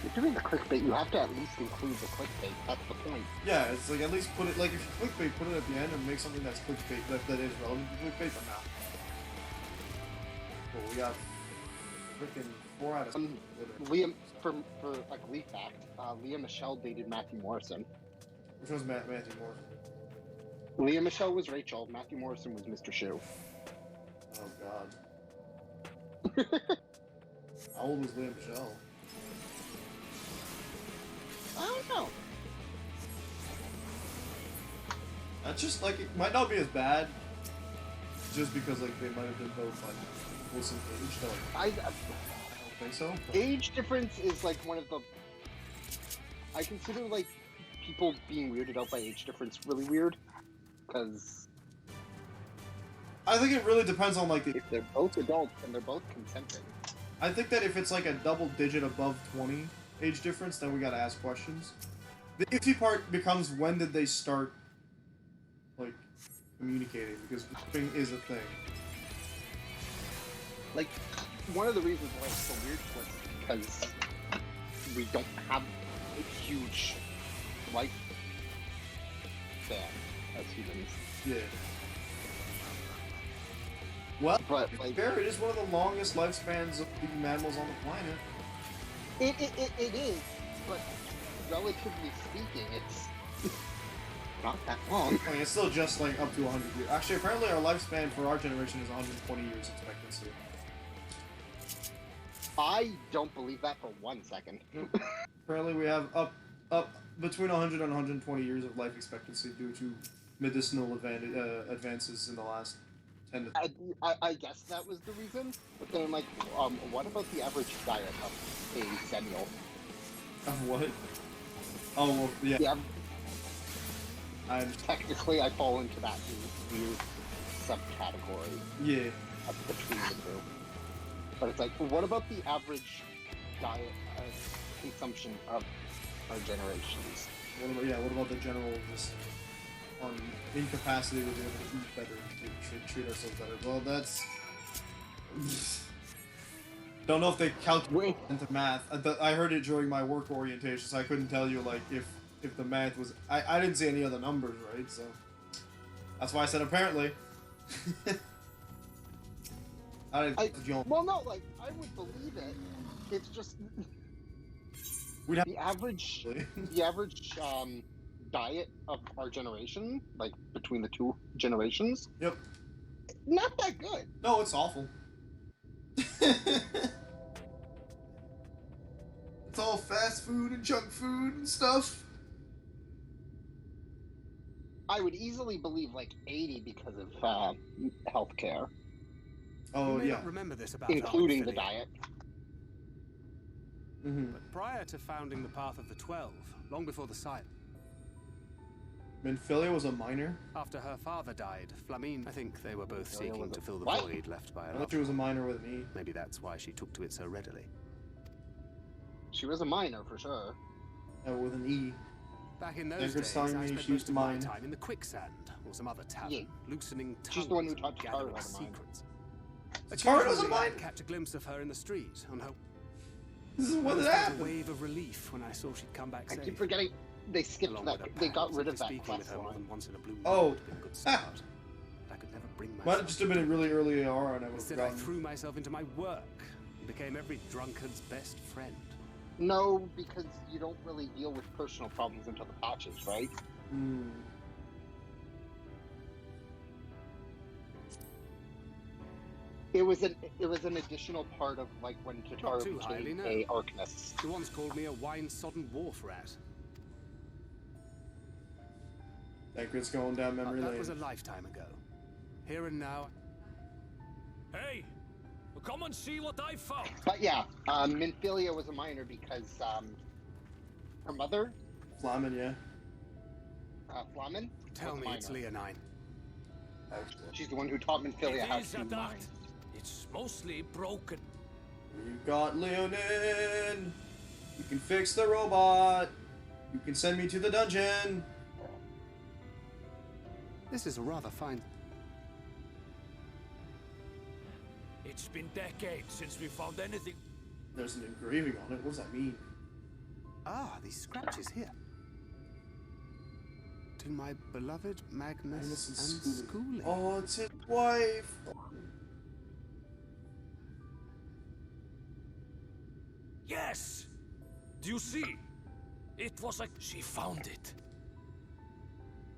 If you're doing the clickbait, you have to at least include the clickbait. That's the point. Yeah, it's like at least put it, like if you clickbait, put it at the end and make something that's clickbait, that is relevant to clickbait, but now. Well, we got freaking 4 out of 7. Liam, for a Glee fact, Leah Michelle dated Matthew Morrison. Which one's Matthew Morrison? Leah Michelle was Rachel, Matthew Morrison was Mr. Shoe. Oh, God. How old was Leah Michelle? I don't know. That's just like, it might not be as bad, just because like they might have been both like close in age. So, like, I don't think so. But... Age difference is like one of the. I consider like people being weirded out by age difference really weird, because. I think it really depends on like if they're both adults and they're both consenting. I think that if it's like a double digit above 20 age difference, then we gotta ask questions. The iffy part becomes when did they start, like, communicating, because thing is a thing. Like, one of the reasons why it's so weird was because we don't have a huge life span as humans. Yeah. Well, but like, fair, it is one of the longest lifespans of the mammals on the planet. It is, but relatively speaking, it's not that long. I mean, it's still just like up to 100 years. Actually, apparently our lifespan for our generation is 120 years expectancy. I don't believe that for 1 second. Apparently we have up between 100 and 120 years of life expectancy due to medicinal advances in the last 10 to... I guess that was the reason, but then I'm like, what about the average diet of a Zennial? Of what? Oh, well, yeah. Technically, I fall into that weird subcategory. Yeah. Between the two. But it's like, what about the average diet consumption of our generations? What about the general just incapacity to be able to eat better, to treat ourselves better? Well, that's... Don't know if they calculate into math. I heard it during my work orientation, so I couldn't tell you, like, if the math was... I didn't see any other numbers, right? So that's why I said apparently. Well, no, like, I would believe it. It's just... the average diet of our generation, like, between the two generations... Yep. Not that good. No, it's awful. It's all fast food and junk food and stuff. I would easily believe like 80 because of healthcare. Oh yeah. Remember this about including the diet. Mm-hmm. But prior to founding the Path of the 12, long before the Silence. Minfilia was a minor? After her father died, Flamine, I think they were both seeking to fill the what? void left by her. I thought she was a minor with me. Maybe that's why she took to it so readily. She was a minor for sure. With an E. Back in those days, I spent most of my time in the quicksand or some other tavern, loosening tongues. She's the one who taught gathering Tara secrets. Tara was a minor? I'd catch a glimpse of her in the street on her. This is what happened. A wave of relief when I saw she'd come back safe. I keep forgetting. They skipped that. They got rid of that quest line. Once in a blue oh. I could never bring myself. Might have just been a really early AR, and I would Instead, I threw myself into my work and became every drunkard's best friend. No, because you don't really deal with personal problems until the patches, right? Hmm. It was an additional part of like when Not Tataru too highly, became no. a Arcanist. You once called me a wine-sodden wharf rat. Thancred's going down memory lane. That was a lifetime ago. Here and now. Hey, come and see what I found. But yeah, Minfilia was a minor because her mother, Flamen, yeah. Flamen, Tell me it's Leonine. She's the one who taught Minfilia how to do mine. It's mostly broken. You got Leonin. You can fix the robot. You can send me to the dungeon. This is a rather fine... It's been decades since we found anything. There's an engraving on it. What does that mean? Ah, these scratches here. To my beloved Magnus and Schooling. Oh, it's his wife. Yes! Do you see? It was like she found it.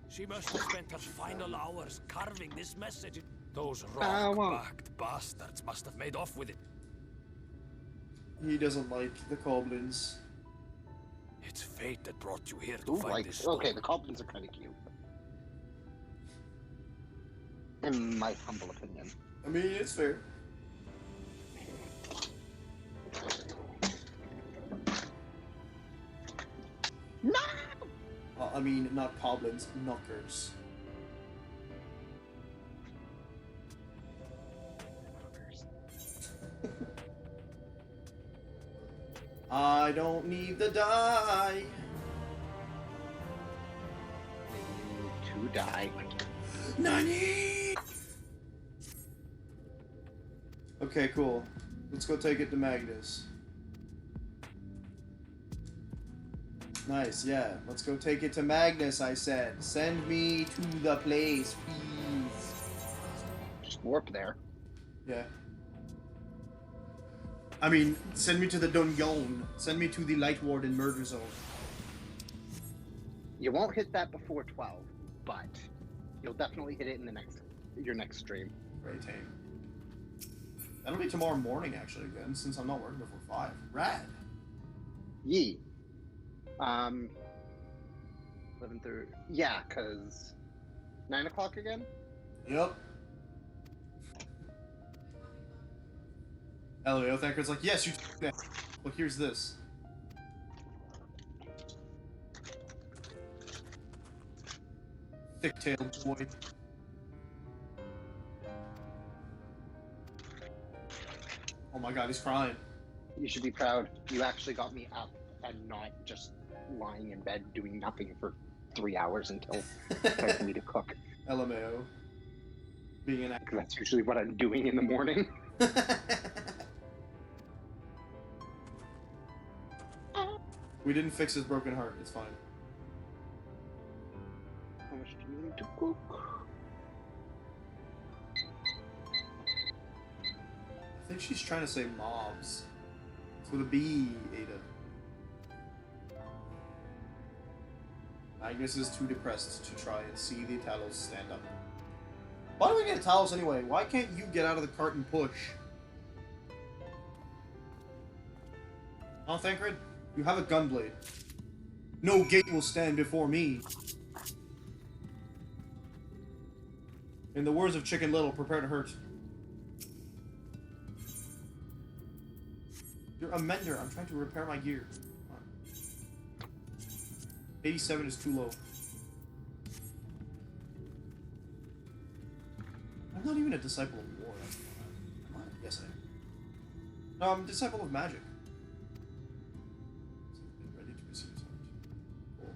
She must have spent her final hours carving this message. Those rock-backed bastards must have made off with it. He doesn't like the goblins. It's fate that brought you here to find this. Okay, the goblins are kind of cute. In my humble opinion. I mean, it's fair. No! I mean, not goblins, knockers. I don't need the die. To die. Nani? Okay, cool. Let's go take it to Magnus. Nice, yeah. Let's go take it to Magnus, I said. Send me to the place, please. Just warp there. Yeah. I mean, send me to the dungeon. Send me to the Light Warden murder zone. You won't hit that before 12, but you'll definitely hit it in your next stream. Great tame. That'll be tomorrow morning, actually, again, since I'm not working before 5. Rad. Yee. 11 through... Yeah, because... 9 o'clock again? Yep. LEO Thancred's like, yes, you took that. Look, here's this. Thick-tailed boy. Oh my god, he's crying. You should be proud. You actually got me up and not just lying in bed doing nothing for 3 hours until it's time for me to cook. LMAO. Being an actor. That's usually what I'm doing in the morning. We didn't fix his broken heart. It's fine. How much do you need to cook? I think she's trying to say mobs. It's with a B, Ada. Magnus is too depressed to try and see the Talos stand up. Why do we get Talos anyway? Why can't you get out of the cart and push? Oh, Thancred? You have a gunblade. No gate will stand before me. In the words of Chicken Little, prepare to hurt. You're a mender. I'm trying to repair my gear. 87 is too low. I'm not even a disciple of war. Am I? Yes, I am. No, I'm a disciple of magic. Ready to receive Cool.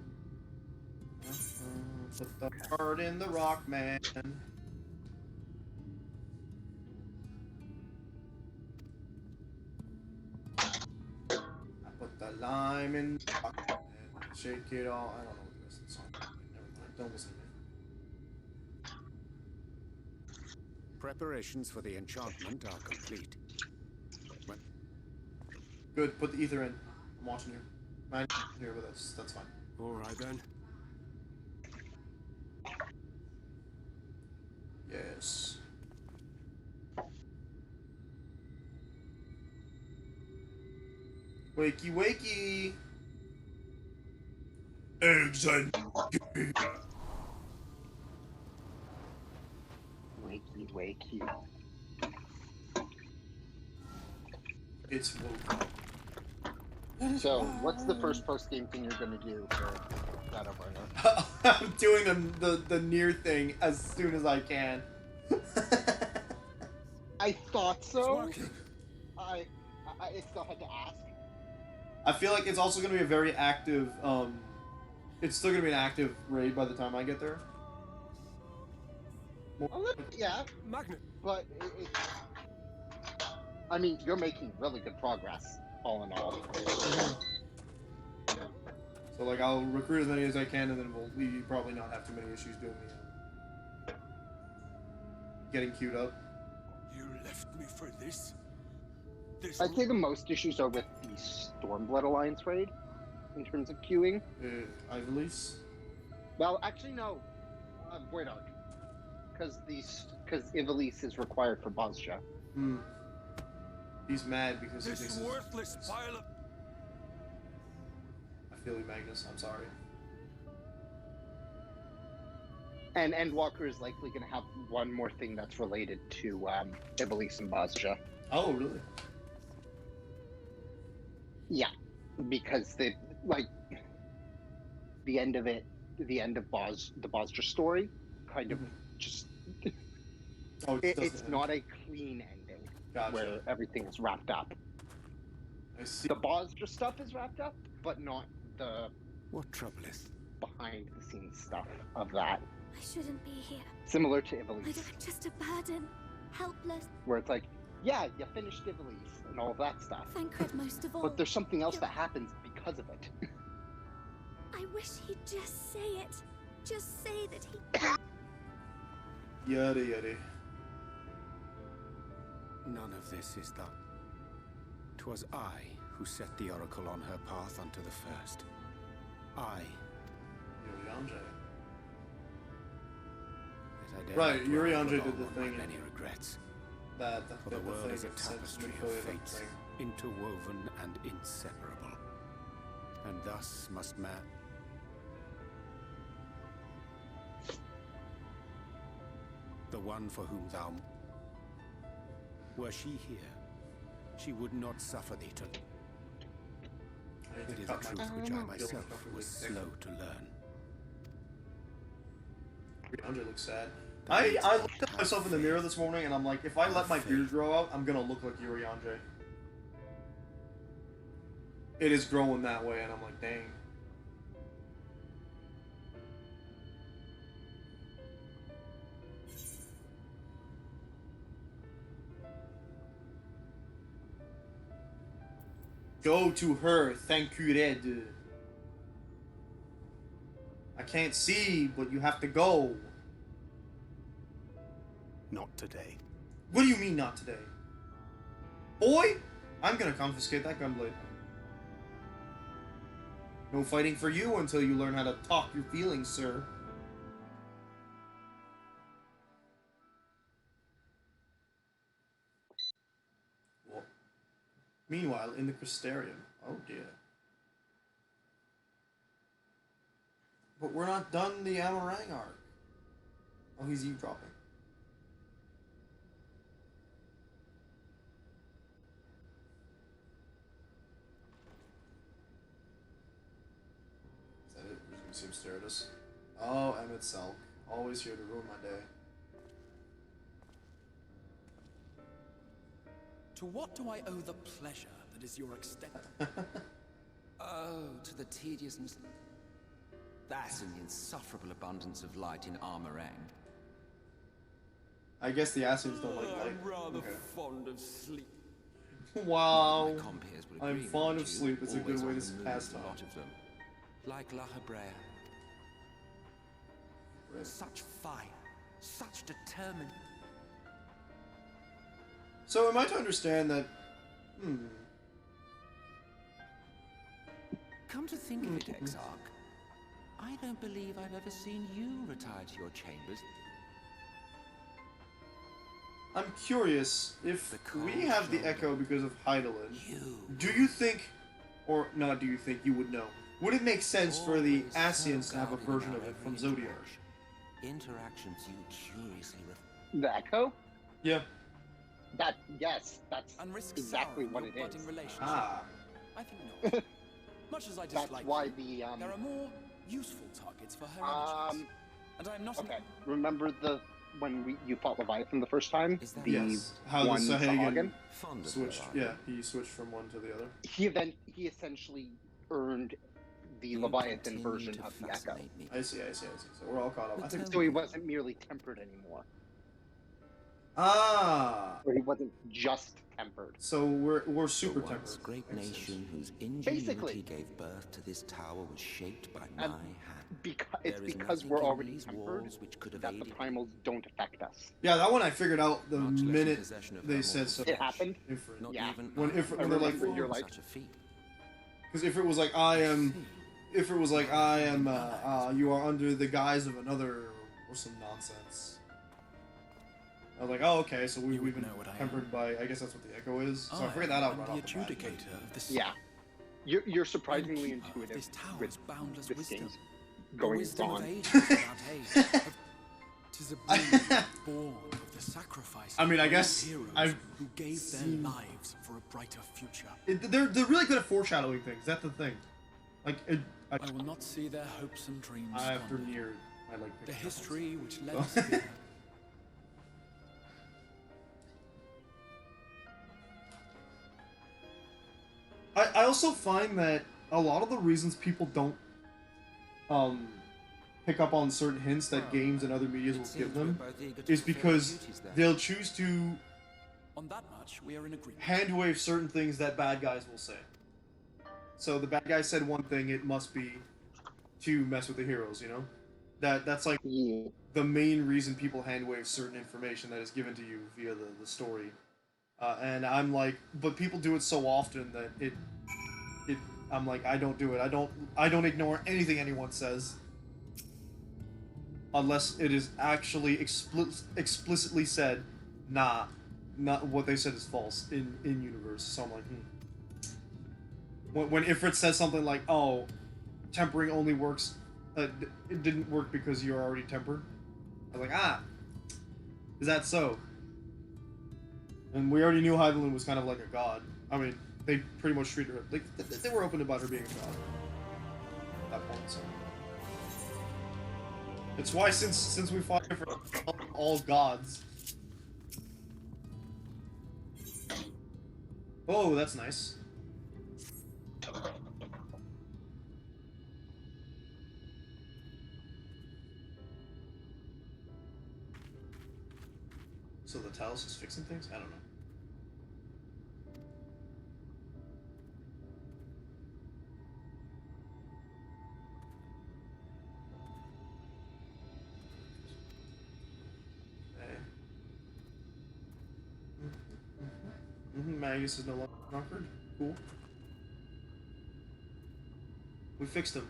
Put the heart in the rock, man. I put the lime in the rock, man. Shake it all. I don't know what the rest of the song is. Never mind. Don't listen to me. Preparations for the enchantment are complete. Good, put the ether in. I'm watching you. Man, here with us. That's fine. Alright then. Yes. Wakey, wakey. Eggs and Wakey, wakey. It's woke. So, what's the first post-game thing you're gonna do for Shadowbringer? I'm doing the near thing as soon as I can. I thought so. I still had to ask. I feel like it's also going to be a very active, it's still going to be an active raid by the time I get there. Yeah. Magnet. But I mean, you're making really good progress, all in all. So, like, I'll recruit as many as I can, and then we probably not have too many issues doing the, getting queued up. You left me for this? I'd say the most issues are with the Stormblood Alliance raid, in terms of queuing. Ivalice? Well, actually, no. Void Arc. Because Ivalice is required for Bozja. Hmm. He's mad because he This thinks worthless pile of... I feel you, Magnus. I'm sorry. And Endwalker is likely going to have one more thing that's related to Ivalice and Bozja. Oh, really? Yeah, because the end of it, the end of the Bozja story, kind of just it's not a clean ending where everything is wrapped up. I see. The Bozja stuff is wrapped up, but not the troubleth behind the scenes stuff of that. I shouldn't be here. Similar to Ivalice. I'm just a burden, helpless. Where it's like, yeah, you finished Ivalice and all of that stuff. Thancred most of all. But there's something else that happens because of it. I wish he'd just say it. Just say that he... Yada yada. None of this is the... 'Twas I who set the oracle on her path unto the first. I... Urianger. Right, Urianger did the thing. Many regrets. For the world is a tapestry of fates, interwoven and inseparable. And thus must man... The one for whom thou... Were she here, she would not suffer thee to... It is a truth which I myself was slow to learn. Urianger looks sad. I looked at myself in the mirror this morning and I'm like, if I let my beard grow out, I'm gonna look like Urianger. It is growing that way and I'm like, dang. Go to her, Thancred. I can't see, but you have to go. Not today. What do you mean, not today? Boy, I'm gonna confiscate that gunblade. No fighting for you until you learn how to talk your feelings, sir. Well, meanwhile, in the Crystarium. Oh dear. But we're not done the Amarang arc. Oh, he's eavesdropping. Is that it? We're just gonna see him stare at us. Oh, Emmett Selk. Always here to ruin my day. To what do I owe the pleasure that is your extent? Oh, to the tediousness... That and the insufferable abundance of light in Armorang. I guess the Assyrians don't like light. I'm rather fond of sleep. Wow. My compeers would I'm agree, fond mind of you, sleep. It's a good always way on to the move, pass a time. lot of them. Like La Hebrea. Such fire, such determined... So am I to understand that... Come to think of it, Exarch, I don't believe I've ever seen you retire to your chambers. I'm curious, if we have the Echo because of Hydaelyn, do you think Or not do you think you would know? Would it make sense for the Asians to have a version of it from Zodiac? Interactions you curiously The Echo? Yeah. Yes, that's exactly what it is. Ah. I think not. Much as I dislike That's why you, the there are more useful targets for her energies. And I'm not okay. Remember when you fought Leviathan the first time? Yes. How one the Sahagin Sahagin? switched. Yeah, he switched from one to the other. He essentially earned the Leviathan version of the Echo. I see. So we're all caught up. I think So he wasn't merely tempered anymore. Ah. Or he wasn't just tempered. So we're super the once tempered. great nation whose ingenuity gave birth to this tower was shaped by my hand. It's because we're already tempered that the primals don't affect us. Yeah, that one I figured out the minute they said so. It happened? Ifrit. Yeah. When they're like, you're like, because if it was like I am, you are under the guise of another or some nonsense. I was like, oh, okay, so we've been tempered by, I guess that's what the Echo is. So I figured that out right off the bat. Yeah. You're surprisingly intuitive with this game's going on. Tis a brilliant born of the sacrifice I mean, I guess heroes I've who gave their lives for a brighter future. They're really good at foreshadowing things. That's the thing. Like, I will not see their hopes and dreams I have squandered. premiered. I like the picking history up which led us here. I also find that a lot of the reasons people don't pick up on certain hints that games and other medias will give them is because they'll choose to On that much, we are in agreement. hand wave certain things that bad guys will say. So the bad guy said one thing, it must be to mess with the heroes, you know? That's like the main reason people hand wave certain information that is given to you via the story. And I'm like, but people do it so often that I'm like, I don't do it. I don't ignore anything anyone says. Unless it is actually explicitly said, nah, not what they said is false in universe. So I'm like, When Ifrit says something like, oh, tempering only works, it didn't work because you're already tempered. I was like, is that so? And we already knew Hyvelin was kind of like a god. I mean, they pretty much treated her, like, they were open about her being a god at that point, so. It's why since we fought for all gods. Oh, that's nice. So the Talos is fixing things? I don't know. Magus is no longer conquered. Cool. We fixed him.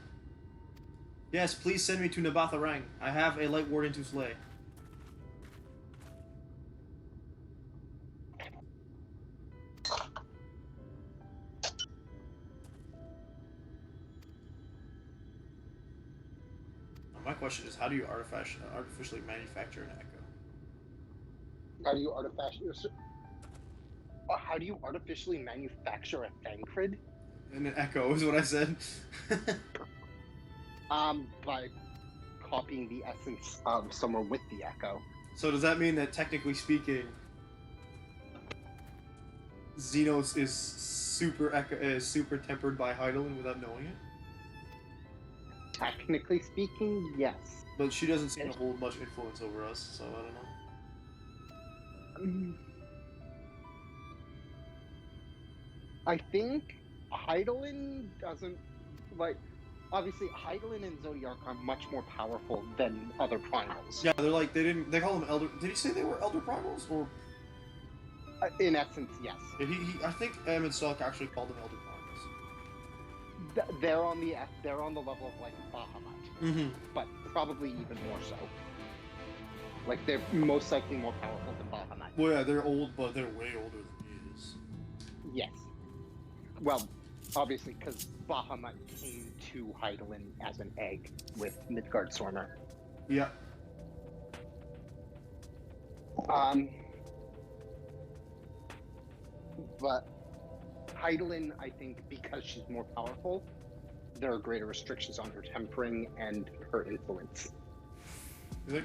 Yes, please send me to Nabatha Rang. I have a light warden to slay. My question is, how do you artificially manufacture an echo? How do you artificially manufacture a Thancred? And an echo is what I said. By copying the essence of somewhere with the echo. So does that mean that, technically speaking, Xenos is super tempered by Hydaelyn without knowing it? Technically speaking, yes. But she doesn't seem to hold much influence over us, so I don't know. I think Hydaelyn doesn't, like, obviously Hydaelyn and Zodiark are much more powerful than other primals. Yeah, they're like, they call them Elder, did he say they were Elder Primals, or? In essence, yes. I think Ahmed Salk actually called them Elder Primals. They're on the level of, like, Bahamut. But probably even more so. Like, they're most likely more powerful than Bahamut. Well, yeah, they're old, but they're way older than he is. Yes. Well, Obviously, because Bahamut came to Hydaelyn as an egg with Midgard Sormer. Yeah. But Hydaelyn, I think, because she's more powerful, there are greater restrictions on her tempering and her influence. You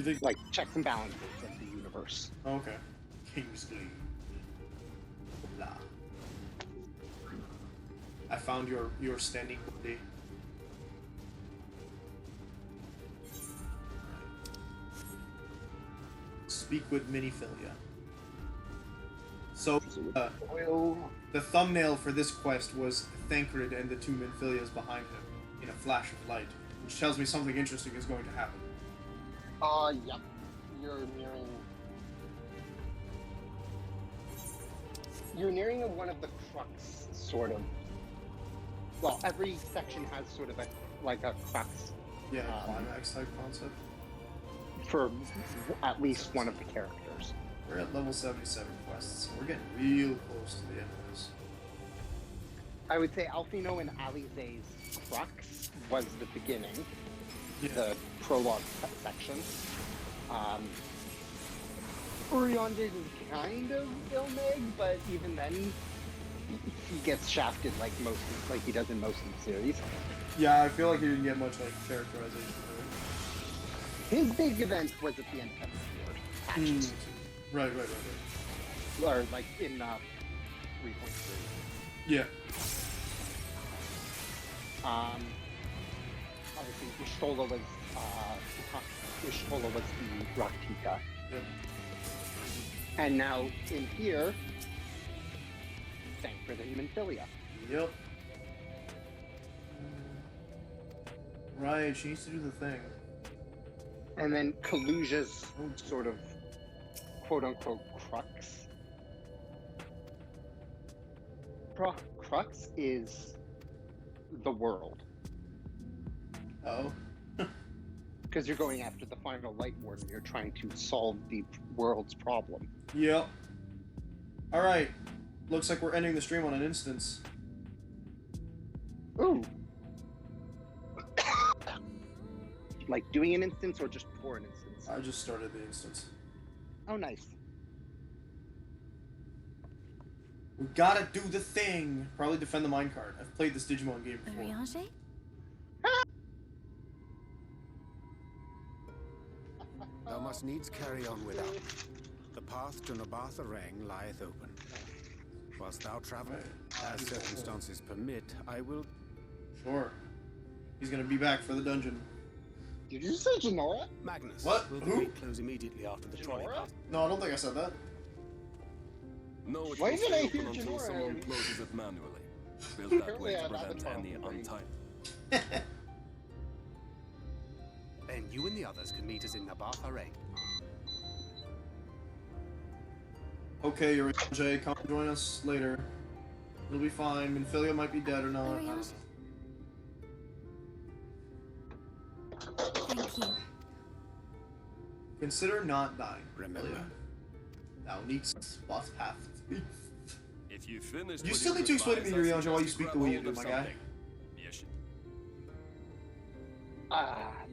think like checks and balances of the universe? Okay. Kingsley. Blah. I found your standing body. Speak with Miniphilia. So, the thumbnail for this quest was Thancred and the two Minphilias behind him in a flash of light, which tells me something interesting is going to happen. Yep. You're nearing one of the crux, sort of. Well, every section has sort of a crux. Yeah, climax type concept. For at least one of the characters. We're at level 77 quests. We're getting real close to the end of this. I would say Alfino and Alize's crux was the beginning, the prologue section. Urion did kind of Ilmeg, but even then, he gets shafted like he does in most of the series. Yeah, I feel like he didn't get much characterization. His big event was at the end of the Sword patches. Right. Or like in 3.3. Yeah. Obviously, Ishtola was the Raktika. Yep. And now in here, Thancred and Minphilia. Yep. Right, she needs to do the thing. And then Kaluja's sort of quote-unquote crux. Crux is the world. Oh. Because you're going after the final Light Warden, you're trying to solve the world's problem. Yep. Alright. Looks like we're ending the stream on an instance. Ooh. Like doing an instance or just for an instance? I just started the instance. Oh, nice. We gotta do the thing! Probably defend the minecart. I've played this Digimon game before. Oriange? Thou must needs carry on without. The path to Nabatha Rang lieth open. Whilst thou travel, as circumstances permit, I will... Sure. He's gonna be back for the dungeon. Did you say Genora? Magnus, what? Will the Who? gate close immediately after the trolley pass? No, I don't think I said that. No, it Why will did I stay hear open until Genora? someone closes it manually. Built that way to Apparently prevent any untime. Then you and the others can meet us in Nabatha Rang. Okay, Oriange, come join us later. It'll be fine. Minphilia might be dead or not. Oriange? Thank you. Consider not dying. Remember. Thou needst boss path. If you finish, You still need to explain to me, Oriange, why you speak the way you do, my guy. Yes.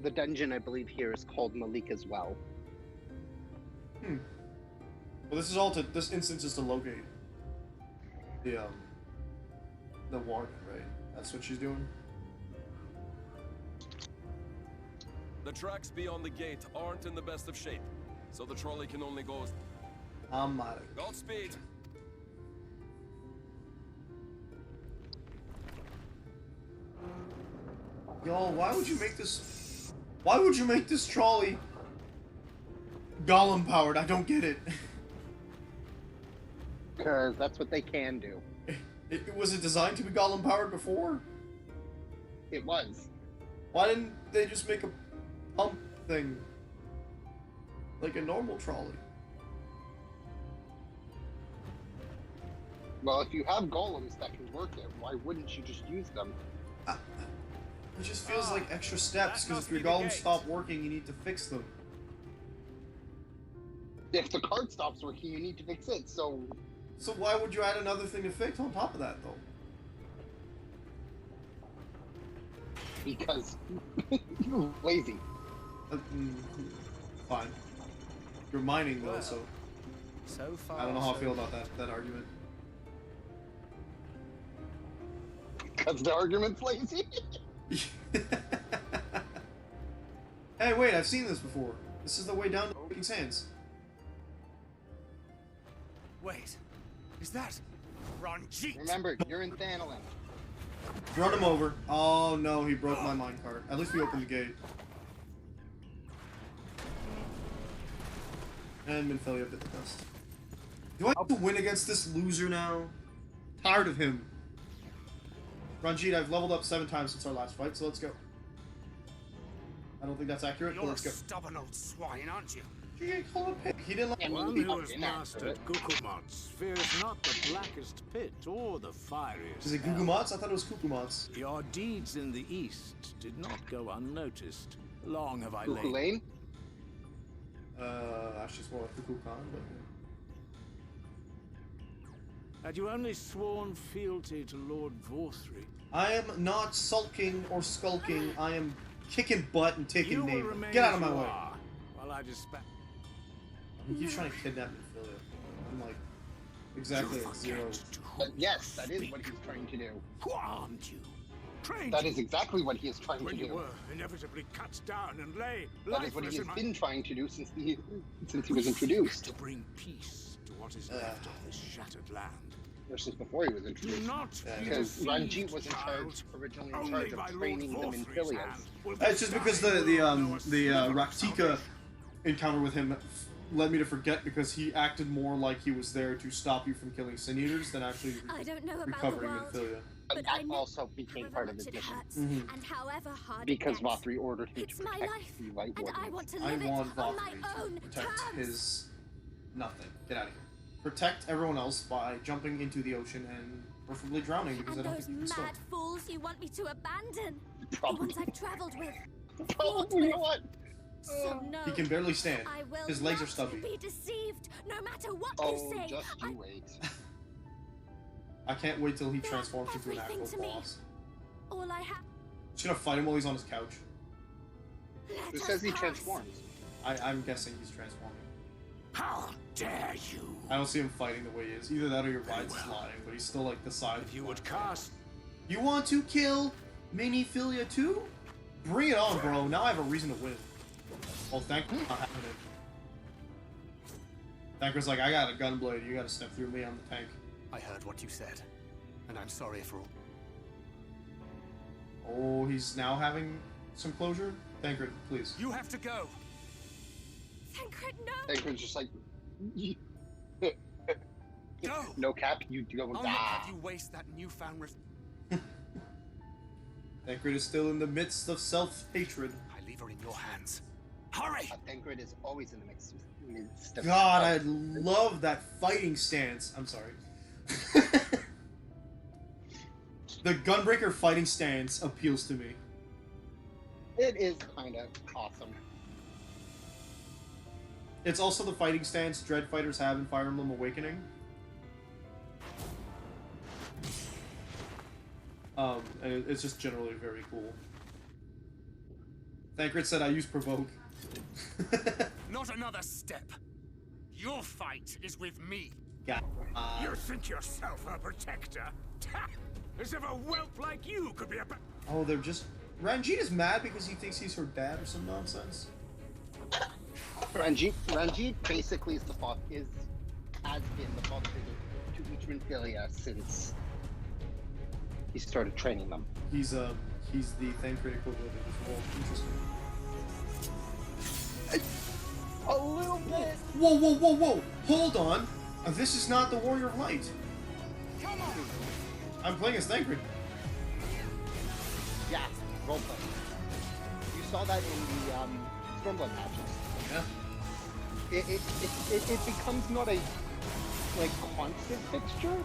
The dungeon, I believe, here is called Malika's Well. Well, this is all to. This instance is to locate the warden, right? That's what she's doing. The tracks beyond the gate aren't in the best of shape, so the trolley can only go. Godspeed. Y'all, why would you make this? Why would you make this trolley golem powered? I don't get it. Because that's what they can do. Was it designed to be golem powered before? It was. Why didn't they just make a pump thing like a normal trolley? Well, if you have golems that can work it, why wouldn't you just use them? It just feels like extra steps, because if your golems stop working, you need to fix them. If the cart stops working, you need to fix it, so So why would you add another thing to fix on top of that, though? Because you're lazy. Fine. You're mining, though, Well, so... So far, I don't know how I so feel about good. that argument. Because the argument's lazy? Hey, wait, I've seen this before. This is the way down to Breaking Sands. Wait, is that Ranjit? Remember, you're in Thanalan. Run him over. Oh no, he broke my minecart. At least we opened the gate. And Minfilia bit the dust. Do I have to win against this loser now? Tired of him. Ranjit, I've leveled up 7 times since our last fight, so let's go. I don't think that's accurate, but You're a let's go. stubborn old swine, aren't you? You can't call him a pig. He didn't like One me. who has mastered Gugumots fears not the blackest pit or the fieriest. Is it Gugumots? I thought it was Kukumots. Your deeds in the east did not go unnoticed. Long have I Cuckoo lain. Lane? Actually, it's more like Kukulkan, but... Had you only sworn fealty to Lord Vorthry, I am not sulking or skulking. I am kicking butt and taking you will name. remain Get out of as my you way. are, while I dispatch. He keeps trying to kidnap Minfilia. I'm like, exactly at 0. Yes, that is what he's trying to do. Who armed you? Trained That you? is exactly what he is trying When to you do. were inevitably cut down and lay That is what lifeless he in has my... been trying to do since he was introduced. To bring peace to what is left of this shattered land. Versus before he was introduced. Do not be Because deceived, Ranjit was originally in charge of training the Minfilias. It's just because the Raktika encounter with him led me to forget, because he acted more like he was there to stop you from killing Sin Eaters than actually I don't know about recovering the world, Minfilia. But that also became part of his it mission. hurts, Mhm. and however hard Because it gets, Vothri ordered him it's to my protect life, the White and I Wardens. want to I live it want on my Valkyrie own to protect terms. his nothing. Get out of here. Protect everyone else by jumping into the ocean and preferably drowning, because And I don't those think you can mad fools you want me to abandon, Probably. the ones I've travelled with, Probably not. so no, He can barely stand. I will His legs are not stubby. be deceived, no matter what Oh, they say. just you wait. I can't wait till he transforms into an everything actual to me. boss. All I have. Just gonna fight him while he's on his couch. Who says he transforms? I'm guessing he's transforming. How dare you? I don't see him fighting the way he is. Either that or your ride's lying, but he's still like the side. If you would cast... You want to kill Minfilia too? Bring it on, bro. Now I have a reason to win. Well, thank you. Not happening. Thanker's like, I got a gunblade. You gotta step through me. I'm the tank. I heard what you said, and I'm sorry for all. Oh, he's now having some closure? Thanker, please. You have to go. Thancred, no. Thancred's just like, Go. no cap, you go and I'll not die. have you waste that newfound Thancred is still in the midst of self-hatred. I leave her in your hands. Hurry! Thancred is always in the midst of God, I love that fighting stance. I'm sorry. The Gunbreaker fighting stance appeals to me. It is kind of awesome. It's also the fighting stance Dread Fighters have in Fire Emblem Awakening. And it's just generally very cool. Thancred said I use Provoke. Not another step. Your fight is with me. God. You think yourself a protector? As if a whelp like you could be a... Oh, they're just... Ranjit is mad because he thinks he's her dad or some nonsense. Ranjit basically is has been the father figure to each Minfilia since he started training them. He's the Thancred equivalent of his role. Interesting. A little bit. Whoa, whoa, whoa, whoa! Hold on! This is not the Warrior of Light. Come on! I'm playing as Thancred. Yeah, roleplay. You saw that in the Stormblood patches. Yeah. It becomes not a constant fixture,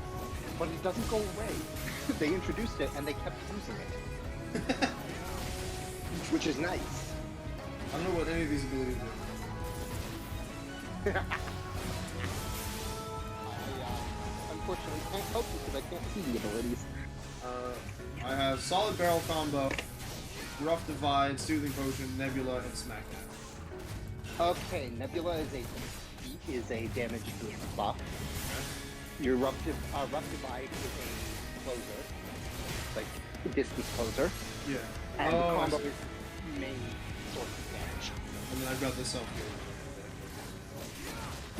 but it doesn't go away. They introduced it and they kept using it, which is nice. I don't know what any of these abilities do. I'm unfortunately can't help you because I can't see the abilities. I have Solid Barrel Combo, Rough Divide, Soothing Potion, Nebula, and Smackdown. Okay, Nebula is a damage buff. Your Rough Divide is a closer, like a distance closer. Yeah. And the combo is main source of damage. And then I've got the self-heal.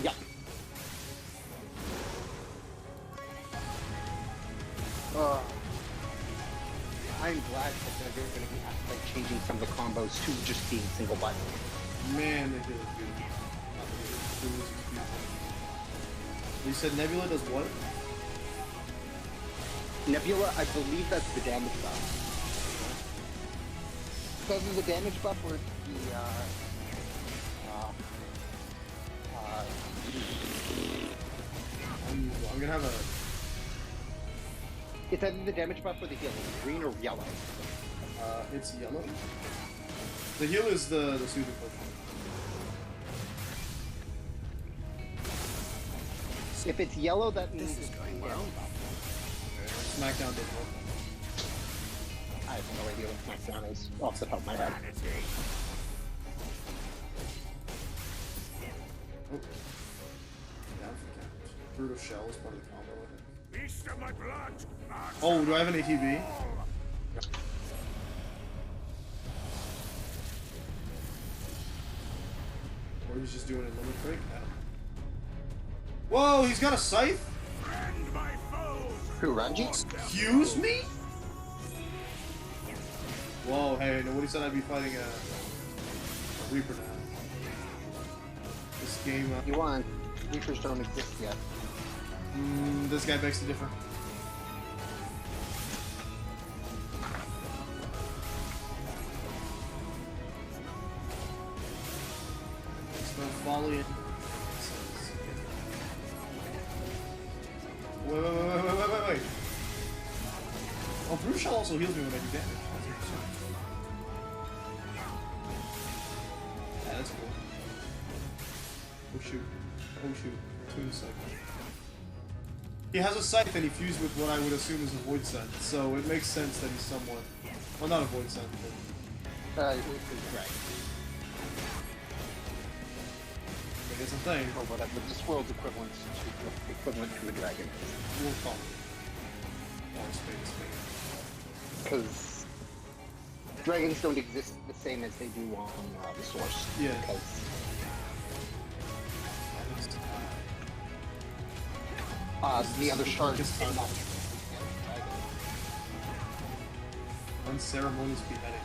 Yeah. I'm glad that they're going to be like changing some of the combos to just being single button. Man, they did it good. You said Nebula does what? Nebula, I believe that's the damage buff. Because of the damage buff or I'm gonna have a... It's either the damage buff or the heal. It's green or yellow. It's yellow. The heal is the soothing potion. If it's yellow, that means this is going well. Smackdown did work. I have no idea what Smackdown is off the top of my head. Oh. Down for count. Fruit of Shell is part of the combo, I think. Beast of my blood. Oh, do I have an ATB? Or he's just doing a limit break? I don't know. Whoa, he's got a scythe? Who, Ranji? Excuse me? Whoa, hey, nobody said I'd be fighting a Reaper now. This game... You want? Reapers don't exist yet. This guy begs to differ. Folly. Wait. Oh, Bruce Shell also heals me when I do damage. Yeah, that's cool. Oh shoot. Oh shoot. Toon Cycle. He has a scythe and he fused with what I would assume is a Void Scent, so it makes sense that he's somewhat... Well, not a Void Scent, but... Right. It's a thing. Or whatever this world's equivalent to a dragon is. We'll call it. Because dragons don't exist the same as they do on the source. Yeah. Because the other shards are not unceremonious beheading.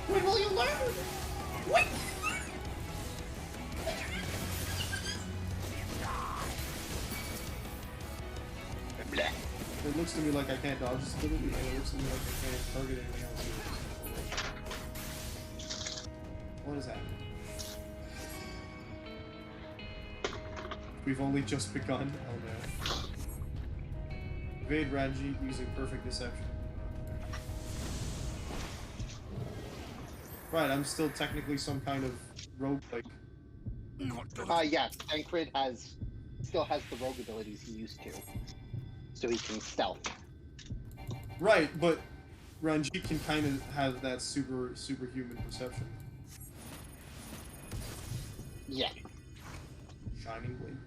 When will you learn? Wait! It looks to me like I can't dodge this ability, and it looks to me like I can't target anything else. What is happening? We've only just begun. Oh no. Evade Ranji using perfect deception. Right, I'm still technically some kind of rogue-like. Yeah, Tancred still has the rogue abilities he used to. So he can stealth. Right, but Ranji can kind of have that superhuman perception. Yeah. Shining Blade.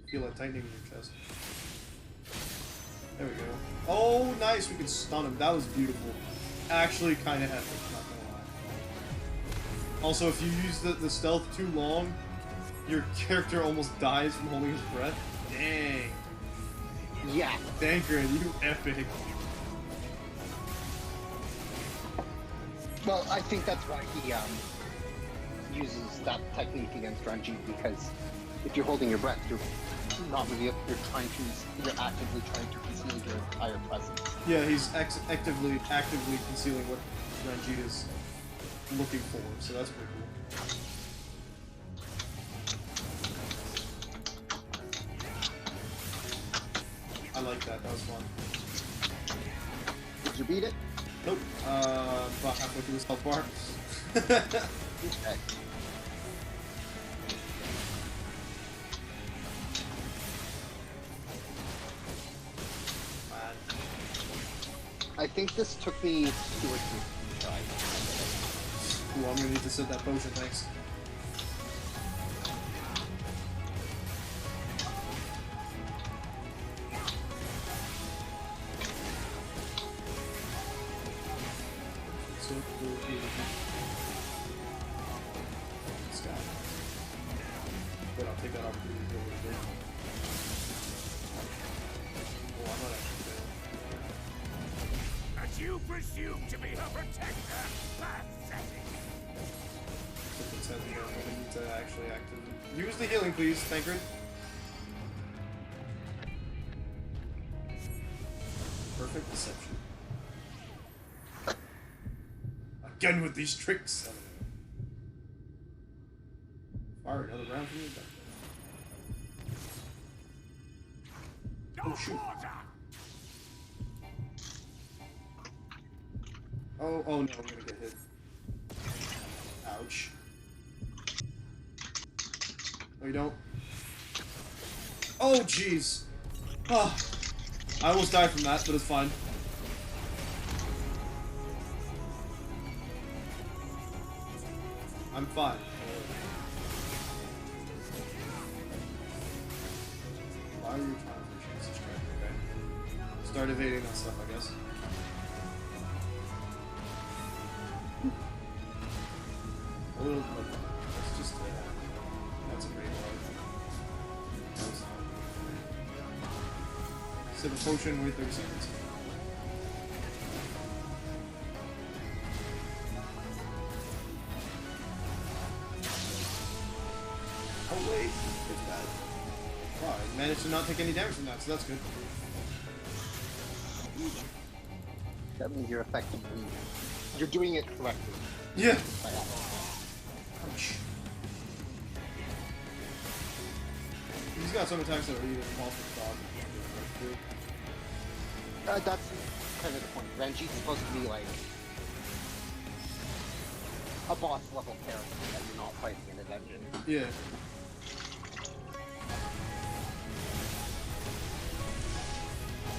Feel that tightening in your chest. There we go. Oh, nice! We can stun him. That was beautiful. Actually, kind of epic, not gonna lie. Also, if you use the stealth too long, your character almost dies from holding his breath. Dang. Yeah. Tancred, you epic. Well, I think that's why he uses that technique against Ranji, because if you're holding your breath, you're actively trying to conceal your entire presence. Yeah, he's actively concealing what Ranji is looking for, so that's pretty cool. I like that. That was fun. Did you beat it? Nope. About halfway through this health bar. Okay. I think this took me 2 or 3 tries. Ooh, I'm gonna need to set that potion, thanks. So cool. This guy. But I'll take that opportunity to go a little bit. Oh, I might actually fail. And you presume to be her protector? Pathetic! Something says here, I'm gonna need to actually actively use the healing, please, Tancred. Perfect deception. Again with these tricks. Fire another round from your gun. Oh shoot. Oh no, I'm gonna get hit. Ouch. No, you don't. Oh jeez. Oh, I almost died from that, but it's fine. I'm fine. Why are you trying to Jesus Christ? Okay. Start evading that stuff, I guess. A little bit. That's just that's a pretty hard. Sip a potion, wait 30 seconds. Oh wait, it's bad. Wow, I managed to not take any damage from that, so that's good. That means you're effectively... You're doing it correctly. Yeah. Ouch. He's got some attacks that are either impossible to dodge. That's kind of the point. Ranjit's supposed to be like a boss level character that you're not fighting in a dungeon. Yeah.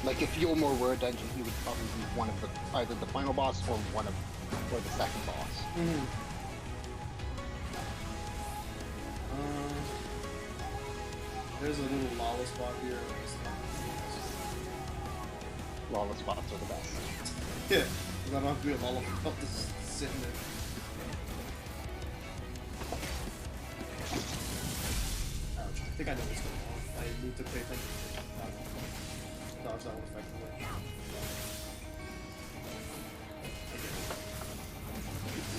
Like if Yulmore were a dungeon, he would probably be one of the either the final boss or or the second boss. Mm. There's a little lava spot here. Lava spots are the best. Yeah, because I don't have to be a lava spot just sitting there. Ouch, I think I know what's going on. I need to pay attention to dodge that one effectively.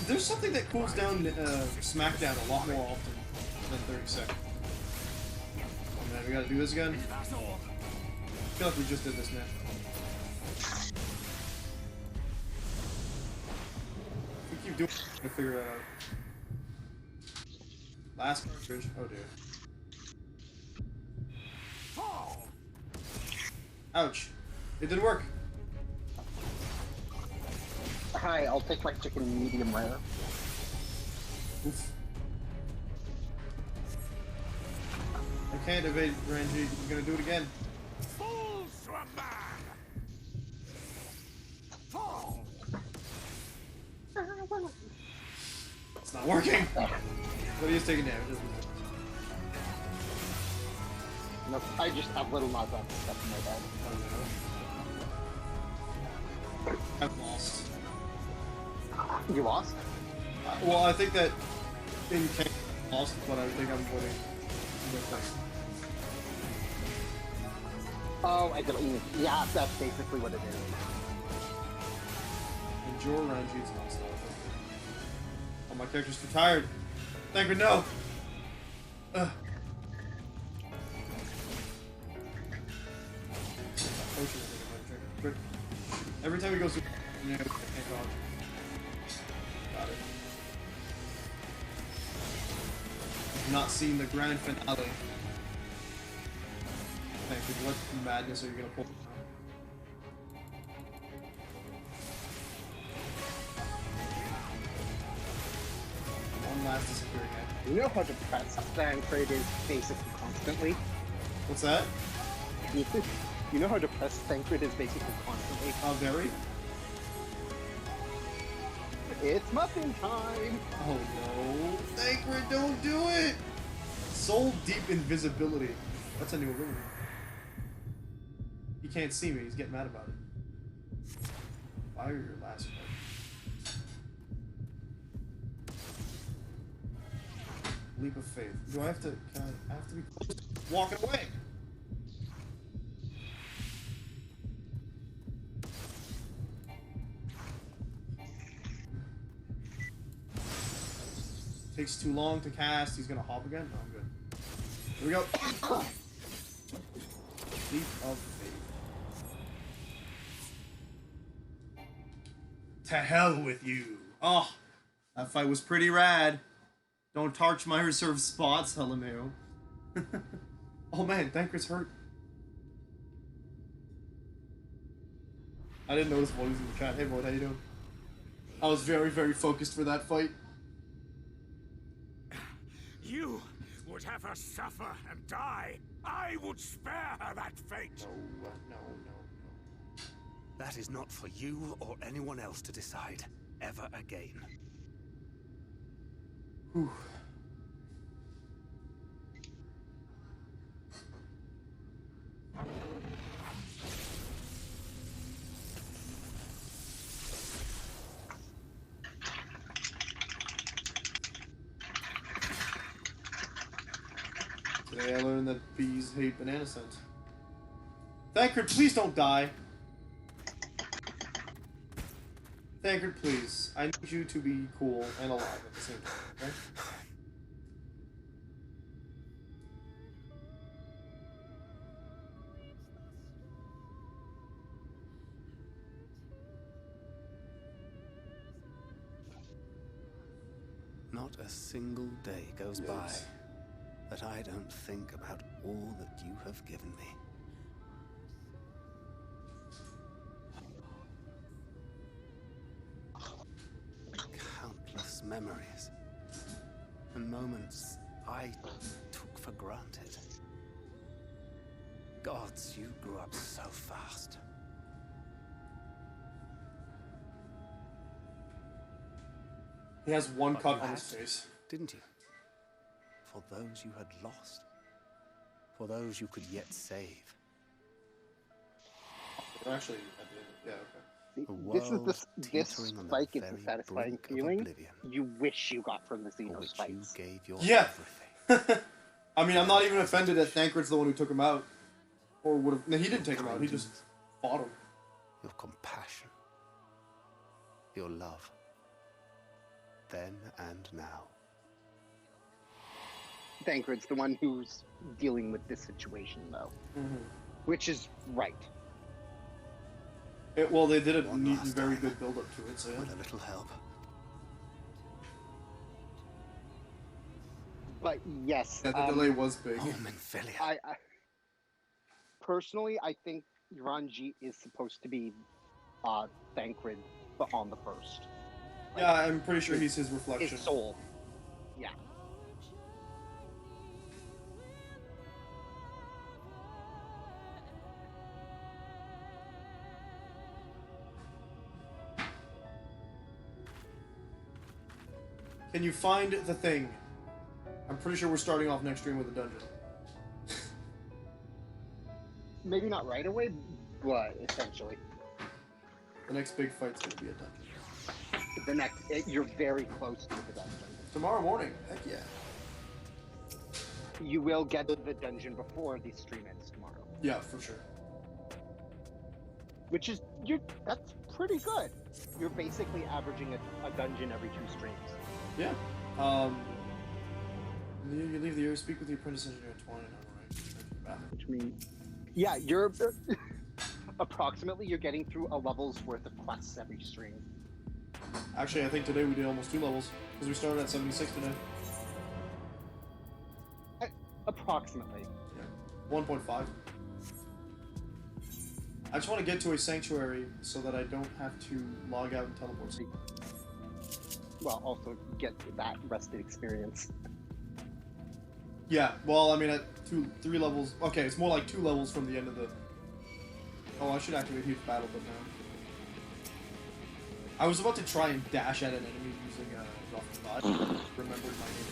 There's something that cools down Smackdown a lot more often than 30 seconds. Oh man, we gotta do this again? I feel like we just did this, man. We keep doing it to figure it out. Last cartridge. Oh dear. Ouch. It didn't work. Hi, I'll take my chicken medium rare. Oof. I can't evade Ranji. You're gonna do it again. Fools to a man! Fall! It's not working! But he is taking damage. Nope, I just have little knots on stuff in my bed. Oh no. I've lost. You lost? Well, I think that in King I lost, but I think I'm winning. Oh, I don't even. Yeah, that's basically what it is. Endure Ranji's non-stop. Oh, my character's too tired. Thank you, no! Potion, but every time he goes to... Yeah, I can't dodge. Got it. Not seen the grand finale. Thank you. What madness are you gonna pull? You know how depressed Thancred is basically constantly? What's that? You know how depressed Thancred is basically constantly? Very? It's muffin time! Oh no. Thancred, don't do it! Soul Deep Invisibility. That's a new ability. He can't see me, he's getting mad about it. Fire your last one. Leap of faith. Do I have to? I have to be walking away. Takes too long to cast. He's gonna hop again. No, I'm good. Here we go. Leap of faith. To hell with you. Oh, that fight was pretty rad. Don't torch my reserve spots, Helameo. Oh man, Thancred's hurt. I didn't notice Void was in the chat. Hey Void, how you doing? I was very, very focused for that fight. You would have her suffer and die. I would spare her that fate. No. That is not for you or anyone else to decide ever again. Whew. Today I learned that bees hate banana scent. Thancred, please don't die. Thancred, please. I need you to be cool and alive at the same time, okay? Not a single day goes by that I don't think about all that you have given me. Countless memories and moments I took for granted. Gods, you grew up so fast. He has one cut on his face. Didn't you? For those you had lost. For those you could yet save. We're actually at the end. Yeah, okay. This spike is the satisfying feeling you wish you got from the Xeno spikes. Yeah! I mean, I'm not even offended that Thancred's the one who took him out. Or would have. No, he didn't take him out, he just fought him. Your compassion. Your love. Then and now. Thancred's the one who's dealing with this situation, though. Mm-hmm. Which is right. Well, they did a neat and very good build-up to it, so yeah. With a little help. But yes. Yeah, the delay was big. Personally, I think Ranji is supposed to be Thancred, but on the first. Yeah, I'm pretty sure he's his reflection. His soul. Yeah. Can you find the thing? I'm pretty sure we're starting off next stream with a dungeon. Maybe not right away, but essentially. The next big fight's gonna be a dungeon. You're very close to the dungeon. Tomorrow morning, heck yeah. You will get to the dungeon before the stream ends tomorrow. Yeah, for sure. Which is, that's pretty good. You're basically averaging a dungeon every 2 streams. Yeah. You leave the area, speak with the apprentice engineer at 20, right? Which means, yeah, you're approximately you're getting through a level's worth of quests every stream. Actually, I think today we did almost 2 levels because we started at 76 today. Approximately. Yeah. 1.5. I just want to get to a sanctuary so that I don't have to log out and teleport. Well, also get that rested experience. Yeah, well, I mean, at 3 levels... Okay, it's more like 2 levels from the end of the... Oh, I should activate Huge Battle, but no. I was about to try and dash at an enemy using Rough Thought. Remembered my name.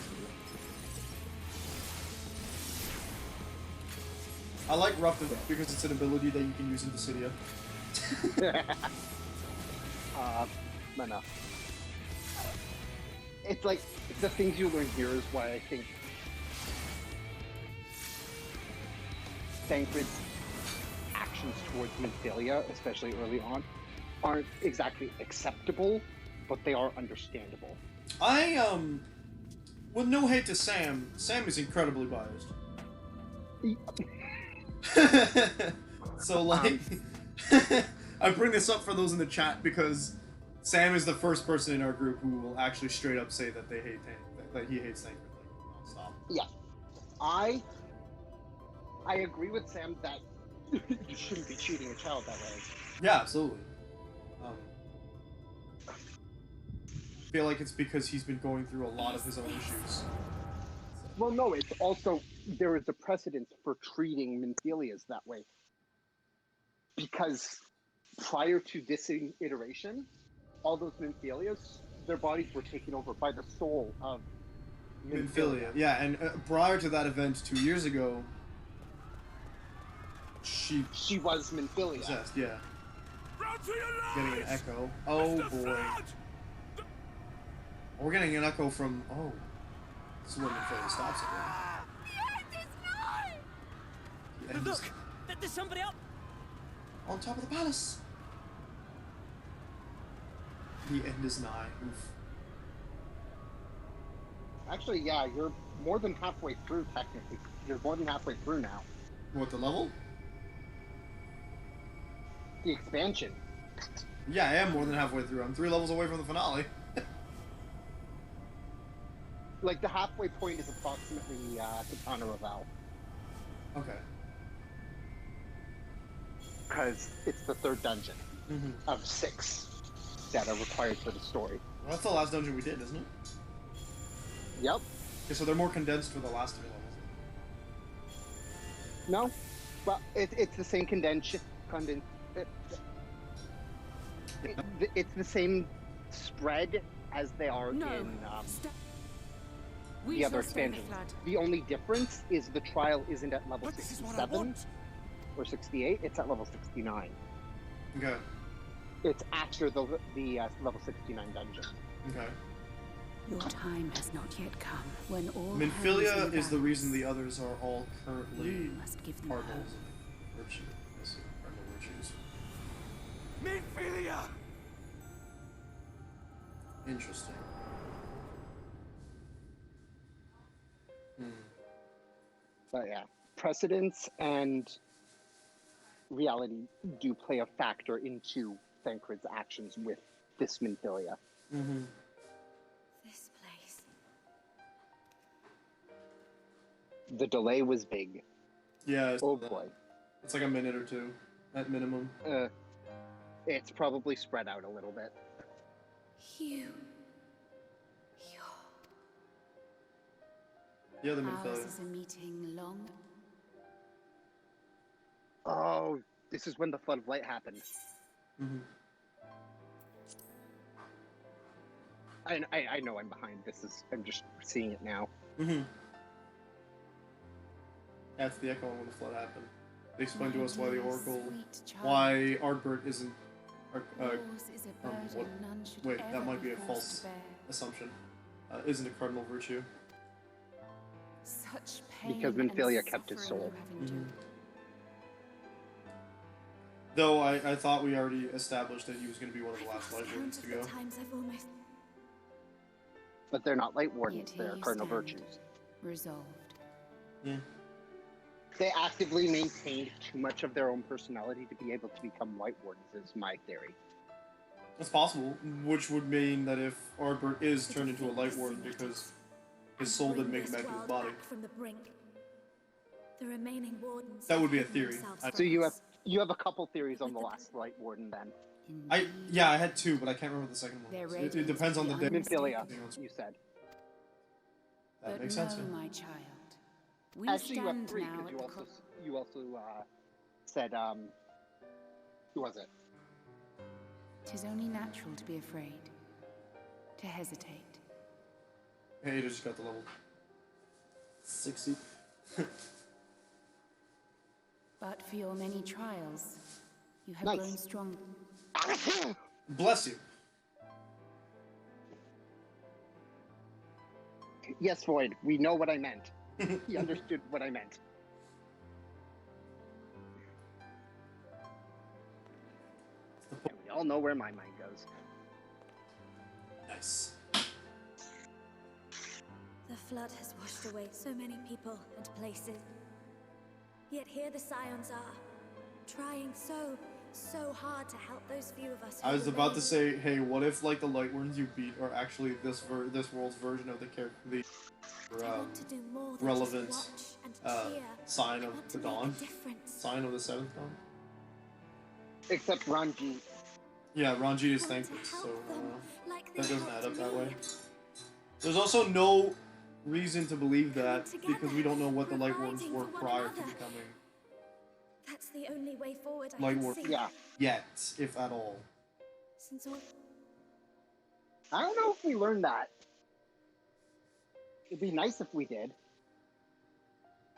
I like Rough because it's an ability that you can use in Dissidia. No. It's like, the things you learn here is why I think Thancred's actions towards Minfilia, especially early on, aren't exactly acceptable, but they are understandable. With no hate to Sam, Sam is incredibly biased. So, like, I bring this up for those in the chat because Sam is the first person in our group who will actually straight up say that they hate that he hates Thancred, like, nonstop. Yeah. I agree with Sam that you shouldn't be treating a child that way. Yeah, absolutely. I feel like it's because he's been going through a lot of his own issues. Well, no, it's also, there is a precedent for treating Minfilias that way. Because prior to this iteration, all those Minfilias, their bodies were taken over by the soul of Minfilia. Yeah, and prior to that event 2 years ago, she was Minfilia. Possessed, yeah. Getting an echo. Oh boy. We're getting an echo from... Oh. This is where Minfilia stops it, right? The end is Look! There's somebody up! on top of the palace! The end is nigh. Oof. Actually, yeah, you're more than halfway through, technically. You're more than halfway through now. What, the level? The expansion. Yeah, I am more than halfway through. I'm 3 levels away from the finale. Like, the halfway point is approximately Katana Raval. Okay. Because it's the 3rd dungeon of 6 that are required for the story. Well, that's the last dungeon we did, isn't it? Yep. Okay, so they're more condensed for the last 3 levels. No, well, it's the same it's the same spread as they are in the other expansions. The only difference is the trial isn't at level 67 or 68, it's at level 69. Okay. It's after the level 69 dungeon. Okay. Your time has not yet come when all Minfilia is the reason the others are all currently cardinals of virtue. Cardinal virtues. Minfilia! Interesting. But yeah, precedence and reality do play a factor into Thancred's actions with this Minfilia. This place. The delay was big. Yeah. Oh boy. It's like a minute or 2 at minimum. It's probably spread out a little bit. Yeah, the Minfilia. Ours is a meeting long. Oh, this is when the Flood of Light happened. I know I'm behind. I'm just seeing it now. That's the echo when the flood happened. They explained to us why the Oracle, why Ardbert isn't. Wait, that might be a false assumption. Isn't a cardinal virtue. Such pain because Minfilia kept his soul. Though I thought we already established that he was going to be one of the last Light Wardens to go. But they're not Light Wardens, they're cardinal virtues. Resolved. Yeah. They actively maintained too much of their own personality to be able to become Light Wardens, is my theory. It's possible, which would mean that if Ardbert is turned into a Light Warden because his soul didn't make it back to his body. From the brink. The remaining wardens That would be a theory. So you have a couple theories on the last Light Warden then. I had 2, but I can't remember the second one. It depends on the day. Minfilia, you said. That makes sense. My child. We Actually, you have stand 3 now because at you also said who was it? 'Tis only natural to be afraid, to hesitate. Hey, you just got the level 60. But for your many trials, you have Nice. grown strong. Bless you. Yes, Void. We know what I meant. He understood what I meant. And we all know where my mind goes. Nice. The flood has washed away so many people and places. Yet here the Scions are, trying so hard to help those few of us who I was about to remain. say, hey, what if like the Lightworms you beat are actually this world's version of the character, the I want to do more than relevant just watch and cheer. sign I of want the to make a dawn, difference. sign of the seventh dawn. Except Ranji. Yeah, Ranji is thankless, so like that they doesn't add up helped that me. way. There's also no reason to believe that because we don't know what the Lightworms were prior to becoming That's the only way forward I can Lightworms see. yet, if at all. Since all I don't know if we learned that. It'd be nice if we did.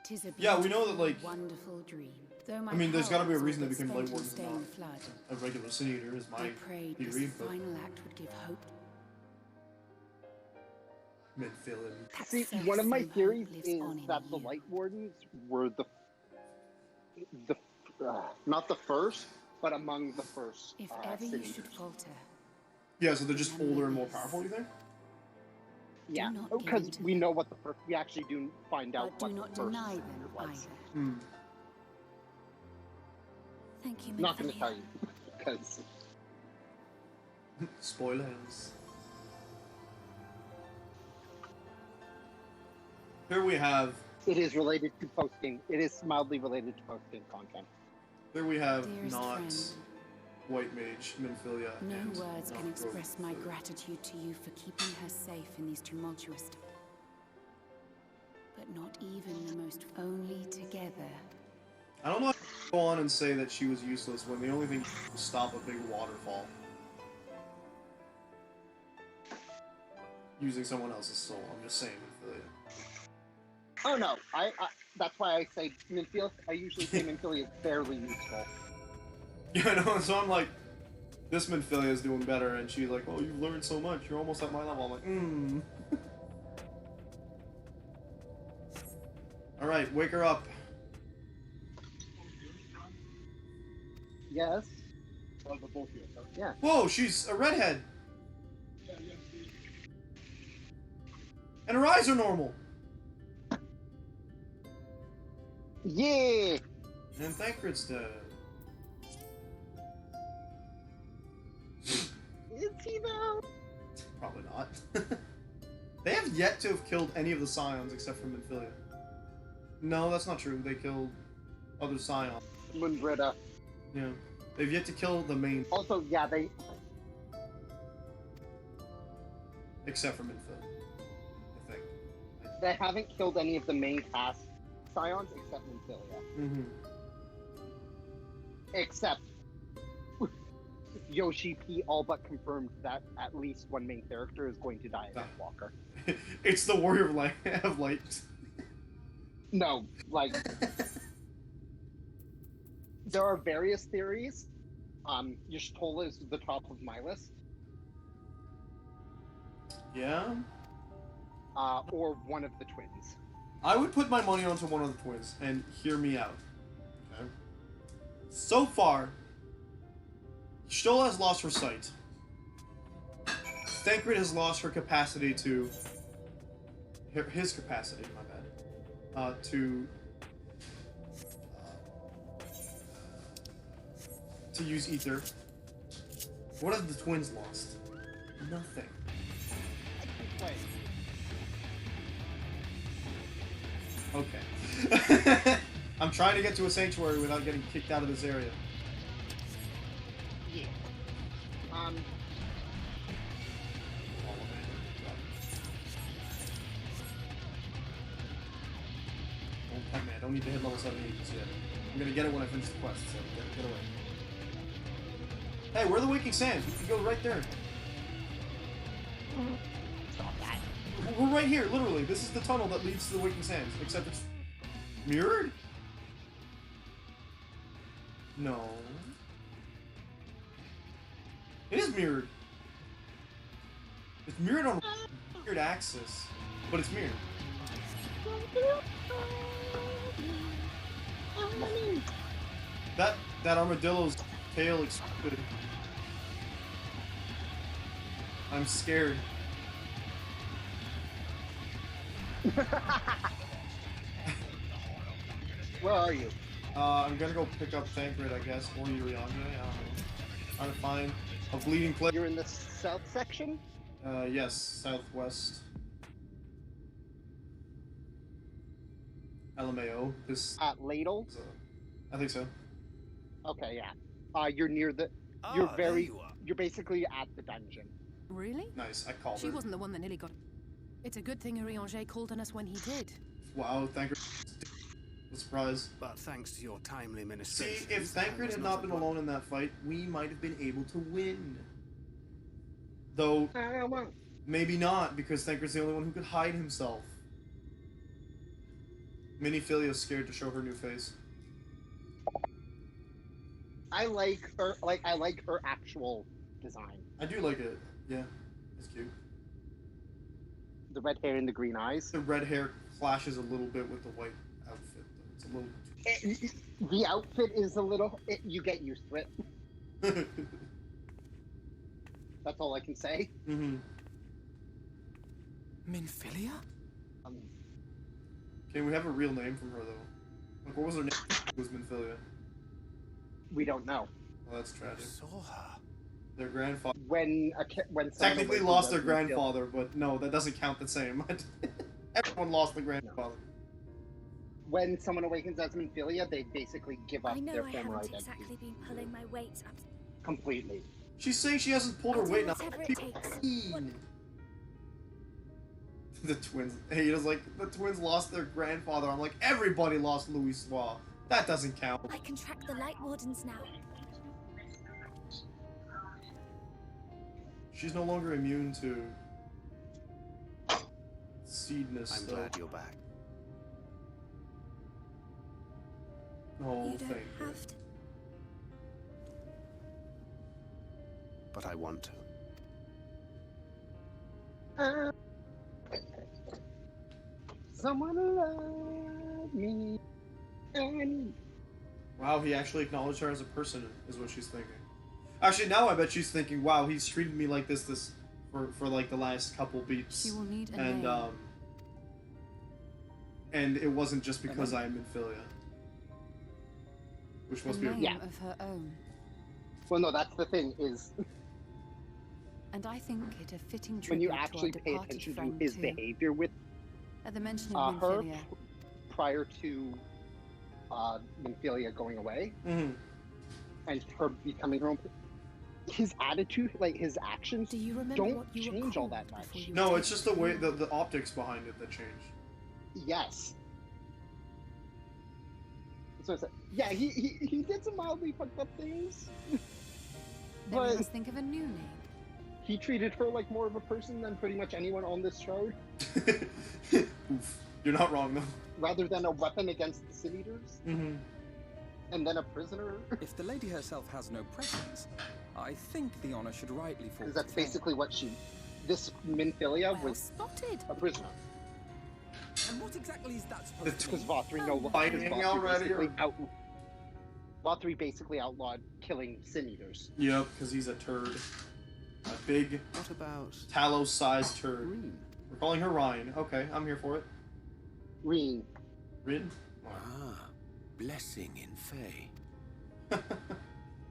'Tis a Yeah, we know that, beautiful, like, wonderful dream. Though my I mean, there's got to be a powers reason all they but became spent in Lightworms and staying not flood. a regular Sin Eater, is I my prayed this theory, but final act would give hope. mid-filling. See, That one of my self-same theories hope lives is on in that the you. Light Wardens were the not the first, but among the first. If ever Sin you should Eaters. falter, Yeah, so they're just remember older and more this. powerful, you think? Yeah, not give because in to we know what the first. We actually do find out but do what not the first deny Sin them Eater was. either. Hmm. Thank you, Not going to Minfilia. tell you because Spoilers. Here we have. it is related to posting. It is mildly related to posting content. Here we have Dearest not friend, White Mage, Minfilia, no and words not can express Rogue my Minfilia. gratitude to you for keeping her safe in these tumultuous times. But not even the most only together. I don't know if I can go on and say that she was useless when the only thing was stop a big waterfall. Using someone else's soul. I'm just saying, Minfilia. Oh no, I that's why I say Minfilia. I usually say Minfilia is fairly useful. Yeah, I know, so I'm like, this Minfilia is doing better, and she's like, oh, you've learned so much, you're almost at my level. I'm like, Alright, wake her up. Yes. Yeah. Whoa, she's a redhead! And her eyes are normal! Yeah! And Thancred's dead. Is he though? Probably not. They have yet to have killed any of the Scions except for Minfilia. No, that's not true. They killed other Scions. Mundrita. Yeah. They've yet to kill the main... Also, yeah, they... Except for Minfilia, I think. They haven't killed any of the main cast Scions except Minfilia. Mm-hmm. Except Yoshi P all but confirmed that at least one main character is going to die in Walker. It's the Warrior of Light. Of Light. No, like... there are various theories. Y'shtola is the top of my list. Yeah? Or one of the twins. I would put my money onto one of the twins, and hear me out. Okay? So far, Y'shtola has lost her sight. Thancred has lost her capacity to... His capacity, my bad. To use ether. What have the twins lost? Nothing. Okay. I'm trying to get to a sanctuary without getting kicked out of this area. Yeah. don't need to hit level 78 just yet. I'm gonna get it when I finish the quest, so get away. Hey, where are the Waking Sands? We can go right there. Stop that. We're right here, literally. This is the tunnel that leads to the Waking Sands, except it's mirrored? No. It is mirrored. It's mirrored on a weird axis, but it's mirrored. That armadillo's tail exploded. I'm scared. Where are you? I'm gonna go pick up Thancred, I guess, or Uriange. I don't know. Trying to find a bleeding place. You're in the south section? Yes, southwest. LMAO. This. At Ladle? I think so. Okay, yeah. You're near the. You're You're basically at the dungeon. Really? Nice. I called She her. wasn't the one that nearly got. It's a good thing Uriange called on us when he did. Wow, Thancred. A surprise. But thanks to your timely ministration. See, if Thancred had not been alone in that fight, we might have been able to win. Though, maybe not, because Thancred's the only one who could hide himself. Minifilia's scared to show her new face. I like her actual design. I do like it. Yeah, it's cute. The red hair and the green eyes. The red hair clashes a little bit with the white outfit, though. It's a little. The outfit is a little. You get used to it. That's all I can say. Mm-hmm. Minfilia? Okay, we have a real name from her though. Like, what was her name? It was Minfilia. We don't know. Oh, that's tragic. Saw her. Their grandfather. When technically lost their grandfather, but no, that doesn't count the same. Everyone lost the grandfather. When someone awakens as Minfilia, they basically give up I know their I former haven't identity. exactly been pulling my weight up. Completely. She's saying she hasn't pulled her weight now. Whatever it takes. The twins. Hey, it was like the twins lost their grandfather. I'm like, everybody lost Louis Soir. That doesn't count. I can track the Light Wardens now. She's no longer immune to seedness. I'm glad you're back. Oh, You don't have to. But I want to. Someone love me. Wow, he actually acknowledged her as a person, is what she's thinking. Actually, now I bet she's thinking, wow, he's treated me like this for like the last couple beats. She will need a and name. And it wasn't just because I am Minfilia. Which must be a name of her own. Well, no, that's the thing is. And I think it a fitting tribute when you to our actually pay departed attention to friend his too. behavior with At the mention of her Minfilia. prior to Minfilia going away, mm-hmm. and her becoming her own, his attitude, like his actions, don't change all that much. No, it's just the way the optics behind it that change. Yes. So it's like, yeah, he did some mildly fucked up things, Then we but must think of a new name. he treated her like more of a person than pretty much anyone on this road. Oof. You're not wrong though. Rather than a weapon against the Sin Eaters, mm-hmm. and then a prisoner. If the lady herself has no preference, I think the honor should rightly fall. Because that's basically what this Minfilia was spotted. a prisoner. And what exactly is that supposed to Because be? Vothri no longer Vothri basically outlawed killing Sin Eaters. Yep, because he's a turd. A big, what about Talos-sized turd. Reen. We're calling her Ryan. Okay, I'm here for it. Reen. Reen? Ah, blessing in Fae.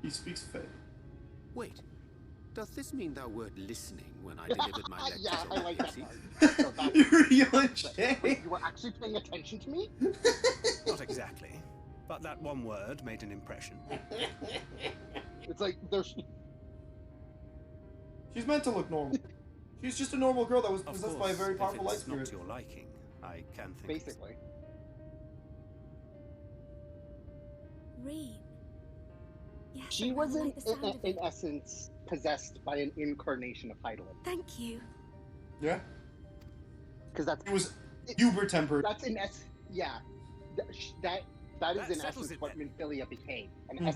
He speaks Fae. Wait, does this mean thou wert listening when I delivered my lecture? Yeah, I like that So part. You were actually paying attention to me? Not exactly, but that one word made an impression. It's like there's. She's meant to look normal. She's just a normal girl that was possessed by a very powerful light if it's spirit. not to your liking, I can think. Basically. Reen. Yes, She I was like the sound of in it. essence possessed by an incarnation of Heidelin. Thank you. Yeah. Because that's it was uber tempered. That's in essence, yeah. That is in essence what Minfilia became, an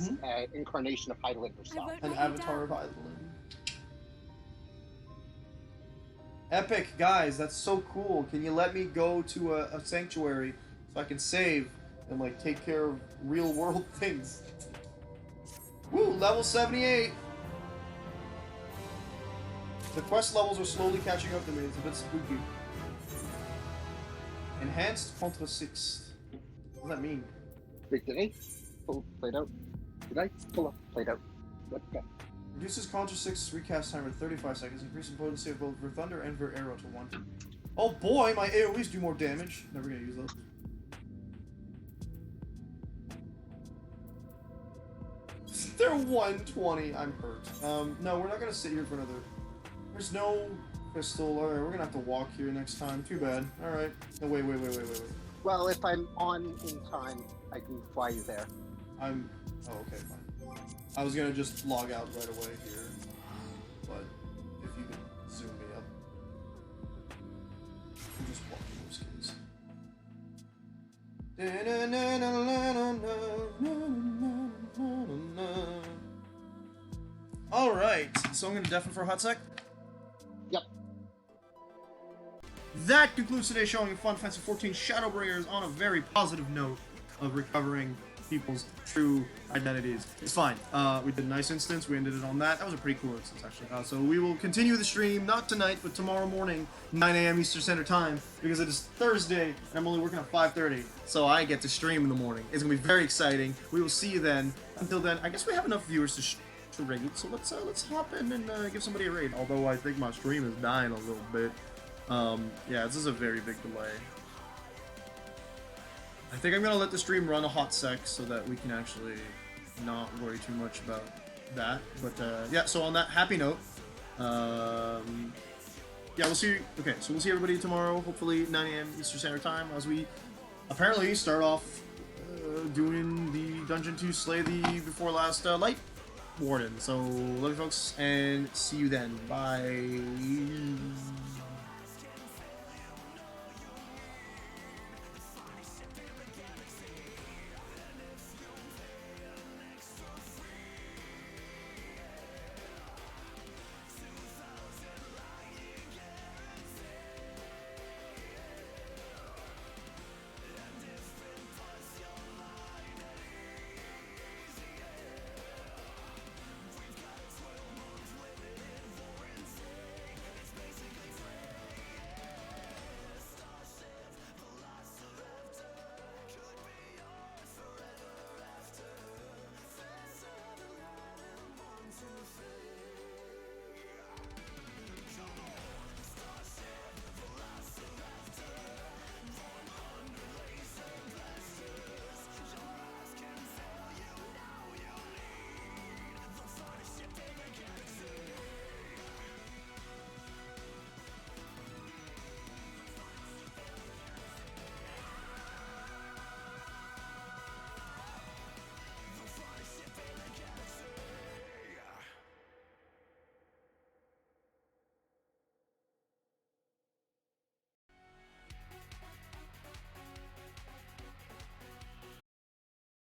incarnation of Heidelin herself. An avatar of Heidelin. Epic, guys, that's so cool. Can you let me go to a sanctuary so I can save and like take care of real world things? Woo, level 78. The quest levels are slowly catching up to me. It's a bit spooky. Enhanced Contre 6. What does that mean? Wait, did I pull played out? Did I pull up played out? Okay. Reduces Contra 6 recast timer to 35 seconds, increasing potency of both Ver Thunder and Ver Arrow to 1. Oh boy, my AoEs do more damage. Never gonna use those. They're 120. I'm hurt. No, we're not gonna sit here for another. There's no crystal. Alright, we're gonna have to walk here next time. Too bad. Alright. No, wait. Well, if I'm on in time, I can fly you there. Oh, okay, fine. I was gonna just log out right away here, but if you could zoom me up, I'm just walking those kids. Alright, so I'm gonna deafen for a hot sec. Yep. That concludes today's showing of Final Fantasy XIV Shadowbringers on a very positive note of recovering people's true identities. It's fine. We did a nice instance. We ended it on that. That was a pretty cool instance, actually. So we will continue the stream, not tonight, but tomorrow morning, 9 a.m. Eastern Standard Time, because it is Thursday, and I'm only working at 5:30, so I get to stream in the morning. It's going to be very exciting. We will see you then. Until then, I guess we have enough viewers to raid, so let's hop in and give somebody a raid, although I think my stream is dying a little bit. Yeah, this is a very big delay. I think I'm gonna let the stream run a hot sec so that we can actually not worry too much about that. But yeah, so on that happy note, yeah, we'll see. Okay, so we'll see everybody tomorrow, hopefully 9 a.m. Eastern Standard Time, as we apparently start off doing the dungeon to slay the before last light warden. So love you folks, and see you then. Bye.